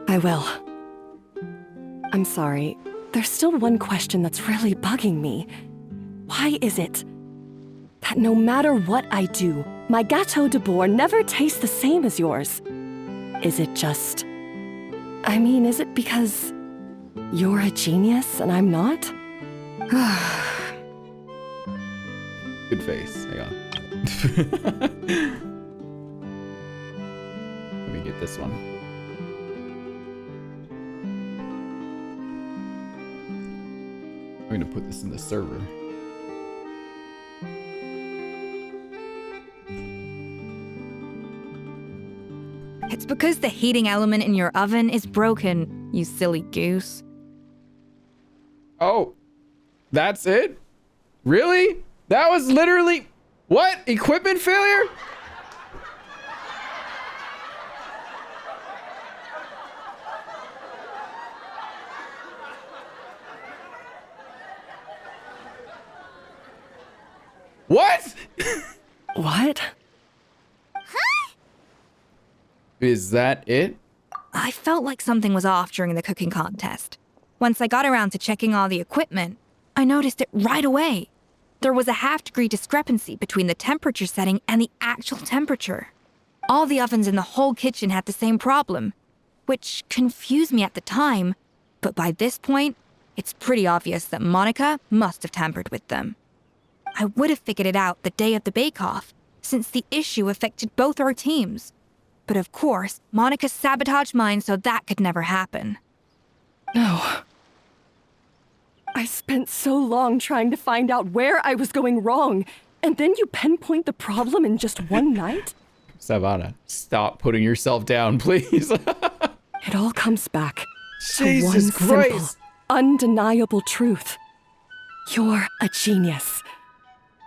T: I will. I'm sorry. There's still one question that's really bugging me. Why is it that no matter what I do, my Gâteau de Bourg never tastes the same as yours? Is it just... I mean, is it because you're a genius and I'm not?
A: Good face. Hang on. Let me get this one. I'm gonna put this in the server.
J: It's because the heating element in your oven is broken, you silly goose.
A: Oh, that's it? Really? That was literally... What? Equipment failure? What?
T: What?
A: Is that it?
J: I felt like something was off during the cooking contest. Once I got around to checking all the equipment, I noticed it right away. There was a half-degree discrepancy between the temperature setting and the actual temperature. All the ovens in the whole kitchen had the same problem, which confused me at the time, but by this point, it's pretty obvious that Monica must have tampered with them. I would have figured it out the day of the bake-off, since the issue affected both our teams. But of course, Monica sabotaged mine so that could never happen.
T: No. I spent so long trying to find out where I was going wrong, and then you pinpoint the problem in just one night?
A: Savannah, stop putting yourself down, please.
T: It all comes back to
A: Jesus
T: one simple,
A: Christ.
T: undeniable truth. You're a genius,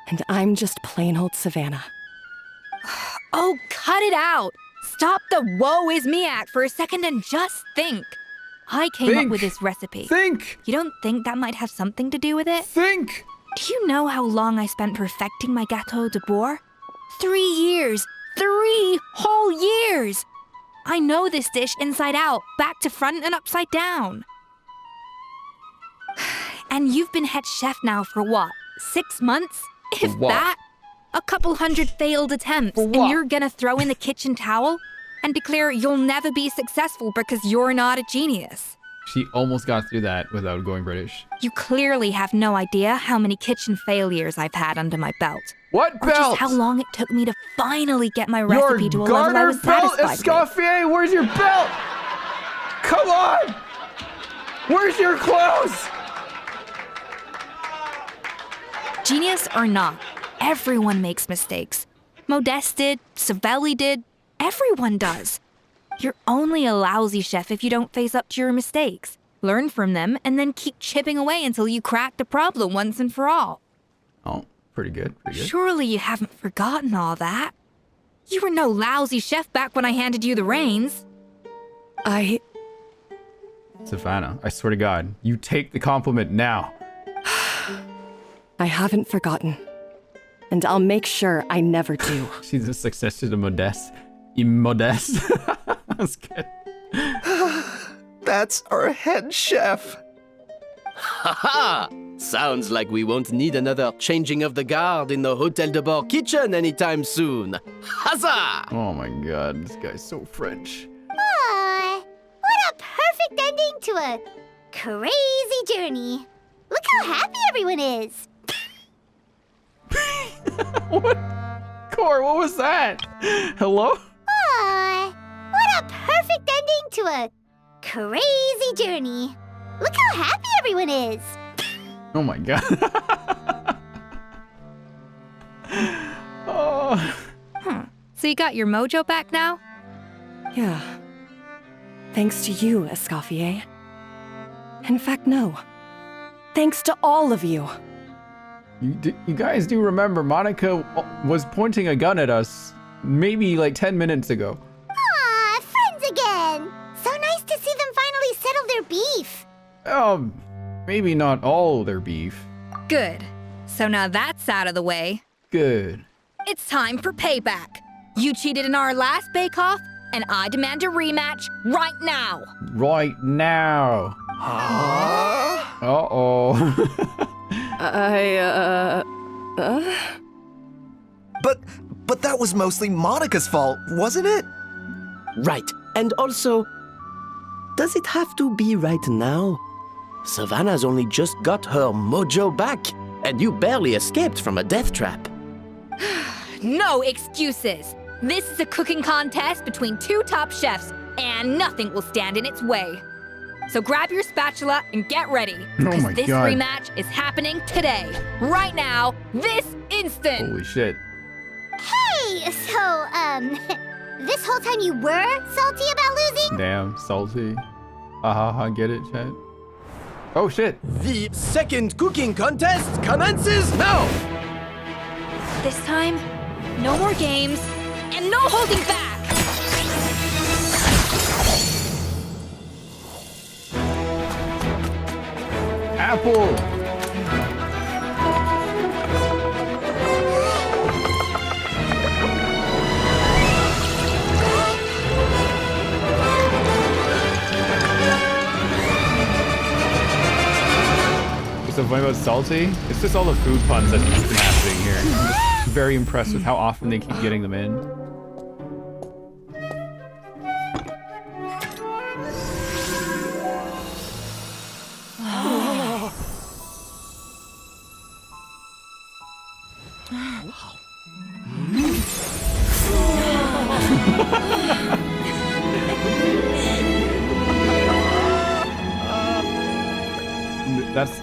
T: and I'm just plain old Savannah.
J: Oh, cut it out! Stop the woe is me act for a second and just think. I came up with this recipe.
A: Think!
J: You don't think that might have something to do with it?
A: Think!
J: Do you know how long I spent perfecting my Gâteau de Bourg? 3 years! 3 whole years! I know this dish inside out, back to front and upside down. And you've been head chef now for what? 6 months? If that? A couple hundred failed attempts, and you're gonna throw in the kitchen towel and declare you'll never be successful because you're not a genius.
A: She almost got through that without going British.
J: You clearly have no idea how many kitchen failures I've had under my belt.
A: What
J: or
A: belt?
J: just how long it took me to finally get my recipe to a level I was
A: belt,
J: satisfied with.
A: ESCOFFIER, where's your belt? Come on! Where's your clothes?
J: Genius or not, everyone makes mistakes. Modeste did, Savelli did, everyone does. You're only a lousy chef if you don't face up to your mistakes, learn from them, and then keep chipping away until you crack the problem once and for all.
A: Oh, pretty good, pretty good.
J: Surely you haven't forgotten all that. You were no lousy chef back when I handed you the reins.
A: Savannah, I swear to God, you take the compliment now.
T: I haven't forgotten. And I'll make sure I never do.
A: She's a successor to Modeste. Immodeste. That's good.
N: That's our head chef. Haha! Sounds like we won't need another changing of the guard in the Hôtel de Bord kitchen anytime soon. Huzzah!
A: Oh my God, this guy's so French.
B: Aw, what a perfect ending to a crazy journey. Look how happy everyone is.
A: What? Core, what was that? Hello?
B: Aw, what a perfect ending to a crazy journey. Look how happy everyone is.
A: Oh my God. Oh,
J: you got your mojo back now?
T: Yeah. Thanks to you, Escoffier. In fact, no. Thanks to all of you.
A: You guys do remember Monica was pointing a gun at us maybe like 10 minutes ago.
B: Aw, friends again! So nice to see them finally settle their beef.
A: Maybe not all their beef.
J: Good. So now that's out of the way.
A: Good.
J: It's time for payback. You cheated in our last bake-off, and I demand a rematch right now.
A: Right now. Uh-oh.
S: But that was mostly Monica's fault, wasn't it?
N: Right. And also, does it have to be right now? Savannah's only just got her mojo back, and you barely escaped from a death trap.
J: No excuses. This is a cooking contest between two top chefs, and nothing will stand in its way. So grab your spatula and get ready, because this rematch is happening today, right now, this instant.
A: Holy shit.
B: Hey, so, this whole time you were salty about losing?
A: Damn, salty. I get it, chat. Oh shit.
N: The second cooking contest commences now!
J: This time, no more games, and no holding back!
A: Apple! So funny about salty? It's just all the food puns that keep been happening here. I'm just very impressed with how often they keep getting them in.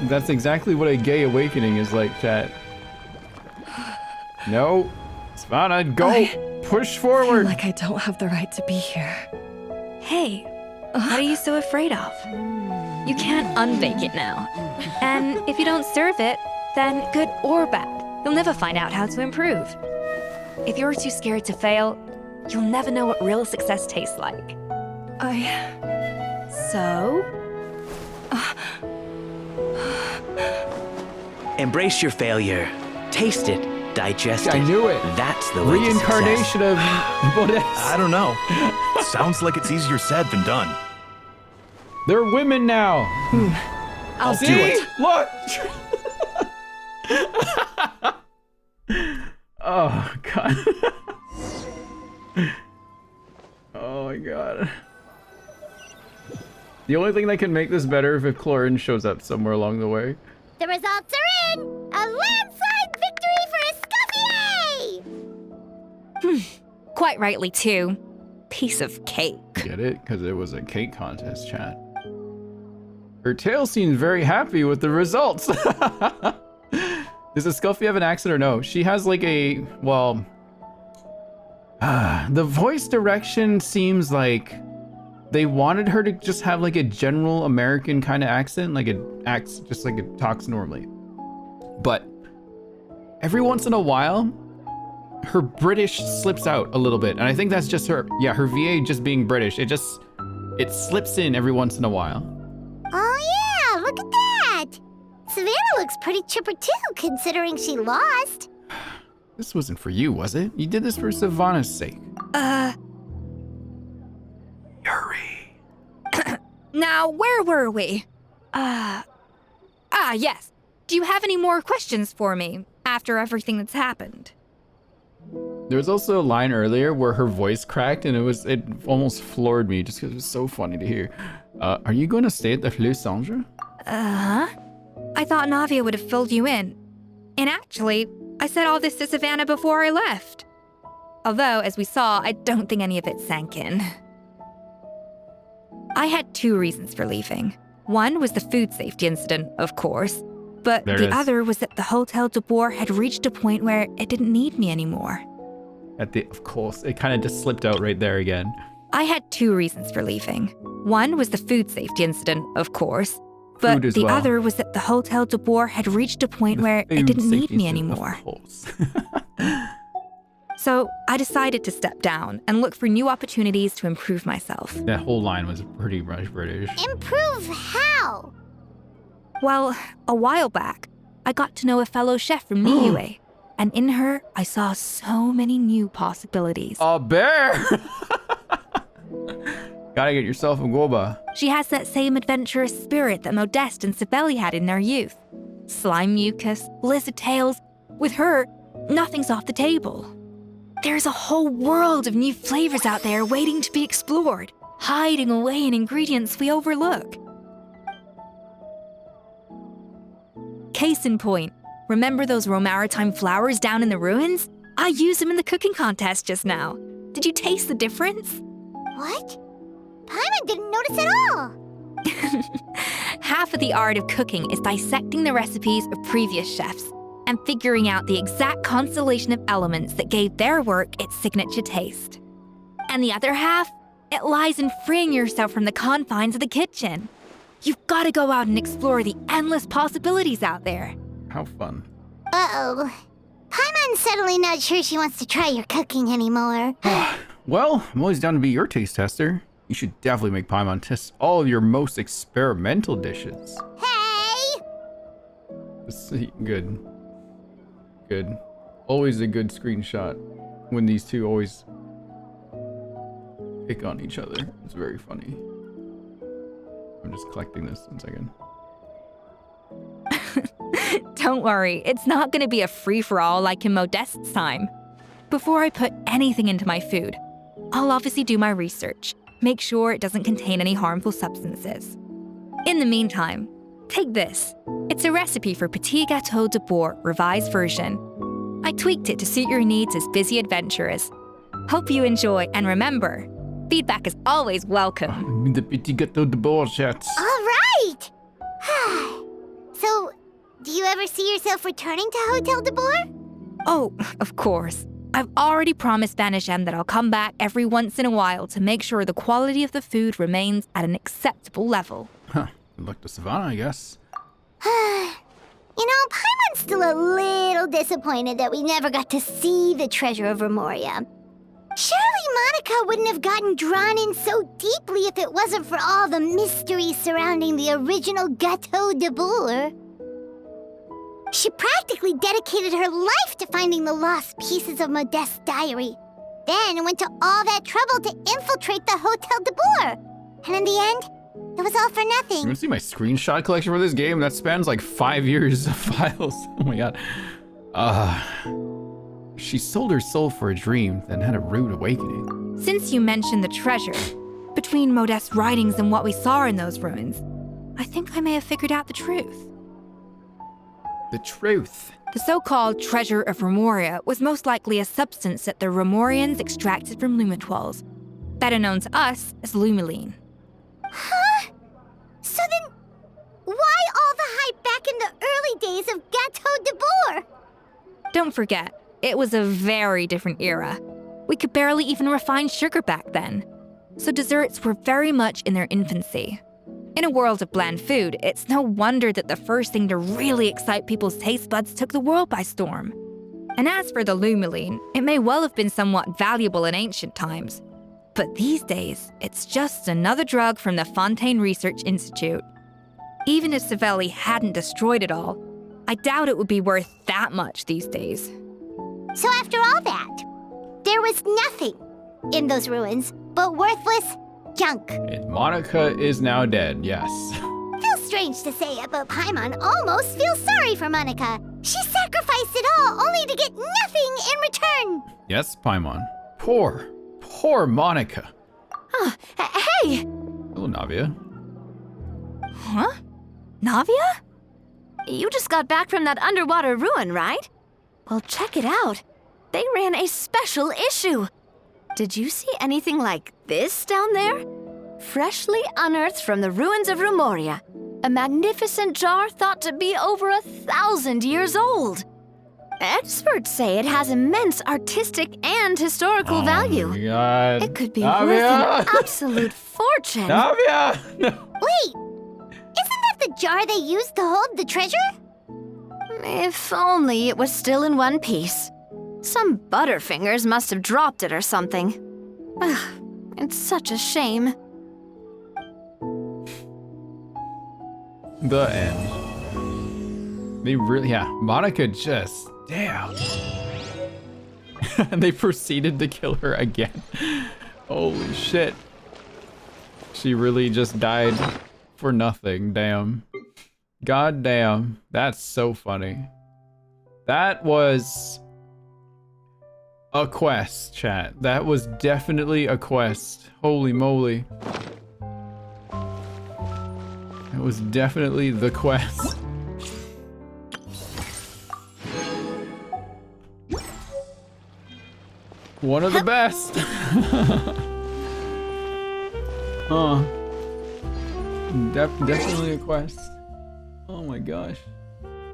A: That's exactly what a gay awakening is like, chat. No. Savannah, go! Push forward!
T: I feel like I don't have the right to be here.
J: Hey, what are you so afraid of? You can't unbake it now. And if you don't serve it, then good or bad, you'll never find out how to improve. If you're too scared to fail, you'll never know what real success tastes like. So?
H: Embrace your failure. Taste it. Digest it.
A: I knew it.
H: That's the way
A: Reincarnation of Bodess.
U: I don't know. Sounds like it's easier said than done.
A: They're women now.
T: I'll
A: See?
T: do it.
A: Look. Oh god. Oh my god. The only thing that can make this better is if Clorin shows up somewhere along the way.
B: The results are in! A landslide victory for Escoffier!
J: Quite rightly, too. Piece of cake.
A: Get it? Because it was a cake contest, chat. Her tail seems very happy with the results. Does Escoffier have an accent or no? She has like a, well... the voice direction seems like they wanted her to just have like a general American kind of accent, like it acts just like it talks normally. But every once in a while, her British slips out a little bit. And I think that's just her, yeah, her VA just being British. It slips in every once in a while.
B: Oh yeah, look at that! Savannah looks pretty chipper too, considering she lost.
A: This wasn't for you, was it? You did this for Savannah's sake.
J: Hurry. Now, where were we? Yes. Do you have any more questions for me after everything that's happened?
A: There was also a line earlier where her voice cracked and it almost floored me just because it was so funny to hear. Are you going to stay at the Fleu Cendre?
J: I thought Navia would have filled you in. And actually, I said all this to Savannah before I left. Although, as we saw, I don't think any of it sank in. I had two reasons for leaving. One was the food safety incident, of course. But the other was that the Hotel de Boer had reached a point where it didn't need me anymore.
A: Of course, it kind of just slipped out right there again.
J: I had 2 reasons for leaving. One was the food safety incident, of course. But the other was that the Hotel de Boer had reached a point where it didn't need me anymore. So I decided to step down and look for new opportunities to improve myself.
A: That whole line was pretty much British.
B: Improve how?
J: Well, a while back, I got to know a fellow chef from Niue, and in her, I saw so many new possibilities.
A: A bear! Gotta get yourself a goba.
J: She has that same adventurous spirit that Modeste and Sibeli had in their youth. Slime mucus, lizard tails. With her, nothing's off the table. There's a whole world of new flavors out there waiting to be explored, hiding away in ingredients we overlook. Case in point, remember those Romaritime flowers down in the ruins? I used them in the cooking contest just now. Did you taste the difference?
B: What? Paimon didn't notice at all.
J: Half of the art of cooking is dissecting the recipes of previous chefs and figuring out the exact constellation of elements that gave their work its signature taste. And the other half, it lies in freeing yourself from the confines of the kitchen. You've got to go out and explore the endless possibilities out there.
A: How fun.
B: Uh-oh. Paimon's suddenly not sure she wants to try your cooking anymore.
A: Well, I'm always down to be your taste tester. You should definitely make Paimon test all of your most experimental dishes.
B: Hey!
A: Good. Good. Always a good screenshot when these two always pick on each other. It's very funny. I'm just collecting this 1 second.
J: Don't worry, it's not going to be a free-for-all like in Modeste's time. Before I put anything into my food, I'll obviously do my research, make sure it doesn't contain any harmful substances. In the meantime, take this. It's a recipe for Petit Gâteau de Boer revised version. I tweaked it to suit your needs as busy adventurers. Hope you enjoy, and remember, feedback is always welcome.
A: The Petit Gâteau de Boer chats.
B: All right! So, do you ever see yourself returning to Hotel de Boer?
J: Oh, of course. I've already promised Banisham that I'll come back every once in a while to make sure the quality of the food remains at an acceptable level.
A: Huh. Good luck to Savannah, I guess.
B: You know, Paimon's still a little disappointed that we never got to see the treasure of Remoria. Surely Monica wouldn't have gotten drawn in so deeply if it wasn't for all the mystery surrounding the original Gâteau de Boer. She practically dedicated her life to finding the lost pieces of Modeste's diary, then went to all that trouble to infiltrate the Hotel de Boer. And in the end, it was all for nothing.
A: You want to see my screenshot collection for this game? That spans like 5 years of files. Oh my god. She sold her soul for a dream, then had a rude awakening.
J: Since you mentioned the treasure, between Modeste's writings and what we saw in those ruins, I think I may have figured out the truth.
A: The truth?
J: The so-called treasure of Remoria was most likely a substance that the Remorians extracted from Lumitoiles, better known to us as Lumiline.
B: Huh? So then, why all the hype back in the early days of Gâteau de Boer?
J: Don't forget, it was a very different era. We could barely even refine sugar back then, so desserts were very much in their infancy. In a world of bland food, it's no wonder that the first thing to really excite people's taste buds took the world by storm. And as for the Lumiline, it may well have been somewhat valuable in ancient times. But these days, it's just another drug from the Fontaine Research Institute. Even if Savelli hadn't destroyed it all, I doubt it would be worth that much these days.
B: So after all that, there was nothing in those ruins but worthless junk.
A: And Monica is now dead, yes.
B: Feels strange to say it, but Paimon almost feels sorry for Monica. She sacrificed it all only to get nothing in return.
A: Yes, Paimon. Poor Monica.
J: Hey!
A: Hello, Navia.
D: Huh? Navia? You just got back from that underwater ruin, right? Well, check it out. They ran a special issue. Did you see anything like this down there? Freshly unearthed from the ruins of Remoria. A magnificent jar thought to be over 1,000 years old. Experts say it has immense artistic and historical value.
A: My God.
D: It could be
A: Navia!
D: worth an absolute fortune.
A: Navia! No.
B: Wait! Isn't that the jar they used to hold the treasure?
D: If only it was still in one piece. Some butterfingers must have dropped it or something. Ugh, it's such a shame.
A: The end. They really, yeah. Monica just, damn. And they proceeded to kill her again. Holy shit. She really just died for nothing, damn. God damn. That's so funny. That was a quest, chat. That was definitely a quest. Holy moly. It was definitely the quest. One of the best. Huh. Definitely a quest. Oh my gosh.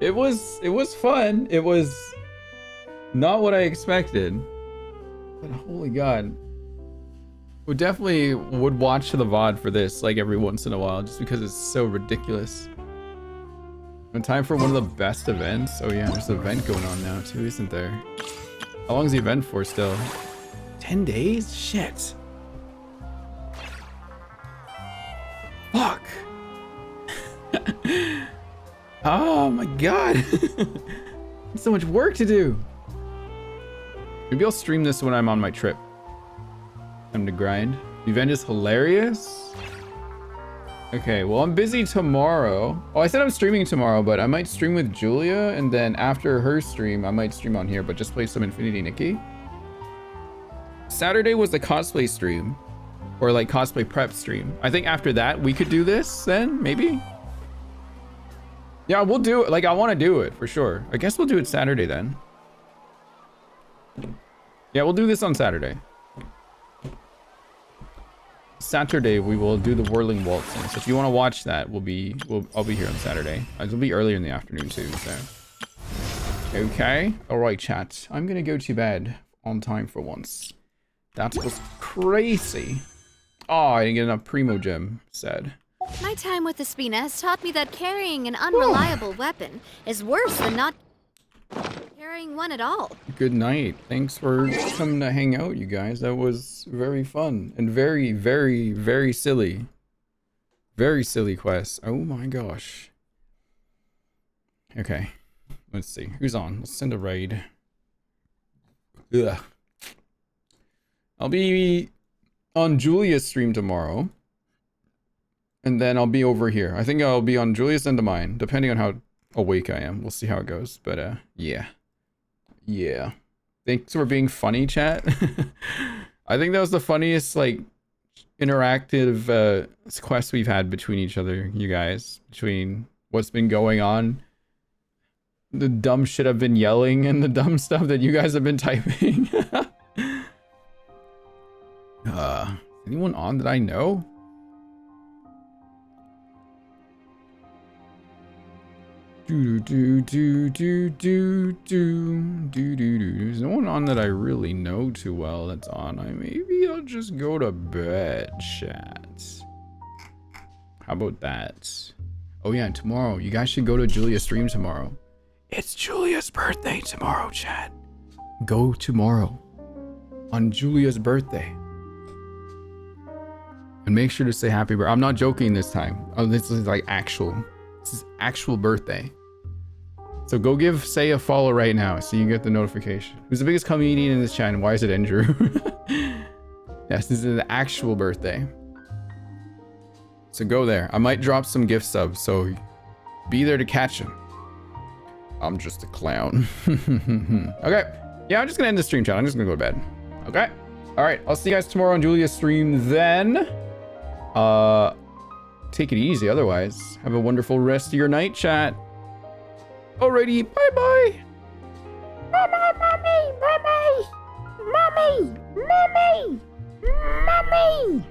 A: It was fun. It was not what I expected. But holy god. We definitely would watch the VOD for this like every once in a while just because it's so ridiculous. And time for one of the best events. Oh yeah, there's an event going on now too, isn't there? How long is the event for still? 10 days? Shit. Fuck. Oh my god. So much work to do. Maybe I'll stream this when I'm on my trip. Time to grind. The event is hilarious. Okay, well I'm busy tomorrow. Oh, I said I'm streaming tomorrow, but I might stream with Julia, and then after her stream, I might stream on here, but just play some Infinity Nikki. Saturday was the cosplay stream, or like cosplay prep stream. I think after that, we could do this then, maybe? Yeah, we'll do it. Like, I want to do it for sure. I guess we'll do it Saturday then. Yeah, we'll do this on Saturday. Saturday we will do the whirling waltzing. So if you want to watch that, I'll be here on Saturday. It'll be earlier in the afternoon too. So okay, all right, chat. I'm gonna go to bed on time for once. That was crazy. Oh, I didn't get enough Primo Gem. Sad.
F: My time with Espina has taught me that carrying an unreliable weapon is worse than not carrying one at all.
A: Good night. Thanks for coming to hang out, you guys. That was very fun and very, very, very silly. Very silly quest. Oh my gosh. Okay. Let's see. Who's on? Let's send a raid. Ugh. I'll be on Julia's stream tomorrow. And then I'll be over here. I think I'll be on Julia's and mine, depending on how awake I am. We'll see how it goes. But yeah. Yeah. Thanks for being funny, chat. I think that was the funniest, like, interactive quest we've had between each other, you guys. Between what's been going on, the dumb shit I've been yelling, and the dumb stuff that you guys have been typing. Anyone on that I know? There's no one on that I really know too well that's on. Maybe I'll just go to bed, chat. How about that? Oh yeah, and tomorrow, you guys should go to Julia's stream tomorrow. It's Julia's birthday tomorrow, chat. Go tomorrow on Julia's birthday. And make sure to say happy birthday. I'm not joking this time. Oh, this is like actual. This is actual birthday. So go give Say a follow right now so you get the notification. Who's the biggest comedian in this chat and why is it Andrew? Yes, this is an actual birthday. So go there. I might drop some gift subs, so be there to catch him. I'm just a clown. Okay. Yeah, I'm just gonna end the stream, chat. I'm just gonna go to bed. Okay. All right. I'll see you guys tomorrow on Julia's stream then. Take it easy otherwise. Have a wonderful rest of your night, chat. Alrighty, bye-bye.
B: Mommy, mommy, mommy, mommy, mommy, mommy.